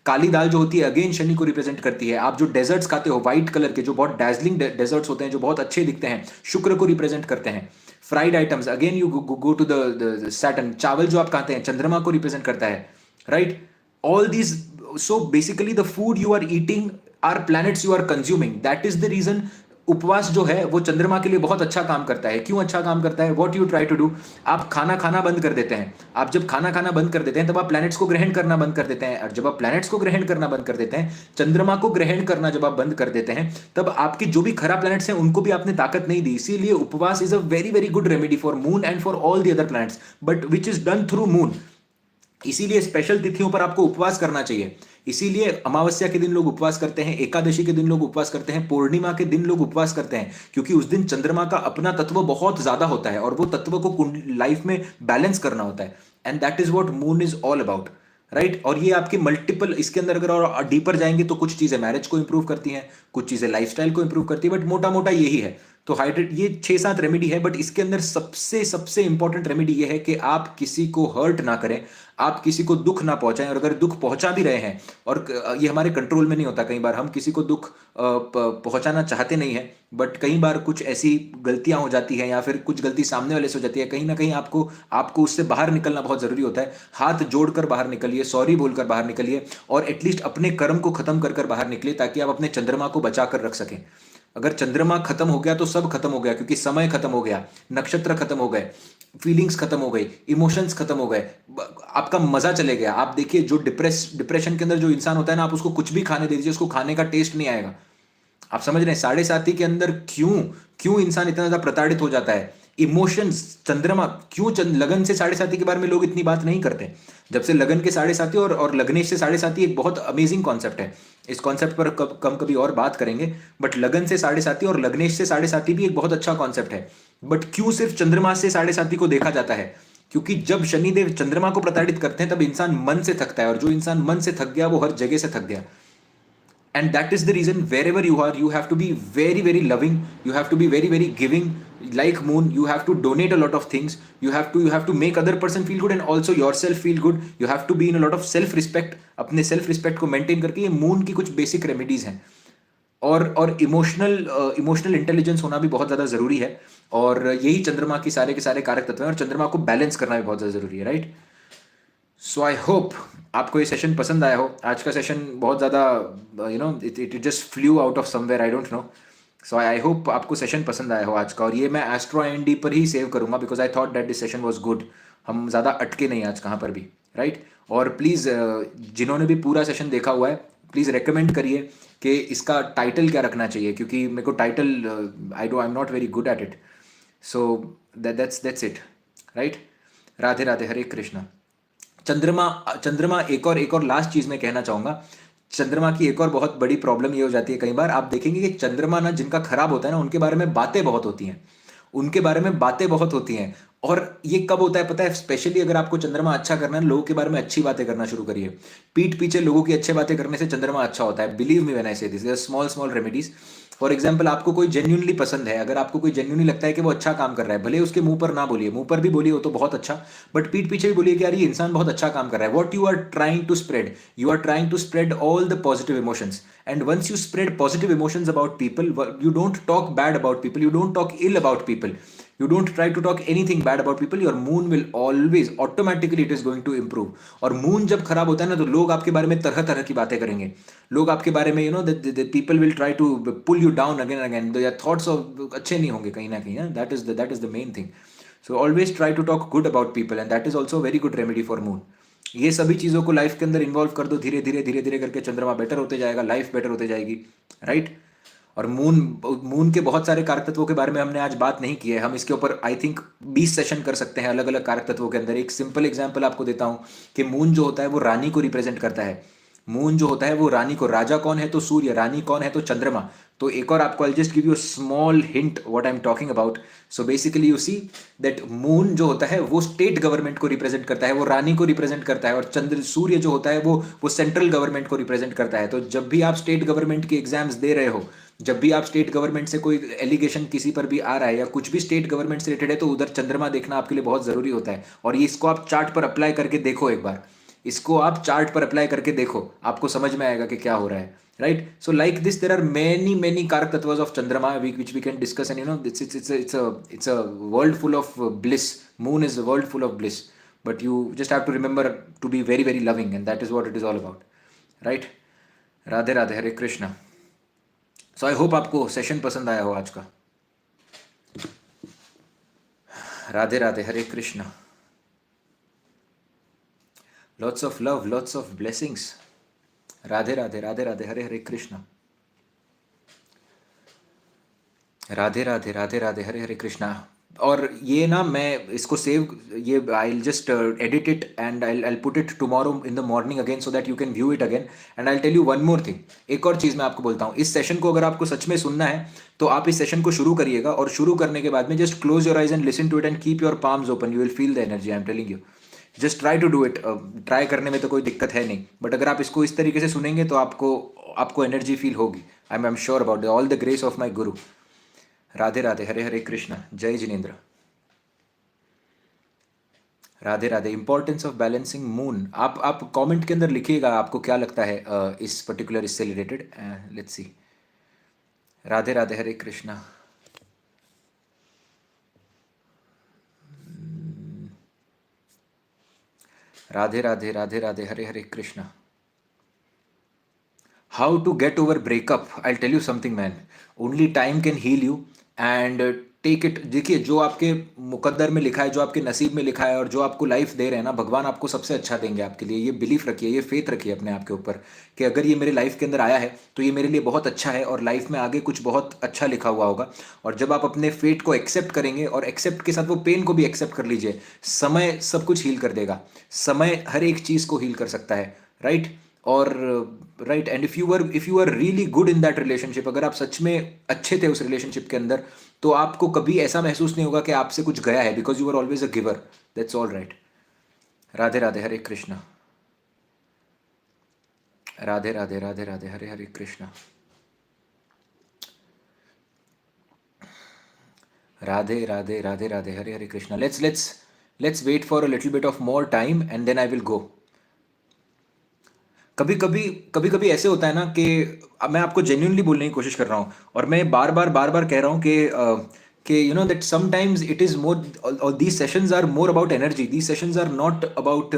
काली दाल जो होती है अगेन शनि को रिप्रेजेंट करती है। आप जो डेजर्ट्स खाते हो व्हाइट कलर के, जो बहुत डैजलिंग डेजर्ट्स होते हैं, जो बहुत अच्छे दिखते हैं, शुक्र को रिप्रेजेंट करते हैं। Fried items, again you go to the Saturn. चावल जो आप खाते हैं चंद्रमा को रिप्रेजेंट करता है, right. All these, so basically the food you are eating are planets you are consuming. That is the reason उपवास जो है वो चंद्रमा के लिए बहुत अच्छा काम करता है। क्यों अच्छा काम करता है? What you try to do, आप खाना खाना बंद कर देते हैं। आप जब खाना खाना बंद कर देते हैं, तब आप प्लैनेट्स को ग्रहण करना बंद कर देते हैं। और जब आप प्लैनेट्स को ग्रहण करना बंद कर देते हैं, चंद्रमा को ग्रहण करना जब आप बंद कर देते हैं, तब आपके जो भी खराब प्लैनेट्स हैं उनको भी आपने ताकत नहीं दी। इसीलिए उपवास is a very very good remedy for moon and for all the other planets, but which is done through moon. इसीलिए स्पेशल तिथियों पर आपको उपवास करना चाहिए। इसीलिए अमावस्या के दिन लोग उपवास करते हैं, एकादशी के दिन लोग उपवास करते हैं, पूर्णिमा के दिन लोग उपवास करते हैं, क्योंकि उस दिन चंद्रमा का अपना तत्व बहुत ज्यादा होता है और वो तत्व को लाइफ में बैलेंस करना होता है। And that is what moon is all about, right. और ये आपके मल्टीपल, इसके अंदर अगर और डीपर जाएंगे तो कुछ चीजें मैरिज को इंप्रूव करती हैं, कुछ चीजें लाइफस्टाइल को इंप्रूव करती है, बट मोटा मोटा यही है। तो हाइड्रेट, ये 6-7 रेमेडी है, बट इसके अंदर सबसे सबसे इंपॉर्टेंट रेमेडी ये है कि आप किसी को हर्ट ना करें, आप किसी को दुख ना पहुंचाएं, और अगर दुख पहुंचा भी रहे हैं, और ये हमारे कंट्रोल में नहीं होता, कई बार हम किसी को दुख पहुंचाना चाहते नहीं है, बट कई बार कुछ ऐसी गलतियां हो जाती हैं या फिर कुछ गलती सामने वाले से हो जाती है, कहीं ना कहीं आपको आपको उससे बाहर निकलना बहुत जरूरी होता है। हाथ जोड़कर बाहर निकलिए, सॉरी बोलकर बाहर निकलिए, और एटलीस्ट अपने कर्म को खत्म कर बाहर निकलिए, ताकि आप अपने चंद्रमा को बचा कर रख सकें। अगर चंद्रमा खत्म हो गया तो सब खत्म हो गया, क्योंकि समय खत्म हो गया, नक्षत्र खत्म हो गए, फीलिंग्स खत्म हो गई, इमोशंस खत्म हो गए, आपका मजा चले गया। आप देखिए, जो डिप्रेशन के अंदर जो इंसान होता है ना, आप उसको कुछ भी खाने दे दीजिए, उसको खाने का टेस्ट नहीं आएगा। आप समझ रहे हैं साढ़े साथी के अंदर क्यों क्यों इंसान इतना ज्यादा प्रताड़ित हो जाता है? इमोशंस, चंद्रमा क्यों लगन से साढ़े साथी के बारे में लोग इतनी बात नहीं करते। जब से लगन के साढ़े साथी और लग्नेश से साढ़े साथी एक बहुत अमेजिंग कॉन्सेप्ट है। इस कॉन्सेप्ट पर कभी और बात करेंगे, बट लगन से साढ़े साथी और लग्नेश से साढ़े साथी भी एक बहुत अच्छा कॉन्सेप्ट है। बट क्यों सिर्फ चंद्रमा से साढ़े साथी को देखा जाता है? क्योंकि जब शनिदेव चंद्रमा को प्रताड़ित करते हैं, तब इंसान मन से थकता है, और जो इंसान मन से थक गया वो हर जगह से थक गया। And that is the reason, wherever you are, you have to be very very loving, you have to be very very giving. Like moon, you have to donate a lot of things, you have to make other person feel good and also yourself feel good. You have to be in a lot of self respect. अपने self respect को maintain करके, ये moon की कुछ basic remedies हैं। और emotional intelligence होना भी बहुत ज़्यादा ज़रूरी है, और यही चंद्रमा की सारे के सारे कारक तत्व हैं, और चंद्रमा को बैलेंस करना भी बहुत ज़्यादा ज़रूरी है, राइट? सो आई होप आपको ये सेशन पसंद आया हो। आज का सेशन बहुत ज़्यादा it just flu out of somewhere, I don't know. So I hope आपको सेशन पसंद आया हो आज का, और ये मैं एस्ट्रो IND पर ही सेव करूँगा, because I thought that this session was good. हम ज़्यादा अटके नहीं आज कहाँ पर भी, राइट? और प्लीज़ जिन्होंने भी पूरा सेशन देखा हुआ है, प्लीज़ रेकमेंड करिए कि इसका टाइटल क्या रखना चाहिए, क्योंकि मेरे को title I am not very good at it. So that's it, right? Radhe Radhe, Hare Krishna. चंद्रमा चंद्रमा एक और लास्ट चीज मैं कहना चाहूंगा। चंद्रमा की एक और बहुत बड़ी प्रॉब्लम ये हो जाती है, कई बार आप देखेंगे कि चंद्रमा ना जिनका खराब होता है ना, उनके बारे में बातें बहुत होती हैं, उनके बारे में बातें बहुत होती हैं। और ये कब होता है पता है? स्पेशली अगर आपको चंद्रमा अच्छा करना है, लोगों के बारे में अच्छी बातें करना शुरू करिए। पीठ पीछे लोगों की अच्छी बातें करने से चंद्रमा अच्छा होता है। बिलीव मी व्हेन आई से this, small small remedies. For example, आपको कोई जेन्यूनली पसंद है, अगर आपको कोई जेन्यूनली लगता है कि वो अच्छा काम कर रहा है, भले उसके मुंह पर ना बोलिए, मुंह पर भी बोलिए वो तो बहुत अच्छा, बट पीठ पीछे भी बोलिए कि यार ये इंसान बहुत अच्छा काम कर रहा है। What you are trying to spread, you are trying to spread all the positive emotions. And once you spread positive emotions about people, you don't talk bad about people, you don't talk ill about people, you don't try to talk anything bad about people, your moon will always automatically it is going to improve। और moon जब खराब होता है ना, तो लोग आपके बारे में तरह तरह की बातें करेंगे। लोग आपके बारे में the people will try to pull you down again and again। their thoughts of अच्छे नहीं होंगे कहीं ना कहीं। that is the main thing। so always try to talk good about people, and that is also a very good remedy for moon। ये सभी चीज़ों को लाइफ के अंदर इन्वॉल्व कर दो, धीरे धीरे धीरे धीरे करके चंद्रमा बेटर होते जाएगा, लाइफ बेटर होते जाएगी, राइट? और मून मून के बहुत सारे कारक तत्वों के बारे में हमने आज बात नहीं की है। हम इसके ऊपर आई थिंक 20 सेशन कर सकते हैं अलग अलग कारक तत्वों के अंदर। एक सिंपल एग्जांपल आपको देता हूं कि मून जो होता है वो रानी को रिप्रेजेंट करता है। मून जो होता है वो रानी को, राजा कौन है तो सूर्य, रानी कौन है तो चंद्रमा। तो एक और आपको I just give you small hint what I am talking about. So basically you see that moon जो होता है वो स्टेट गवर्नमेंट को रिप्रेजेंट करता है, वो रानी को रिप्रेजेंट करता है, और सूर्य जो होता है वो सेंट्रल गवर्नमेंट को रिप्रेजेंट करता है। तो जब भी आप स्टेट गवर्नमेंट की एग्जाम्स दे रहे हो, जब भी आप स्टेट गवर्नमेंट से कोई एलिगेशन किसी पर भी आ रहा है या कुछ भी स्टेट गवर्नमेंट से रिलेटेड है, तो उधर चंद्रमा देखना आपके लिए बहुत जरूरी होता है। और ये इसको आप चार्ट पर अप्लाई करके देखो एक बार, इसको आप चार्ट पर अप्लाई करके देखो, आपको समझ में आएगा कि क्या हो रहा है, right? So like this there are many many कारक तत्वस ऑफ चंद्रमा which we can discuss, and it's a world full of bliss। moon is a world full of bliss, but you just have to remember to be very very loving, and that is what it is all about, right? Radhe Radhe, Hare Krishna. So I hope आपको session पसंद आया हो आज का। Radhe Radhe, Hare Krishna. Lots of love, lots of blessings. Radhe Radhe, Radhe Radhe, Hare Hare Krishna. Radhe Radhe, Radhe Radhe, Hare Hare Krishna. और ये ना मैं इसको सेव, ये I just edit it and I put it tomorrow in the morning again, so that you can view it again. And I tell you one more thing, एक और चीज़ मैं आपको बोलता हूँ। इस सेशन को अगर आपको सच में सुनना है तो आप इस सेशन को शुरू करिएगा, और शुरू करने के बाद में just close your eyes and listen to it and keep your palms open, you will feel the energy, I am telling you. Just try to do it. Try करने में तो कोई दिक्कत है नहीं, बट अगर आप इसको इस तरीके से सुनेंगे तो आपको एनर्जी फील होगी। I am sure about all the grace of my गुरु। राधे राधे, हरे हरे कृष्णा। जय Jinendra. Radhe Radhe. Importance of balancing moon, आप कमेंट के अंदर लिखिएगा आपको क्या लगता है इस पर्टिकुलर इससे related. Let's see. Radhe Radhe, Hare Krishna. Radhe Radhe, Radhe Radhe, Hare Hare Krishna. How to get over breakup? I'll tell you something, man. Only time can heal you and take it. देखिए, जो आपके मुकद्दर में लिखा है, जो आपके नसीब में लिखा है और जो आपको लाइफ दे रहे हैं ना, भगवान आपको सबसे अच्छा देंगे आपके लिए। ये बिलीफ रखिए, ये फेथ रखिए अपने आप के ऊपर कि अगर ये मेरे लाइफ के अंदर आया है तो ये मेरे लिए बहुत अच्छा है और लाइफ में आगे कुछ बहुत अच्छा लिखा हुआ होगा। और जब आप अपने फेट को एक्सेप्ट करेंगे और एक्सेप्ट के साथ वो पेन को भी एक्सेप्ट कर लीजिए, समय सब कुछ हील कर देगा। समय हर एक चीज़ को हील कर सकता है, राइट। और right, and if you are really good in that relationship, अगर आप सच में अच्छे थे उस रिलेशनशिप के अंदर, तो आपको कभी ऐसा महसूस नहीं होगा कि आपसे कुछ गया है, because you are always a giver. That's all right. Radhe Radhe, Hare Krishna. Radhe Radhe, Radhe Radhe, Hare Hare Krishna. Radhe Radhe, Radhe Radhe, Hare Hare Krishna. Let's wait for a little bit of more time and then I will go. कभी कभी ऐसे होता है ना कि अब मैं आपको जेन्युइनली बोलने की कोशिश कर रहा हूँ और मैं बार बार कह रहा हूँ कि you know that sometimes it is more, these sessions are more about energy, these sessions are not about,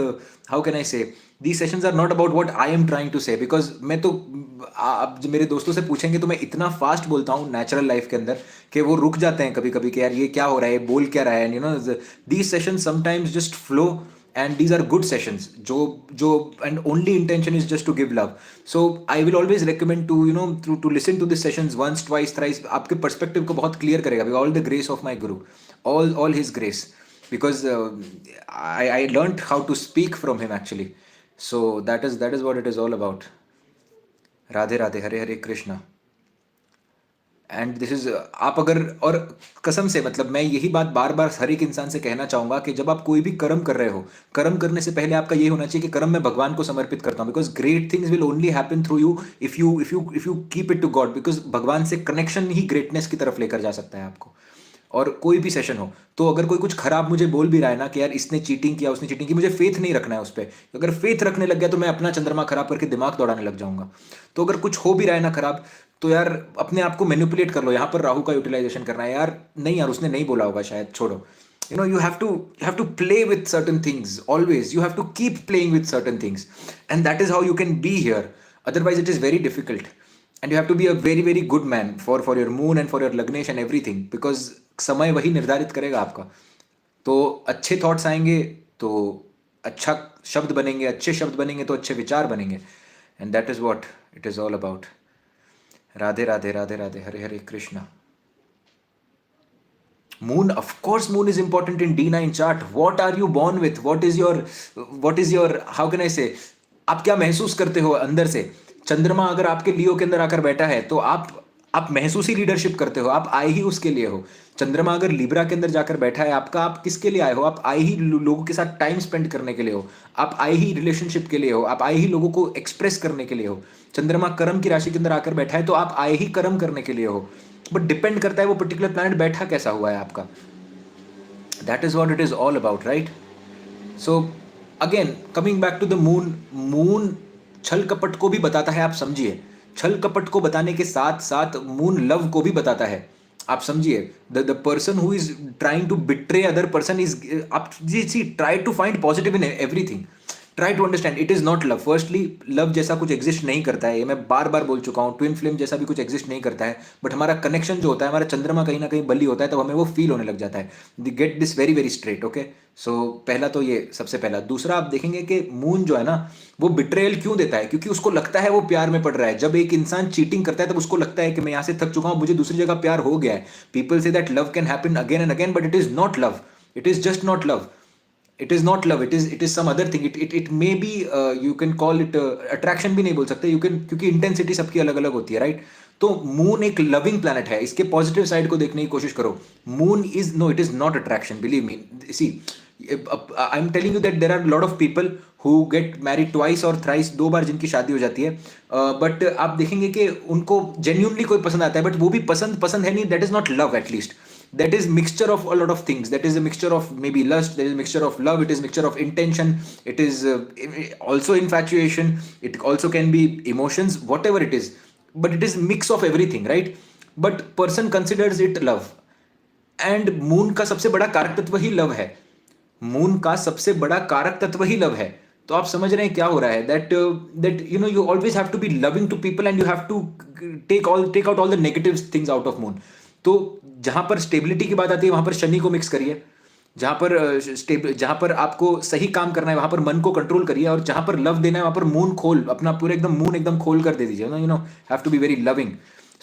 how can I say, these sessions are not about what I am trying to say. Because मैं तो, आप जो मेरे दोस्तों से पूछेंगे तो मैं इतना फास्ट बोलता हूँ नेचुरल लाइफ के अंदर कि वो रुक जाते हैं कभी कभी कि यार ये क्या हो रहा है, बोल क्या रहा है, you know. These sessions sometimes just flow and these are good sessions जो and only intention is just to give love. So I will always recommend to, you know, to listen to these sessions once, twice, thrice. आपके perspective को बहुत clear करेगा, because all the grace of my guru, all his grace, because I learned how to speak from him actually. So that is what it is all about. Radhe Radhe, Hare Hare Krishna. And this is, आप अगर, और कसम से, मतलब मैं यही बात बार बार हर एक इंसान से कहना चाहूंगा कि जब आप कोई भी कर्म कर रहे हो, कर्म करने से पहले आपका ये होना चाहिए कि कर्म मैं भगवान को समर्पित करता हूँ, because great things will only happen through you if you keep it to God, because भगवान से कनेक्शन ही ग्रेटनेस की तरफ लेकर जा सकता है आपको। और कोई भी सेशन हो, तो अगर कोई कुछ खराब मुझे बोल भी रहा है ना कि यार इसने चीटिंग किया, उसने चीटिंग की, मुझे फेथ नहीं रखना है उस पर। अगर फेथ रखने लग गया तो मैं अपना चंद्रमा खराब करके दिमाग दौड़ाने लग जाऊंगा। तो अगर कुछ हो भी रहा है ना खराब, तो यार अपने आप को मैनिपुलेट कर लो। यहाँ पर राहु का यूटिलाइजेशन करना है यार, नहीं यार उसने नहीं बोला होगा शायद, छोड़ो। You know, you have to play with certain things always. You have to keep playing with certain things, and that is how you can be here. Otherwise it is very difficult, and you have to be a very very good man for your moon and for your lagnesh and everything, because समय वही निर्धारित करेगा आपका। तो अच्छे thoughts आएंगे तो अच्छा शब्द बनेंगे, अच्छे शब्द बनेंगे तो अच्छे विचार बनेंगे, and that is what it is all about. Radhe Radhe, Radhe Radhe, Hare Hare Krishna. Moon, of course, moon is important in D9 chart. What are you born with? What is your, how can I say, आप क्या महसूस करते हो अंदर से? चंद्रमा अगर आपके लियो के अंदर आकर बैठा है तो आप महसूस ही लीडरशिप करते हो, आप आए ही उसके लिए हो। चंद्रमा अगर लिब्रा के अंदर जाकर बैठा है आपका, आप किसके लिए आए हो? आप आए ही लोगों के साथ टाइम स्पेंड करने के लिए हो, आप आए ही रिलेशनशिप के लिए हो, आप आए ही लोगों को एक्सप्रेस करने के लिए हो। चंद्रमा कर्म की राशि के अंदर आकर बैठा है तो आप आए ही कर्म करने के लिए हो, बट डिपेंड करता है वो पर्टिकुलर प्लैनेट बैठा कैसा हुआ है आपका। That is what it is all about, right. So again coming back to the moon, moon छल कपट को भी बताता है, आप समझिए। छल कपट को बताने के साथ साथ मून लव को भी बताता है, आप समझिए। The person who is trying to betray other person is, आप ji see, try to find positive in everything, try to understand it is not love. Firstly, love जैसा कुछ एग्जिस्ट नहीं करता है, ये मैं बार बार बोल चुका हूँ। ट्विन फ्लेम जैसा भी कुछ एग्जिस्ट नहीं करता है, बट हमारा कनेक्शन जो होता है, हमारा चंद्रमा कहीं ना कहीं बली होता है, तब हमें वो फील होने लग जाता है। Get this very very straight, okay. सो पहला तो ये सबसे पहला। दूसरा, आप देखेंगे कि मून जो है ना, वो बिट्रेयल क्यों देता है? क्योंकि उसको लगता है वो प्यार में पड़ रहा है। जब एक इंसान चीटिंग करता है तब उसको लगता है कि मैं यहाँ से थक चुका हूँ, मुझे दूसरी जगह प्यार हो गया है। पीपल से that love can happen again and again, but it is not love, it is just not love, it is not love, it is some other thing. It may be, you can call it attraction भी नहीं बोल सकते, you can, क्योंकि intensity सबकी अलग अलग होती है, राइट। तो मून एक लविंग प्लैनेट है, इसके पॉजिटिव साइड को देखने की कोशिश करो। Moon is, no, it is not attraction, believe me. See, I am telling you that there are lot of people who get married twice और थ्राइस, 2 बार जिनकी शादी हो जाती है, बट आप देखेंगे कि उनको जेन्यूनली कोई पसंद आता है, बट वो भी पसंद पसंद है नहीं, that is not love at least. that is mixture of a lot of things. That is a mixture of maybe lust, there is a mixture of love, it is mixture of intention, it is also infatuation, it also can be emotions, whatever it is, but it is mix of everything, right? But person considers it love. And moon का सबसे बड़ा कारक तत्व ही love है। Moon का सबसे बड़ा कारक तत्व ही लव है। तो आप समझ रहे हैं क्या हो रहा है, that you know you always have to be loving to people and you have to take out all the negative things out of moon. तो जहां पर स्टेबिलिटी की बात आती है वहां पर शनि को मिक्स करिए, जहां पर आपको सही काम करना है वहां पर मन को कंट्रोल करिए, और जहां पर लव देना है वहां पर मून खोल अपना पूरे एकदम मून एकदम खोल कर दे दीजिए, have to be very loving.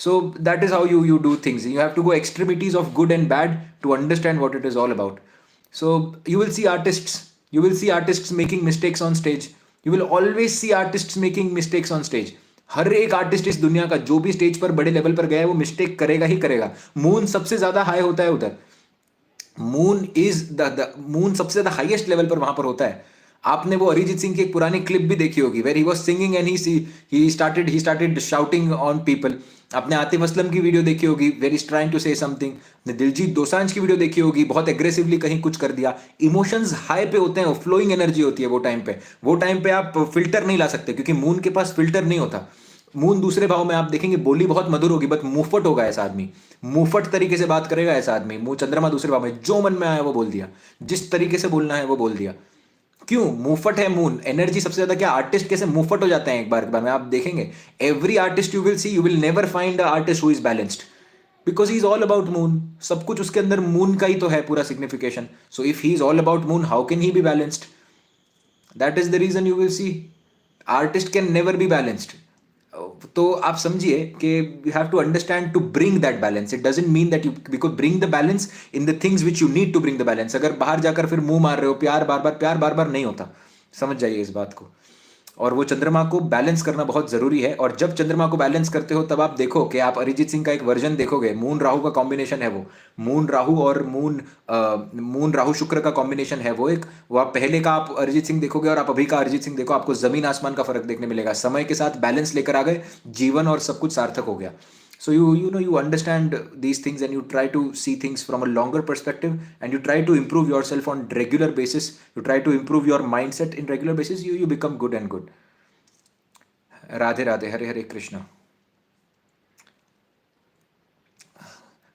So that is how you do things. You have to go extremities of good and bad to understand what it is all about. So you will see artists making mistakes on stage. You will always see artists making mistakes on stage. हर एक artist इस दुनिया का जो भी stage पर बड़े level पर गया है वो मिस्टेक करेगा ही करेगा. मून सबसे ज्यादा हाई होता है उधर. मून इज द मून सबसे ज्यादा हाईएस्ट लेवल पर वहां पर होता है. आपने वो अरिजीत सिंह की एक पुरानी क्लिप भी देखी होगी, where he was singing and he started shouting on people. आपने आतिफ असलम की वीडियो देखी होगी, where is trying to say something. आपने दिलजीत दोसांझ की वीडियो देखी होगी, बहुत एग्रेसिवली कहीं कुछ कर दिया. इमोशंस हाई पे होते हैं, फ्लोइंग एनर्जी होती है वो टाइम पे आप फिल्टर नहीं ला सकते, क्योंकि मून के पास फिल्टर नहीं होता. मून दूसरे भाव में आप देखेंगे बोली बहुत मधुर होगी, बट मुंहफट होगा ऐसा आदमी, मुंहफट तरीके से बात करेगा ऐसा आदमी. चंद्रमा दूसरे भाव में जो मन में आया वो बोल दिया, जिस तरीके से बोलना है वो बोल दिया. क्यों? मुंहफट है मून. एनर्जी सबसे ज्यादा क्या, आर्टिस्ट कैसे मुंहफट हो जाते हैं एक बार में आप देखेंगे. Every artist you will C, you will never find a artist who is balanced, because he is all about moon. सब कुछ उसके अंदर मून का ही तो है पूरा signification. So if he is all about moon, how can he be balanced? That is the reason you will see artist can never be balanced. तो आप समझिए कि you have to understand to bring that balance. It doesn't mean that you because bring the balance in the things which you need to bring the balance. अगर बाहर जाकर फिर मुंह मार रहे हो, प्यार बार बार नहीं होता. समझ जाइए इस बात को. और वो चंद्रमा को बैलेंस करना बहुत जरूरी है. और जब चंद्रमा को बैलेंस करते हो तब आप देखो कि आप अरिजीत सिंह का एक वर्जन देखोगे, मून राहु का कॉम्बिनेशन है वो, मून राहु और मून राहु शुक्र का कॉम्बिनेशन है वो एक. वो आप पहले का आप अरिजीत सिंह देखोगे और आप अभी का अरिजीत सिंह देखो, आपको जमीन आसमान का फर्क देखने मिलेगा. समय के साथ बैलेंस लेकर आ गए, जीवन और सब कुछ सार्थक हो गया. So you understand these things and you try to see things from a longer perspective, and you try to improve yourself on regular basis. You try to improve your mindset in regular basis. You become good and good. Radhe Radhe, Hare Hare Krishna.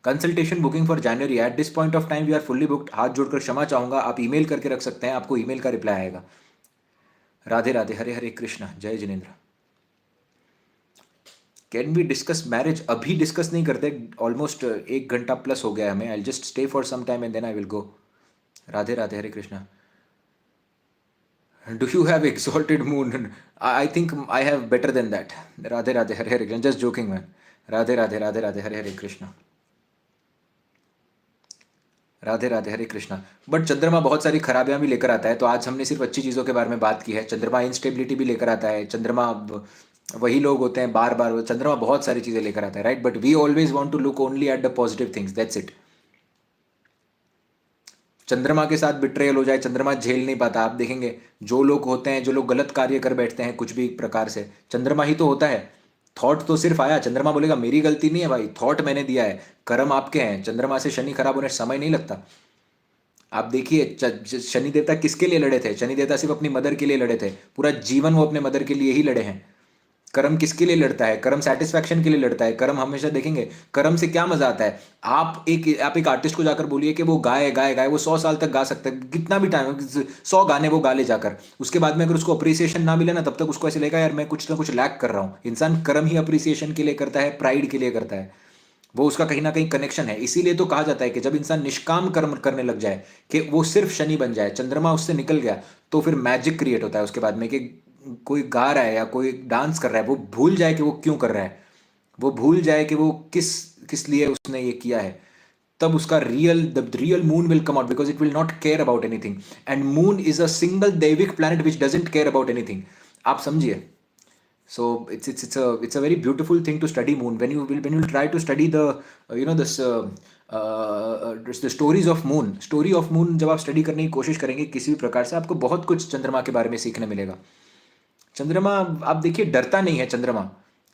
Consultation booking for January. At this point of time we are fully booked. हाथ जोड़कर क्षमा चाहूंगा. आप email करके रख सकते हैं, आपको ईमेल का रिप्लाई आएगा. राधे राधे, हरे हरे कृष्णा. जय Jinendra. Can we discuss marriage? अभी डिस्कस नहीं करते, ऑलमोस्ट 1 घंटा प्लस हो गया हमें. I just stay for some time and then I will go. Radhe Radhe, Hare Krishna. Do you have exalted moon? I think I have better than that. Radhe Radhe, Hare Hare Krishna. Just joking man. Radhe Radhe, Radhe Radhe, Hare Hare Krishna. Radhe Radhe, Hare Krishna. But चंद्रमा बहुत सारी खराबियां भी लेकर आता है, तो आज हमने सिर्फ अच्छी चीज़ों के बारे में बात की है. चंद्रमा इंस्टेबिलिटी भी लेकर आता है. चंद्रमा वही लोग होते हैं बार बार. चंद्रमा बहुत सारी चीज़ें लेकर आता है, right? But we always want to look only at the positive things, that's it. चंद्रमा के साथ बिट्रेयल हो जाए, चंद्रमा झेल नहीं पाता. आप देखेंगे जो लोग होते हैं, जो लोग गलत कार्य कर बैठते हैं कुछ भी प्रकार से, चंद्रमा ही तो होता है. थॉट तो सिर्फ आया, चंद्रमा बोलेगा मेरी गलती नहीं है भाई, थॉट मैंने दिया है, कर्म आपके हैं. चंद्रमा से शनि खराब होने समय नहीं लगता. आप देखिए शनि देवता किसके लिए लड़े थे? शनि देवता सिर्फ अपनी मदर के लिए लड़े थे. पूरा जीवन वो अपने मदर के लिए ही लड़े हैं. कर्म किसके लिए लड़ता है? कर्म सेटिस्फैक्शन के लिए लड़ता है. कर्म हमेशा देखेंगे, कर्म से क्या मजा आता है? आप एक आर्टिस्ट को जाकर बोलिए कि वो गाए गाए गाए, वो 100 साल तक गा सकता है, कितना भी टाइम, 100 गाने वो गा ले जाकर. उसके बाद में अगर उसको अप्रिसिएशन ना मिले ना, तब तक उसको ऐसे लगेगा यार मैं कुछ ना कुछ लैक कर रहा हूँ. इंसान कर्म ही अप्रिसिएशन के लिए करता है, प्राइड के लिए करता है. वो उसका कहीं ना कहीं कनेक्शन है. इसीलिए तो कहा जाता है कि जब इंसान निष्काम कर्म करने लग जाए, कि वो सिर्फ शनि बन जाए, चंद्रमा उससे निकल गया, तो फिर मैजिक क्रिएट होता है उसके बाद में. कि कोई गा रहा है या कोई डांस कर रहा है, वो भूल जाए कि वो क्यों कर रहा है, वो भूल जाए कि वो किस किस लिए उसने ये किया है. तब उसका the real moon will come out, because it will not care about anything. And moon is a single दैविक planet which doesn't care about anything. आप समझिए. So it's a very beautiful thing to study moon. When you try to study the the stories of moon, story of moon, जब आप study करने की कोशिश करेंगे किसी भी प्रकार से, आपको बहुत कुछ चंद्रमा के बारे में सीखने मिलेगा. चंद्रमा आप देखिए डरता नहीं है.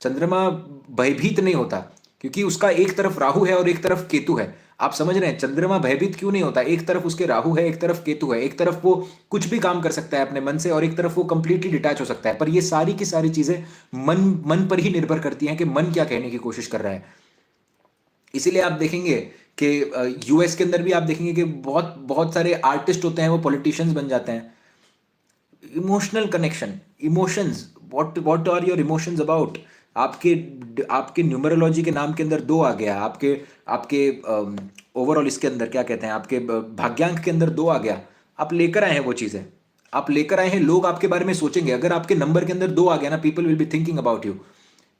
चंद्रमा भयभीत नहीं होता. क्योंकि उसका एक तरफ राहु है और एक तरफ केतु है। आप समझ रहे हैं चंद्रमा भयभीत क्यों नहीं होता? एक तरफ उसके राहु है, एक तरफ केतु है, एक तरफ वो कुछ भी काम कर सकता है अपने मन से और एक तरफ वो कंप्लीटली डिटैच हो सकता है। पर ये सारी की सारी चीजें मन मन पर ही निर्भर करती हैं कि मन क्या कहने की कोशिश कर रहा है। इसीलिए आप देखेंगे कि यूएस के अंदर भी आप देखेंगे कि बहुत बहुत सारे आर्टिस्ट होते हैं वो पॉलिटिशियंस बन जाते हैं। Emotional connection, emotions, what are your emotions about? आपके आपके न्यूमरोलॉजी के नाम के अंदर दो आ गया, आपके आपके ओवरऑल इसके अंदर क्या कहते हैं, आपके भाग्यांक के अंदर दो आ गया। आप लेकर आए हैं वो चीजें, आप लेकर आए हैं, लोग आपके बारे में सोचेंगे। अगर आपके नंबर के अंदर दो आ गया ना, people will be thinking about you.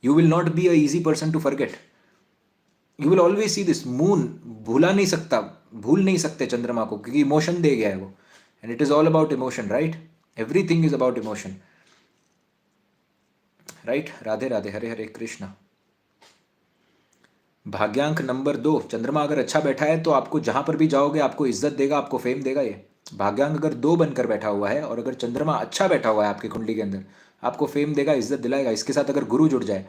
You will not be a easy person to forget. You will always see this moon. भूला नहीं सकता, भूल नहीं सकते चंद्रमा को, क्योंकि इमोशन दे गया है वो। And it is all about emotion, right? Everything is about emotion, right? Radhe Radhe, Hare Hare Krishna. भाग्यांक नंबर 2, चंद्रमा अगर अच्छा बैठा है तो आपको जहां पर भी जाओगे आपको इज्जत देगा, आपको फेम देगा। ये भाग्यांक अगर 2 बनकर बैठा हुआ है और अगर चंद्रमा अच्छा बैठा हुआ है आपकी कुंडली के अंदर, आपको फेम देगा, इज्जत दिलाएगा। इसके साथ अगर गुरु जुड़ जाए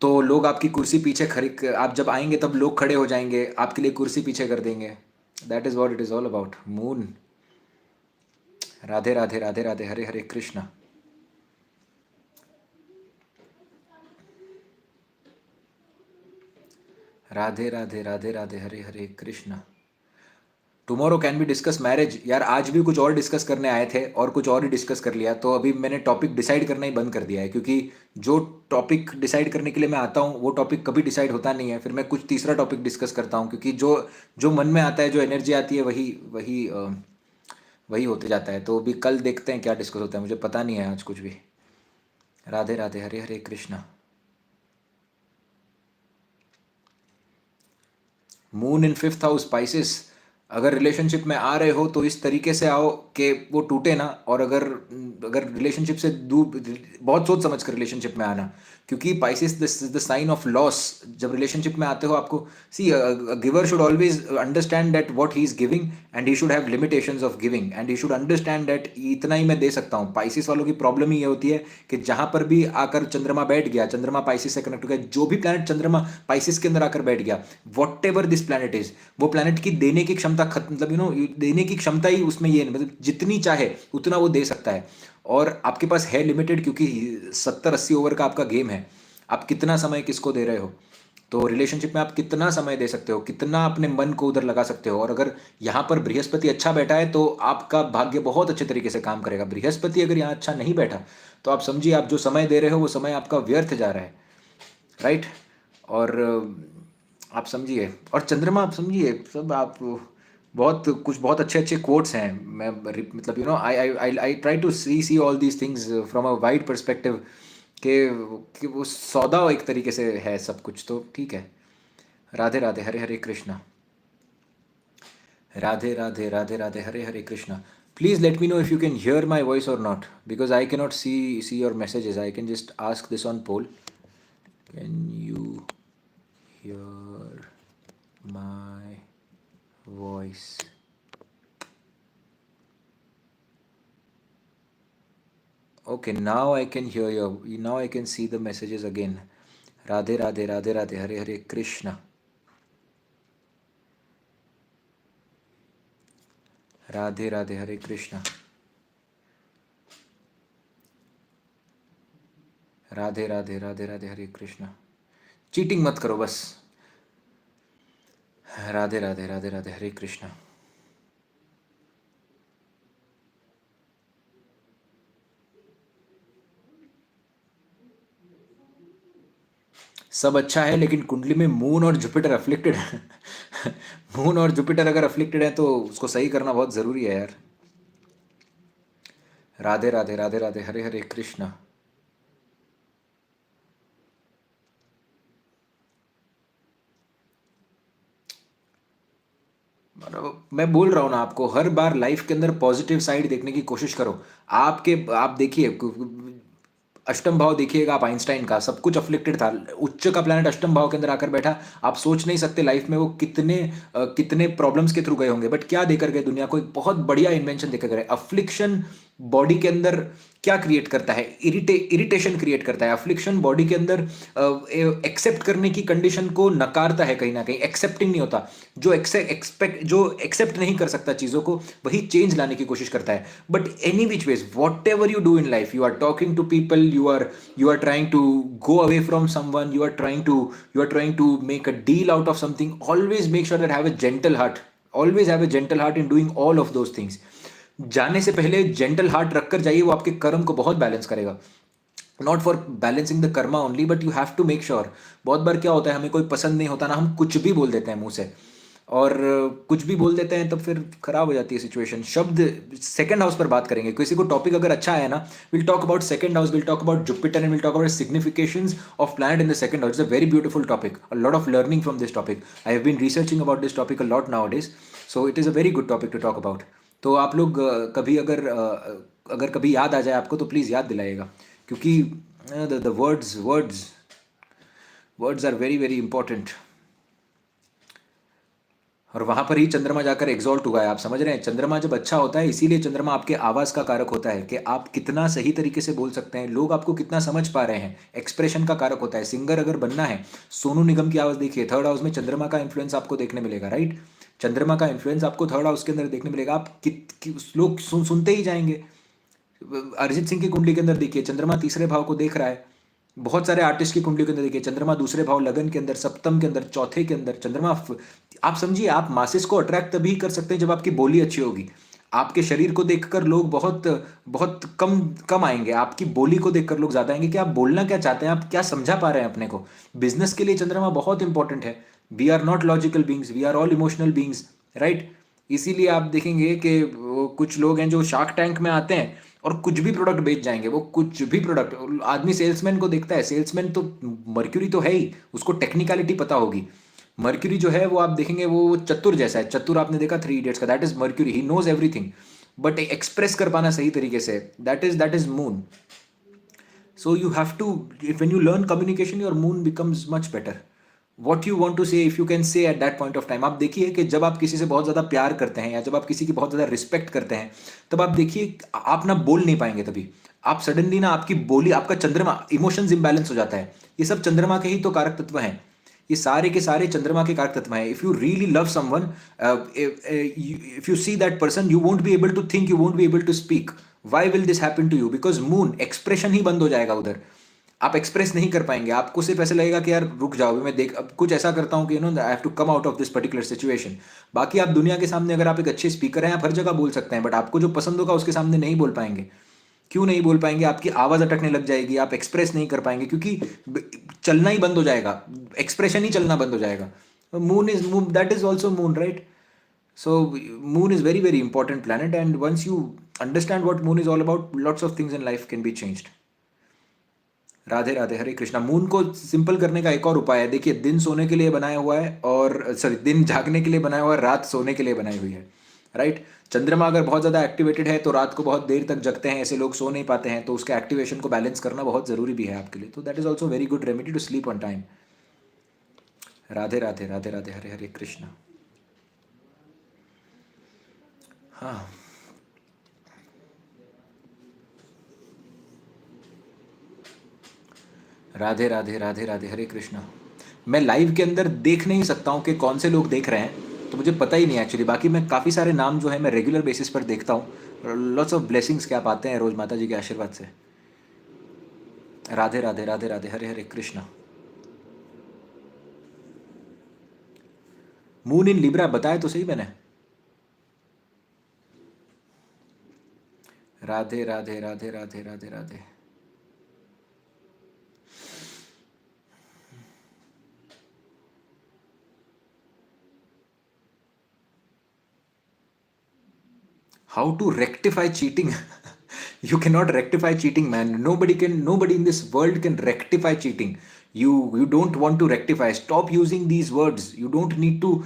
तो लोग आपकी कुर्सी पीछे खरीद, आप जब आएंगे तब लोग खड़े हो जाएंगे, आपके लिए कुर्सी पीछे कर देंगे। That is what it is all about. Moon. Radhe Radhe, Radhe Radhe, Hare Hare Krishna. Radhe Radhe, Radhe Radhe, Hare Hare Krishna. Tomorrow can be discuss marriage. यार आज भी कुछ और डिस्कस करने आए थे और कुछ और ही डिस्कस कर लिया, तो अभी मैंने टॉपिक डिसाइड करना ही बंद कर दिया है। क्योंकि जो टॉपिक डिसाइड करने के लिए मैं आता हूँ वो टॉपिक कभी डिसाइड होता नहीं है। फिर मैं कुछ तीसरा टॉपिक डिस्कस करता हूँ, क्योंकि जो जो मन में आता है, जो एनर्जी आती है, वही वही वही होते जाता है। तो अभी कल देखते हैं क्या डिस्कस होता है, मुझे पता नहीं है आज कुछ भी। Radhe Radhe, Hare Hare Krishna. Moon in 5th house Pisces. अगर रिलेशनशिप में आ रहे हो तो इस तरीके से आओ कि वो टूटे ना। और अगर अगर रिलेशनशिप से दूर, बहुत सोच समझ कर रिलेशनशिप में आना, क्योंकि Pisces this is the sign of loss. जब रिलेशनशिप में आते हो आपको, see giver should always understand that what he is giving and he should have limitations of giving and he should understand that इतना ही मैं दे सकता हूँ। पाइसेस वालों की प्रॉब्लम ही ये होती है कि जहां पर भी आकर चंद्रमा बैठ गया, चंद्रमा पाइसेस से कनेक्ट हो गया, जो भी प्लैनेट चंद्रमा पाइसेस के अंदर आकर बैठ गया, what ever this planet is, वो प्लैनेट की देने की क्षमता खत्म, मतलब देने की क्षमता ही उसमें ये, मतलब जितनी चाहे उतना वो दे सकता है। और आपके पास है लिमिटेड, क्योंकि 70-80 ओवर का आपका गेम है। आप कितना समय किसको दे रहे हो? तो रिलेशनशिप में आप कितना समय दे सकते हो, कितना अपने मन को उधर लगा सकते हो। और अगर यहाँ पर बृहस्पति अच्छा बैठा है तो आपका भाग्य बहुत अच्छे तरीके से काम करेगा। बृहस्पति अगर यहाँ अच्छा नहीं बैठा तो आप समझिए, आप जो समय दे रहे हो वो समय आपका व्यर्थ जा रहा है, राइट? और आप समझिए, और चंद्रमा आप समझिए, सब आप बहुत कुछ बहुत अच्छे अच्छे कोट्स हैं। मैं मतलब I I I I try to see all these things from a wide perspective, कि वो सौदा एक तरीके से है सब कुछ, तो ठीक है। Radhe Radhe, Hare Hare Krishna. Radhe Radhe, Radhe Radhe, Hare Hare Krishna. Please let me know if you can hear my voice or not, because I cannot see your messages. I can just ask this on poll. Can you hear my voice? Okay, now I can hear you. Now I can see the messages again. Radhe Radhe, Radhe Radhe, Hare Hare Krishna. Radhe Radhe, Hare Krishna. Radhe Radhe, Radhe Radhe, Hare Krishna. Cheating मत करो बस। राधे राधे, राधे राधे, हरे कृष्णा। सब अच्छा है, लेकिन कुंडली में moon और जुपिटर अफ्लिक्टेड है। मून और जुपिटर अगर अफ्लिक्टेड है तो उसको सही करना बहुत जरूरी है यार। राधे राधे, राधे राधे, हरे हरे कृष्णा। मैं बोल रहा हूँ ना आपको, हर बार लाइफ के अंदर पॉजिटिव साइड देखने की कोशिश करो। आप देखिए, अष्टम भाव देखिएगा आप, आइंस्टाइन का सब कुछ अफ्लिक्टेड था। उच्च का प्लैनेट अष्टम भाव के अंदर आकर बैठा। आप सोच नहीं सकते लाइफ में वो कितने प्रॉब्लम्स के थ्रू गए होंगे, बट क्या देकर गए दुनिया को? एक बहुत बढ़िया इन्वेंशन देकर गए। अफ्लिक्शन बॉडी के अंदर क्या क्रिएट करता है, इरिटेशन क्रिएट करता है। अफ्लिक्शन बॉडी के अंदर एक्सेप्ट करने की कंडीशन को नकारता है, कहीं ना कहीं एक्सेप्टिंग नहीं होता। जो एक्सेप्ट नहीं कर सकता चीज़ों को, वही चेंज लाने की कोशिश करता है। But any which ways, whatever you do in life, you are talking to people, you are trying to go away from someone, you are trying to make a deal out of something, always make sure that have a gentle heart, always have a gentle heart in doing all of those things। जाने से पहले gentle heart रखकर जाइए, वो आपके कर्म को बहुत बैलेंस करेगा। Not for balancing the karma only, but you have to make sure. बहुत बार क्या होता है, हमें कोई पसंद नहीं होता ना, हम कुछ भी बोल देते हैं मुंह से, और कुछ भी बोल देते हैं, तब फिर खराब हो जाती है सिचुएशन। शब्द, सेकंड हाउस पर बात करेंगे, किसी को टॉपिक अगर अच्छा है ना, will talk about second house, will talk about Jupiter, and will talk about significations of planet in the second house. It's a very beautiful topic, a lot of learning from this topic. I have been researching about this topic a lot nowadays, so it is a very good topic to talk about. तो आप लोग कभी अगर कभी याद आ जाए आपको, तो प्लीज़ याद दिलाइएगा, क्योंकि the words are very very important. और वहां पर ही चंद्रमा जाकर एग्जॉल्ट हुआ है, आप समझ रहे हैं। चंद्रमा जब अच्छा होता है, इसीलिए चंद्रमा आपके आवाज़ का कारक होता है, कि आप कितना सही तरीके से बोल सकते हैं, लोग आपको कितना समझ पा रहे हैं, एक्सप्रेशन का कारक होता है। सिंगर अगर बनना है, सोनू निगम की आवाज़ देखिए, थर्ड हाउस में चंद्रमा का इन्फ्लुएंस आपको देखने मिलेगा, राइट। चंद्रमा का इन्फ्लुएंस आपको थर्ड हाउस के अंदर देखने मिलेगा, आप लोग सुनते ही जाएंगे। अरिजीत सिंह की कुंडली के अंदर देखिए, चंद्रमा तीसरे भाव को देख रहा है। बहुत सारे आर्टिस्ट की कुंडली के अंदर देखिए, चंद्रमा दूसरे भाव, लगन के अंदर, सप्तम के अंदर, चौथे के अंदर चंद्रमा। आप समझिए, आप मासेस को अट्रैक्ट तभी कर सकते हैं जब आपकी बोली अच्छी होगी। आपके शरीर को देखकर लोग बहुत बहुत कम कम आएंगे, आपकी बोली को देखकर लोग ज्यादा आएंगे, कि आप बोलना क्या चाहते हैं, आप क्या समझा पा रहे हैं अपने को। बिजनेस के लिए चंद्रमा बहुत इंपॉर्टेंट है। We are not logical beings, we are all emotional beings, right. इसीलिए आप देखेंगे कि कुछ लोग हैं जो शार्क टैंक में आते हैं और कुछ भी प्रोडक्ट बेच जाएंगे, वो कुछ भी प्रोडक्ट। आदमी सेल्समैन को देखता है, सेल्समैन तो मर्क्यूरी तो है ही, उसको टेक्निकलिटी पता होगी। मर्क्यूरी जो है वो आप देखेंगे, वो चतुर जैसा है। चतुर आपने देखा थ्री इडियट्स का, that is Mercury, he knows everything, but express कर पाना सही तरीके से, that is moon. So you have to, when you learn communication, your moon becomes much better. What you want to say, if you can say at that point of time। आप देखिए कि जब आप किसी से बहुत ज़्यादा प्यार करते हैं, या जब आप किसी की बहुत ज़्यादा रिस्पेक्ट करते हैं, तब आप देखिए आप ना बोल नहीं पाएंगे। तभी आप सडनली ना, आपकी बोली, आपका चंद्रमा, इमोशंस इम्बैलेंस हो जाता है। ये सब चंद्रमा के ही तो कारक तत्व हैं, ये सारे के सारे चंद्रमा के कारक तत्व हैं। If you really love someone, if you see that person, you won't be able to think, you won't be able to speak. Why will this happen to you? Because moon, expression ही बंद हो जाएगा उधर। आप express नहीं कर पाएंगे, आपको सिर्फ ऐसा लगेगा कि यार रुक जाओ, मैं देख अब कुछ ऐसा करता हूँ कि I have to come out of this particular situation. बाकी आप दुनिया के सामने, अगर आप एक अच्छे स्पीकर हैं, आप हर जगह बोल सकते हैं, बट आपको जो पसंद होगा उसके सामने नहीं बोल पाएंगे। क्यों नहीं बोल पाएंगे? आपकी आवाज़ अटकने लग जाएगी, आप एक्सप्रेस नहीं कर पाएंगे, क्योंकि चलना ही बंद हो जाएगा, एक्सप्रेशन ही चलना बंद हो जाएगा। Moon is moon, that is also moon, right. So moon is very very important planet, and once you understand what moon is all about, lots of things in life can be changed। Radhe Radhe, Hare Krishna. Moon को simple करने का एक और उपाय है, देखिए, दिन सोने के लिए बनाया हुआ है, और सॉरी, दिन जागने के लिए बनाया हुआ है, रात सोने के लिए बनाई हुई है, राइट। चंद्रमा अगर बहुत ज़्यादा एक्टिवेटेड है तो रात को बहुत देर तक जगते हैं, ऐसे लोग सो नहीं पाते हैं, तो उसके एक्टिवेशन को बैलेंस करना बहुत ज़रूरी भी है आपके लिए। तो that is also very good remedy to sleep on time. Radhe Radhe, Radhe Radhe, Hare Hare Krishna. हाँ, राधे राधे, राधे राधे, हरे कृष्णा। मैं लाइव के अंदर देख नहीं सकता हूँ कि कौन से लोग देख रहे हैं, तो मुझे पता ही नहीं एक्चुअली। बाकी मैं काफ़ी सारे नाम जो है मैं रेगुलर बेसिस पर देखता हूँ। लॉट्स ऑफ ब्लेसिंग्स क्या पाते हैं रोज माता जी के आशीर्वाद से। राधे राधे, राधे राधे, हरे हरे कृष्णा। मून इन लिब्रा बताया तो सही मैंने। Radhe Radhe, Radhe Radhe, Radhe Radhe. How to rectify cheating? You cannot rectify cheating, man. Nobody in this world can rectify cheating. You don't want to rectify. Stop using these words. You don't need to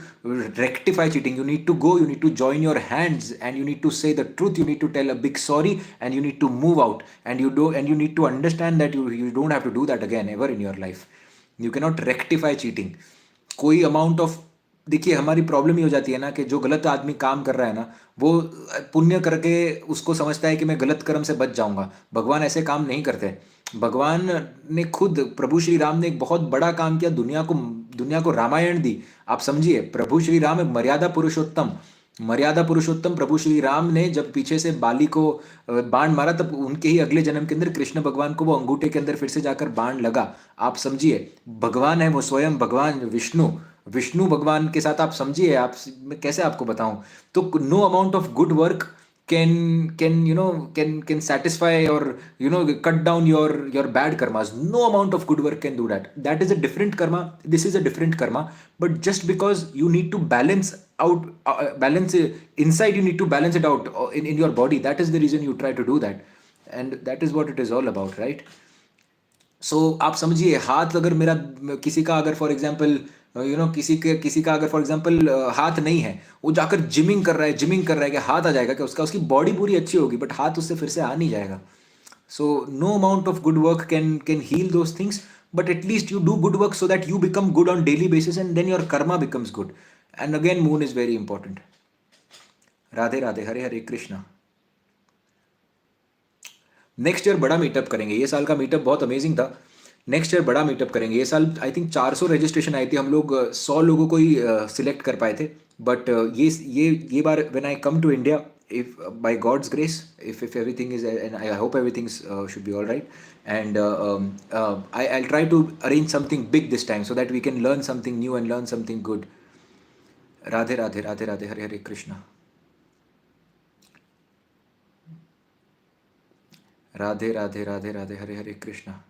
rectify cheating. You need to go, you need to join your hands, and you need to say the truth. You need to tell a big sorry, and you need to move out. And you need to understand that you don't have to do that again ever in your life. You cannot rectify cheating. कोई amount of देखिए हमारी problem ये हो जाती है ना कि जो गलत आदमी काम कर रहा है ना, वो पुण्य करके उसको समझता है कि मैं गलत कर्म से बच जाऊंगा। भगवान ऐसे काम नहीं करते। भगवान ने खुद, प्रभु श्री राम ने एक बहुत बड़ा काम किया, दुनिया को रामायण दी। आप समझिए, प्रभु श्री राम एक मर्यादा पुरुषोत्तम प्रभु श्री राम ने जब पीछे से बाली को बाण मारा, तब उनके ही अगले जन्म के अंदर कृष्ण भगवान को वो अंगूठे के अंदर फिर से जाकर बाण लगा। आप समझिए, भगवान है वो स्वयं भगवान विष्णु, विष्णु भगवान के साथ आप समझिए। आप, मैं कैसे आपको बताऊं। तो no amount of good work can you know can satisfy or cut down your bad karmas. No amount of good work can do that. That is a different karma, this is a different karma. But just because you need to balance out, balance inside, you need to balance it out in your body. That is the reason you try to do that, and that is what it is all about, right? सो आप समझिए, हाथ अगर मेरा, किसी का अगर for example किसी का अगर फॉर एग्जांपल हाथ नहीं है, वो जाकर जिमिंग कर रहा है कि हाथ आ जाएगा, कि उसकी बॉडी पूरी अच्छी होगी बट हाथ उससे फिर से आ नहीं जाएगा। So no amount of good work can heal those things, but at least you do good work so that you become good on daily basis, and then your karma becomes good. And again, moon is very important. Radhe Radhe, Hare Hare Krishna. Next year बड़ा meetup करेंगे। ये साल का meetup बहुत amazing था। Next year बड़ा meetup करेंगे। ये साल आई थिंक 400 रजिस्ट्रेशन आई थी, हम लोग 100 लोगों को ही सिलेक्ट कर पाए थे। बट ये बार when I come to India, if by God's grace, if everything is, and I hope everything should be all right, and I'll try to arrange something big this time so that we can learn something new and learn something good. Radhe Radhe, Radhe Radhe, Hare Hare Krishna. Radhe Radhe, Radhe Radhe, Hare Hare Krishna.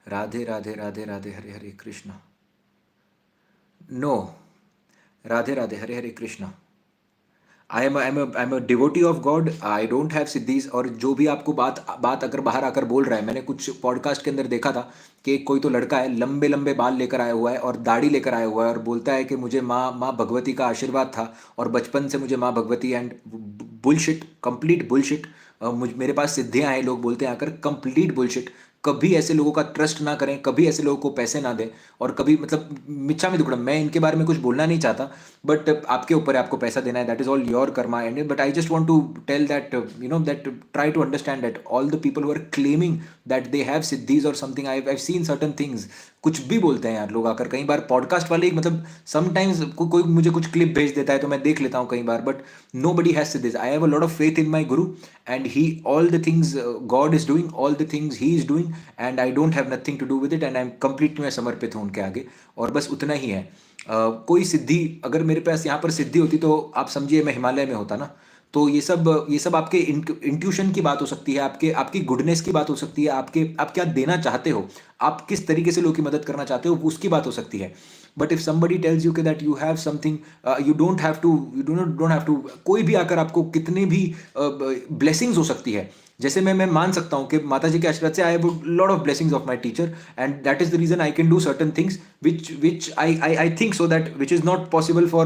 Radhe Radhe, Radhe Radhe, Hare Hare Krishna. No, Radhe Radhe, Hare Hare Krishna. I am a devotee of God, I don't have siddhis. और जो भी आपको बात बात अगर बाहर आकर बोल रहा है, मैंने कुछ पॉडकास्ट के अंदर देखा था कि कोई तो लड़का है, लंबे लंबे बाल लेकर आया हुआ है और दाढ़ी लेकर आया हुआ है, और बोलता है कि मुझे माँ भगवती का आशीर्वाद था और बचपन से मुझे माँ Bhagwati, and bullshit, complete bullshit. मेरे पास सिद्धियां हैं, लोग बोलते हैं आकर, कंप्लीट बुलशिट। कभी ऐसे लोगों का ट्रस्ट ना करें, कभी ऐसे लोगों को पैसे ना दें, और कभी, मतलब मिच्छा में दुक्कड़म, मैं इनके बारे में कुछ बोलना नहीं चाहता, बट आपके ऊपर है, आपको पैसा देना है, that is all your karma. And but I just want to tell that, that try to understand that all the people who are claiming that they have siddhis और something, I seen certain things. कुछ भी बोलते हैं यार लोग आकर, कई बार podcast वाले, मतलब समटाइम्स कोई मुझे कुछ क्लिप भेज देता है तो मैं देख लेता हूँ कई बार, but nobody has siddhis. I have a lot of faith in my guru, and he, all the things God is doing, all the things he is doing, and I don't have nothing to do with it, and I am completely, मैं समर्पित हूँ उनके आगे, और बस उतना ही है। कोई सिद्धि अगर मेरे पास यहाँ पर सिद्धि होती, तो आप समझिए मैं हिमालय में होता ना। तो ये सब आपके इंट्यूशन की बात हो सकती है, आपकी गुडनेस की बात हो सकती है, आप क्या देना चाहते हो, आप किस तरीके से लोगों की मदद करना चाहते हो, उसकी बात हो सकती है। But if somebody tells you कि that you have something, you don't have to, कोई भी आकर आपको कितने भी ब्लेसिंग्स हो सकती है। जैसे मैं मान सकता हूँ कि माता जी के आशीर्वाद से I have lot of blessings of my teacher, and that is the reason I can do certain things which I think so that which is not possible for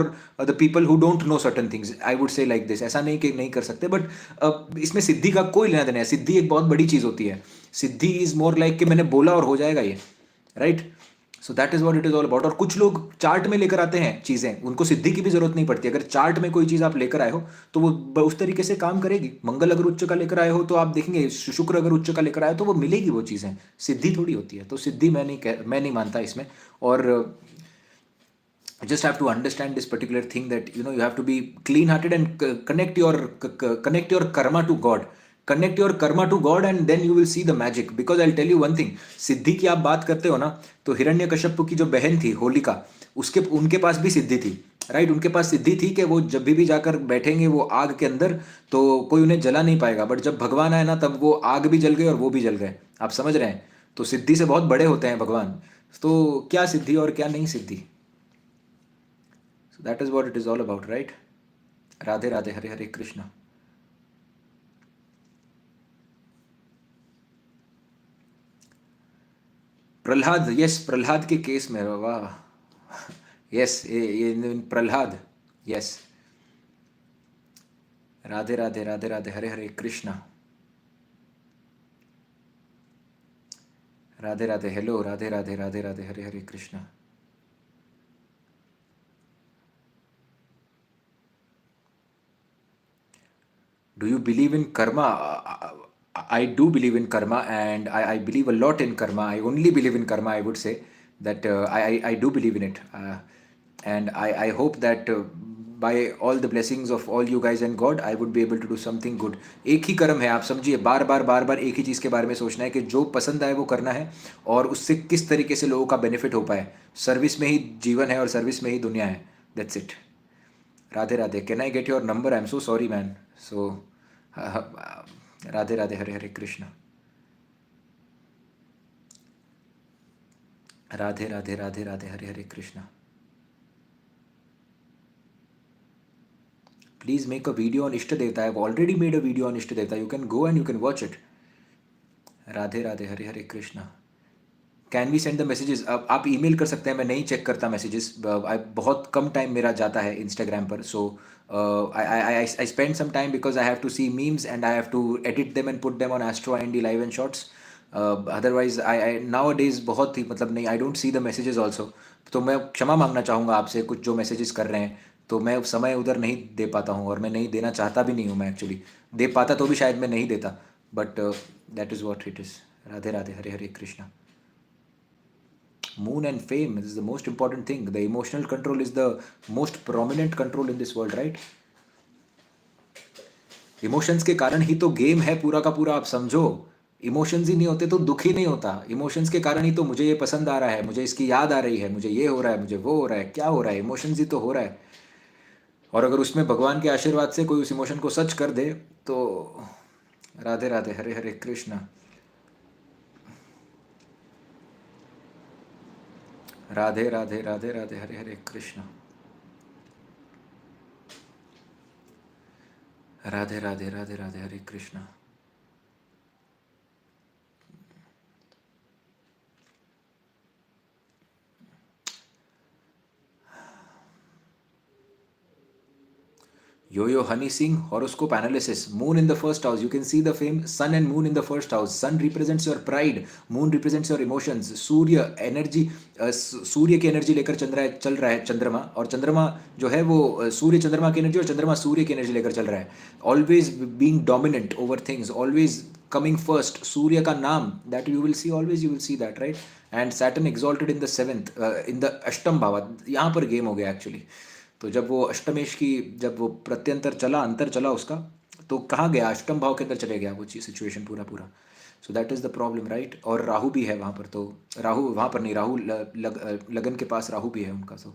the people who don't know certain things. I would say like this, ऐसा नहीं कि नहीं कर सकते, but इसमें सिद्धि का कोई लेना देना है। सिद्धि एक बहुत बड़ी चीज होती है। सिद्धि इज मोर लाइक कि मैंने बोला और हो जाएगा ये, right? So that is what it is all about. और कुछ लोग चार्ट में लेकर आते हैं चीजें, उनको सिद्धि की भी जरूरत नहीं पड़ती। अगर चार्ट में कोई चीज आप लेकर आए हो तो वो उस तरीके से काम करेगी। मंगल अगर उच्च का लेकर आए हो तो आप देखेंगे, शुक्र अगर उच्च का लेकर आए हो तो वो मिलेगी वो चीजें। सिद्धि थोड़ी होती है। तो सिद्धि मैं नहीं मानता इसमें। और you just have to understand this particular thing, that you have to be clean hearted and connect your karma to god, connect your karma to god, and then you will see the magic. Because I'll tell you one thing, सिद्धि की आप बात करते हो ना, तो हिरण्यकश्यप की जो बहन थी होलिका, उनके पास भी सिद्धि थी, राइट? उनके पास सिद्धि थी कि वो जब भी जाकर बैठेंगे वो आग के अंदर, तो कोई उन्हें जला नहीं पाएगा। बट जब भगवान आए ना, तब वो आग भी जल गए और वो भी जल गए। आप समझ रहे हैं? तो सिद्धि से बहुत बड़े होते हैं भगवान। तो क्या सिद्धि और क्या नहीं सिद्धि, so that is what it is all about, right? Radhe Radhe, Hare Hare Krishna. Prahlad, yes, Prahlad के केस में, वाह, यस, ये Prahlad, yes. Radhe Radhe, Radhe Radhe, Hare Hare Krishna. Radhe Radhe, hello, Radhe Radhe, Radhe Radhe, Hare Hare Krishna. Do you believe in karma? I do believe in karma, and I believe a lot in karma. I only believe in karma, I would say that I do believe in it. And I hope that by all the blessings of all you guys and God, I would be able to do something good. एक ही कर्म है, आप समझिए, बार बार एक ही चीज़ के बारे में सोचना है कि जो पसंद आए वो करना है, और उससे किस तरीके से लोगों का बेनिफिट हो पाए। सर्विस में ही जीवन है और सर्विस में ही दुनिया है। That's it. Radhe Radhe, can I get your number? I am so sorry man. So Radhe Radhe, Hare Hare Krishna. Radhe Radhe, Radhe Radhe, Hare Hare Krishna. Please make a video on Ishta Devta. I have already made a video on Ishta Devta. You can go and you can watch it. Radhe Radhe, Hare Hare Krishna. Can we send the messages? अब आप email कर सकते हैं, मैं नहीं check करता messages. बहुत कम time मेरा जाता है इंस्टाग्राम पर, so I spend some time because I have to see memes and I have to edit them and put them on astro and D live and shorts. Otherwise I nowadays बहुत ही मतलब नहीं, I don't see the messages also. तो मैं क्षमा मांगना चाहूँगा आपसे, कुछ जो मैसेजेस कर रहे हैं तो मैं समय उधर नहीं दे पाता हूँ, और मैं नहीं देना चाहता भी नहीं हूँ। मैं एक्चुअली दे पाता तो भी शायद मैं नहीं देता, but that is what it is. Radhe Radhe, Hare Hare Krishna. Moon and fame is the most important thing. The emotional control is the most prominent control in this world, right? Emotions के कारण ही तो गेम है पूरा का पूरा, आप समझो। इमोशंस ही नहीं होते तो दुख ही नहीं होता। इमोशंस के कारण ही तो मुझे ये पसंद आ रहा है, मुझे इसकी याद आ रही है, मुझे ये हो रहा है, मुझे वो हो रहा है, क्या हो रहा है, इमोशंस ही तो हो रहा है। और अगर उसमें भगवान के आशीर्वाद से कोई उस इमोशन को सच कर दे तो Radhe Radhe, Hare Hare Krishna. Radhe Radhe, Radhe Radhe, Hare Hare Krishna. Radhe Radhe, Radhe Radhe, Hare Krishna. Yo-Yo Honey Singh, horoscope analysis. Moon in the first house. You can see the fame. Sun and Moon in the first house. Sun represents your pride. Moon represents your emotions. सूर्य energy, सूर्य की energy लेकर चल रहा है चंद्रमा, और चंद्रमा जो है वो सूर्य चंद्रमा की एनर्जी, और चंद्रमा सूर्य की एनर्जी लेकर चल रहा है। Always being dominant over things, always coming first. सूर्य का नाम, that you will see, always you will see that, right? And Saturn exalted in the seventh, in the अष्टम भाव। यहाँ पर गेम हो गया एक्चुअली। तो जब वो अष्टमेश की, जब वो प्रत्यंतर चला, अंतर चला उसका, तो कहाँ गया? अष्टम भाव के अंदर चले गया वो चीज, सिचुएशन पूरा पूरा। सो that is the problem, right? और राहु भी है वहाँ पर, तो राहु वहाँ पर नहीं, राहु लगन के पास राहु भी है उनका। तो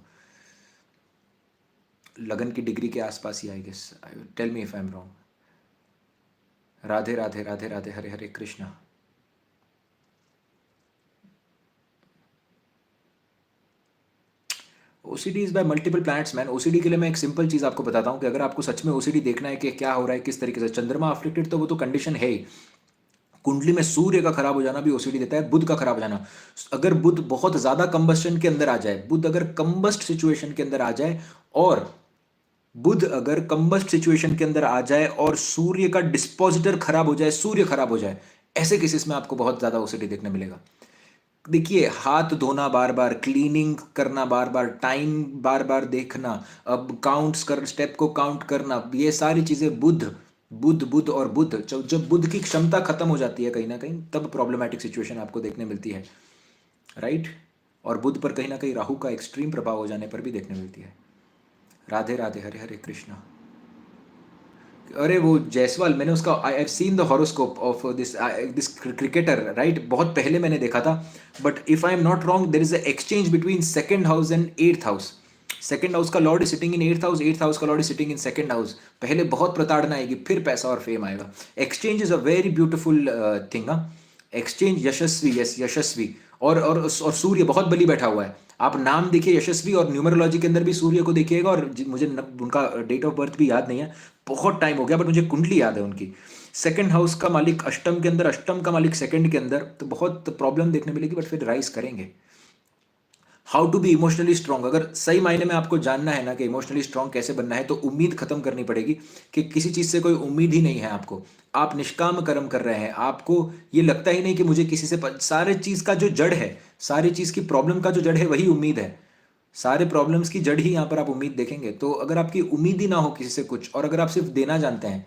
लगन की डिग्री के आसपास ही, I guess. Tell me if I am wrong. Radhe Radhe, Radhe Radhe, Hare Hare Krishna. OCD is by multiple planets man. OCD के लिए मैं एक सिंपल चीज़ आपको बताता हूँ कि अगर आपको सच में ओसीडी देखना है कि क्या हो रहा है, किस तरीके से चंद्रमा अफ्लिक्टेड, तो वो तो कंडीशन है ही। कुंडली में सूर्य का खराब हो जाना भी ओसीडी देता है, बुध का खराब हो जाना। अगर बुध बहुत ज्यादा कंबस्टन के अंदर आ जाए, बुध अगर कंबस्ट सिचुएशन के अंदर आ जाए, और बुध अगर कंबस्ट सिचुएशन के अंदर आ जाए और सूर्य का डिस्पोजिटर खराब हो जाए, सूर्य खराब हो जाए, ऐसे केसेस में आपको बहुत ज्यादा ओसीडी देखने मिलेगा। देखिए, हाथ धोना बार बार, क्लीनिंग करना बार बार, टाइम बार बार देखना, अब काउंट्स कर, स्टेप को काउंट करना, ये सारी चीजें बुध बुध बुध और बुध, जब बुध की क्षमता खत्म हो जाती है कहीं ना कहीं, तब प्रॉब्लमैटिक सिचुएशन आपको देखने मिलती है, राइट? और बुध पर कहीं ना कहीं राहु का एक्सट्रीम प्रभाव हो जाने पर भी देखने मिलती है। राधे राधे, हरे हरे कृष्णा। अरे वो जायसवाल, मैंने उसका, I have seen the horoscope of this this cricketer, right? बहुत पहले मैंने देखा था, but if I am not wrong, there is a exchange between second house and eighth house. Second house का lord is sitting in eighth house, eighth house का lord is sitting in second house. पहले बहुत प्रताड़ना आएगी, फिर पैसा और fame आएगा। Exchange is a very beautiful thing. हाँ, एक्सचेंज यशस्वी, यस यशस्वी। और सूर्य बहुत बली बैठा हुआ है। आप नाम देखिए यशस्वी, और न्यूमरोलॉजी के अंदर भी सूर्य को देखिएगा, और मुझे उनका डेट ऑफ बर्थ भी याद नहीं है, बहुत टाइम हो गया, बट मुझे कुंडली याद है उनकी। सेकंड हाउस का मालिक अष्टम के अंदर, अष्टम का मालिक सेकंड के अंदर, तो बहुत प्रॉब्लम देखने मिलेगी, बट फिर राइज करेंगे। How to be emotionally strong, अगर सही मायने में आपको जानना है ना कि इमोशनली स्ट्रांग कैसे बनना है, तो उम्मीद खत्म करनी पड़ेगी कि किसी चीज़ से कोई उम्मीद ही नहीं है आपको। आप निष्काम कर्म कर रहे हैं, आपको ये लगता ही नहीं कि मुझे किसी से सारे चीज़ का जो जड़ है, सारी चीज़ की प्रॉब्लम का जो जड़ है वही उम्मीद है। सारे प्रॉब्लम्स की जड़ ही यहाँ पर आप उम्मीद देखेंगे। तो अगर आपकी उम्मीद ही ना हो किसी से कुछ, और अगर आप सिर्फ देना जानते हैं,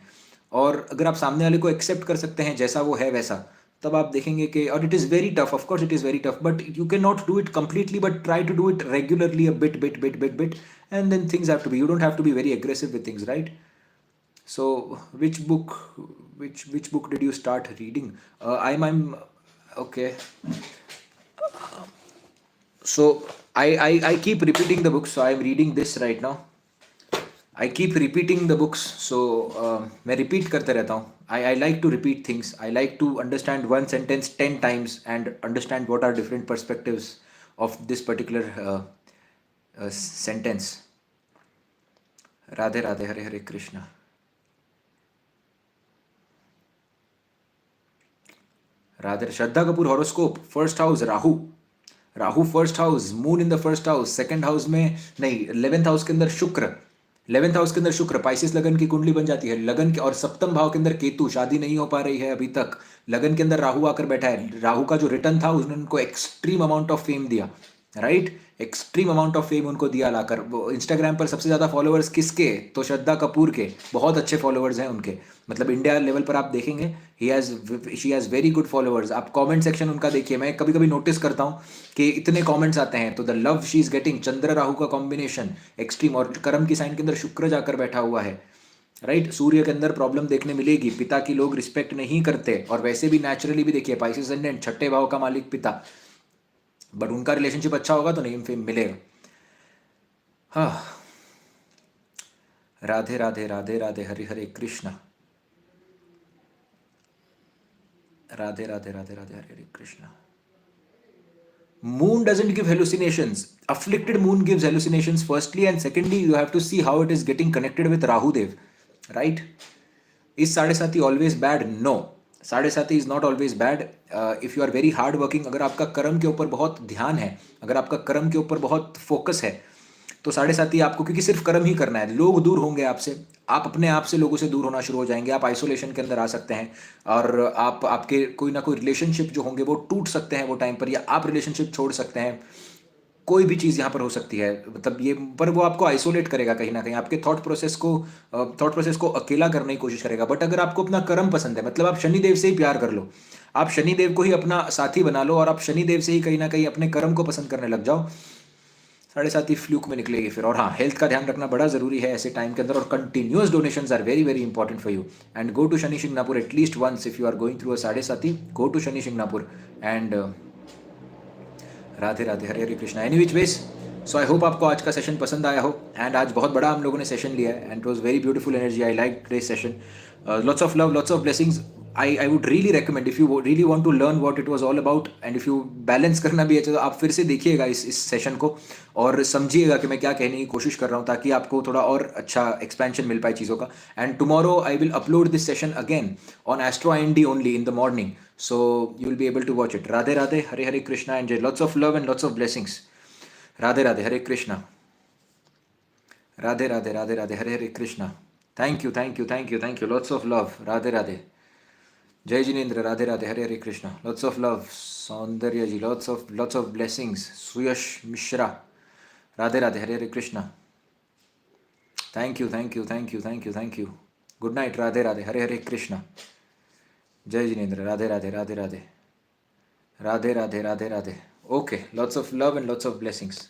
और अगर आप सामने वाले को एक्सेप्ट कर सकते हैं जैसा वो है वैसा, तब आप देखेंगे कि, और it is very tough, of course it is very tough, but you can not do it completely, but try to do it regularly, a bit bit bit bit bit, and then things have to be, you don't have to be very aggressive with things, right? So, which book, which book did you start reading? I'm okay. So I keep repeating the books. So I'm reading this right now. I keep repeating the books. So मैं repeat करते रहता हूँ. I like to repeat things. I like to understand one sentence 10 times and understand what are different perspectives of this particular sentence. Radhe Radhe, Hare Hare Krishna. Radhe. Shraddha Kapoor horoscope, first house Rahu. Rahu first house, moon in the first house, second house में नहीं, 11th house के अंदर शुक्र. 11th house के अंदर शुक्र, Pisces लगन की कुंडली बन जाती है. लगन के और सप्तम भाव के अंदर केतु, शादी नहीं हो पा रही है अभी तक. लगन के अंदर राहु आकर बैठा है. राहु का जो रिटर्न था उसने उनको एक्सट्रीम अमाउंट ऑफ फेम दिया, right? Extreme amount of fame उनको दिया लाकर. वो इंस्टाग्राम पर सबसे ज़्यादा फॉलोअर्स किसके? तो श्रद्धा कपूर के. बहुत अच्छे फॉलोअर्स हैं उनके, मतलब इंडिया लेवल पर आप देखेंगे, she has very good followers. आप कमेंट सेक्शन उनका देखिए, मैं कभी कभी नोटिस करता हूँ कि इतने कमेंट्स आते हैं. तो the love she is getting, Chandra Rahu का कॉम्बिनेशन एक्सट्रीम, और कर्म की साइन के अंदर शुक्र जाकर बैठा हुआ है, राइट? सूर्य के अंदर प्रॉब्लम देखने मिलेगी, पिता की लोग रिस्पेक्ट नहीं करते, और वैसे भी नेचुरली भी देखिए पाइसेस एंडेंट, छठे भाव का मालिक पिता, बट उनका रिलेशनशिप अच्छा होगा तो नेम फेम मिलेगा. हाँ. Radhe Radhe Radhe Radhe, Hare Hare Krishna. Radhe Radhe Radhe Radhe, Hare Hare Krishna. Moon doesn't give hallucinations. Afflicted moon gives hallucinations firstly, and secondly you have to see how it is getting connected with Rahu Dev, right? Is साढ़े साथी always bad? No. साढ़े साथी is not always bad. If you are very hard working, अगर आपका कर्म के ऊपर बहुत ध्यान है, अगर आपका कर्म के ऊपर बहुत फोकस है, तो साढ़े साथी आपको, क्योंकि सिर्फ कर्म ही करना है, लोग दूर होंगे आपसे, आप अपने आप से लोगों से दूर होना शुरू हो जाएंगे, आप आइसोलेशन के अंदर आ सकते हैं, और आप आपके कोई ना कोई रिलेशनशिप जो होंगे वो टूट सकते हैं वो टाइम पर, या आप रिलेशनशिप छोड़ सकते हैं. कोई भी चीज़ यहाँ पर हो सकती है, मतलब ये, पर वो आपको आइसोलेट करेगा कहीं ना कहीं, आपके थॉट प्रोसेस को अकेला करने की कोशिश करेगा. बट अगर आपको अपना कर्म पसंद है, मतलब आप शनिदेव से ही प्यार कर लो, आप शनिदेव को ही अपना साथी बना लो, और आप शनिदेव से ही कहीं ना कहीं अपने कर्म को पसंद करने लग जाओ, साढ़े साथ ही फ्लूक में निकलेगी फिर. और हाँ, हेल्थ का ध्यान रखना बड़ा ज़रूरी है ऐसे टाइम के अंदर, और continuous donations are very very important for you. And go to Shani Shingnapur at least once if you are going through a sade sati, go to Shani Shingnapur. And Radhe Radhe, Hare Hare Krishna. Any which ways, so I hope आपको आज का सेशन पसंद आया हो. एंड आज बहुत बड़ा हम लोगों ने सेशन लिया है, and it was very beautiful energy. I like today's session. Lots of love, lots of blessings. I would really recommend, if you really want to learn what it was all about, and if you balance करना भी है तो आप फिर से देखिएगा इस session को, और समझिएगा कि मैं क्या कहने की कोशिश कर रहा हूँ, ताकि आपको थोड़ा और अच्छा एक्सपेंशन मिल पाए चीज़ों का. And tomorrow I will upload this session again on astro IND only in the morning, so you will be able to watch it. Radhe Radhe, Hare Hare Krishna. And lots of love and lots of blessings. Radhe Radhe, Hare Krishna. Radhe Radhe Radhe Radhe, Hare Hare Krishna. Thank you thank you thank you thank you. Lots of love. Radhe Radhe. Jai Jinendra. Radhe Radhe, Hare Hare Krishna. Lots of love. Saundarya ji, lots of blessings. Suyash Mishra. Radhe Radhe, Hare Hare Krishna. Thank you thank you thank you thank you thank you. Good night. Radhe Radhe, Hare Hare Krishna. जय Jinendra. Radhe Radhe Radhe Radhe. Radhe Radhe Radhe Radhe. Okay, lots of love and lots of blessings.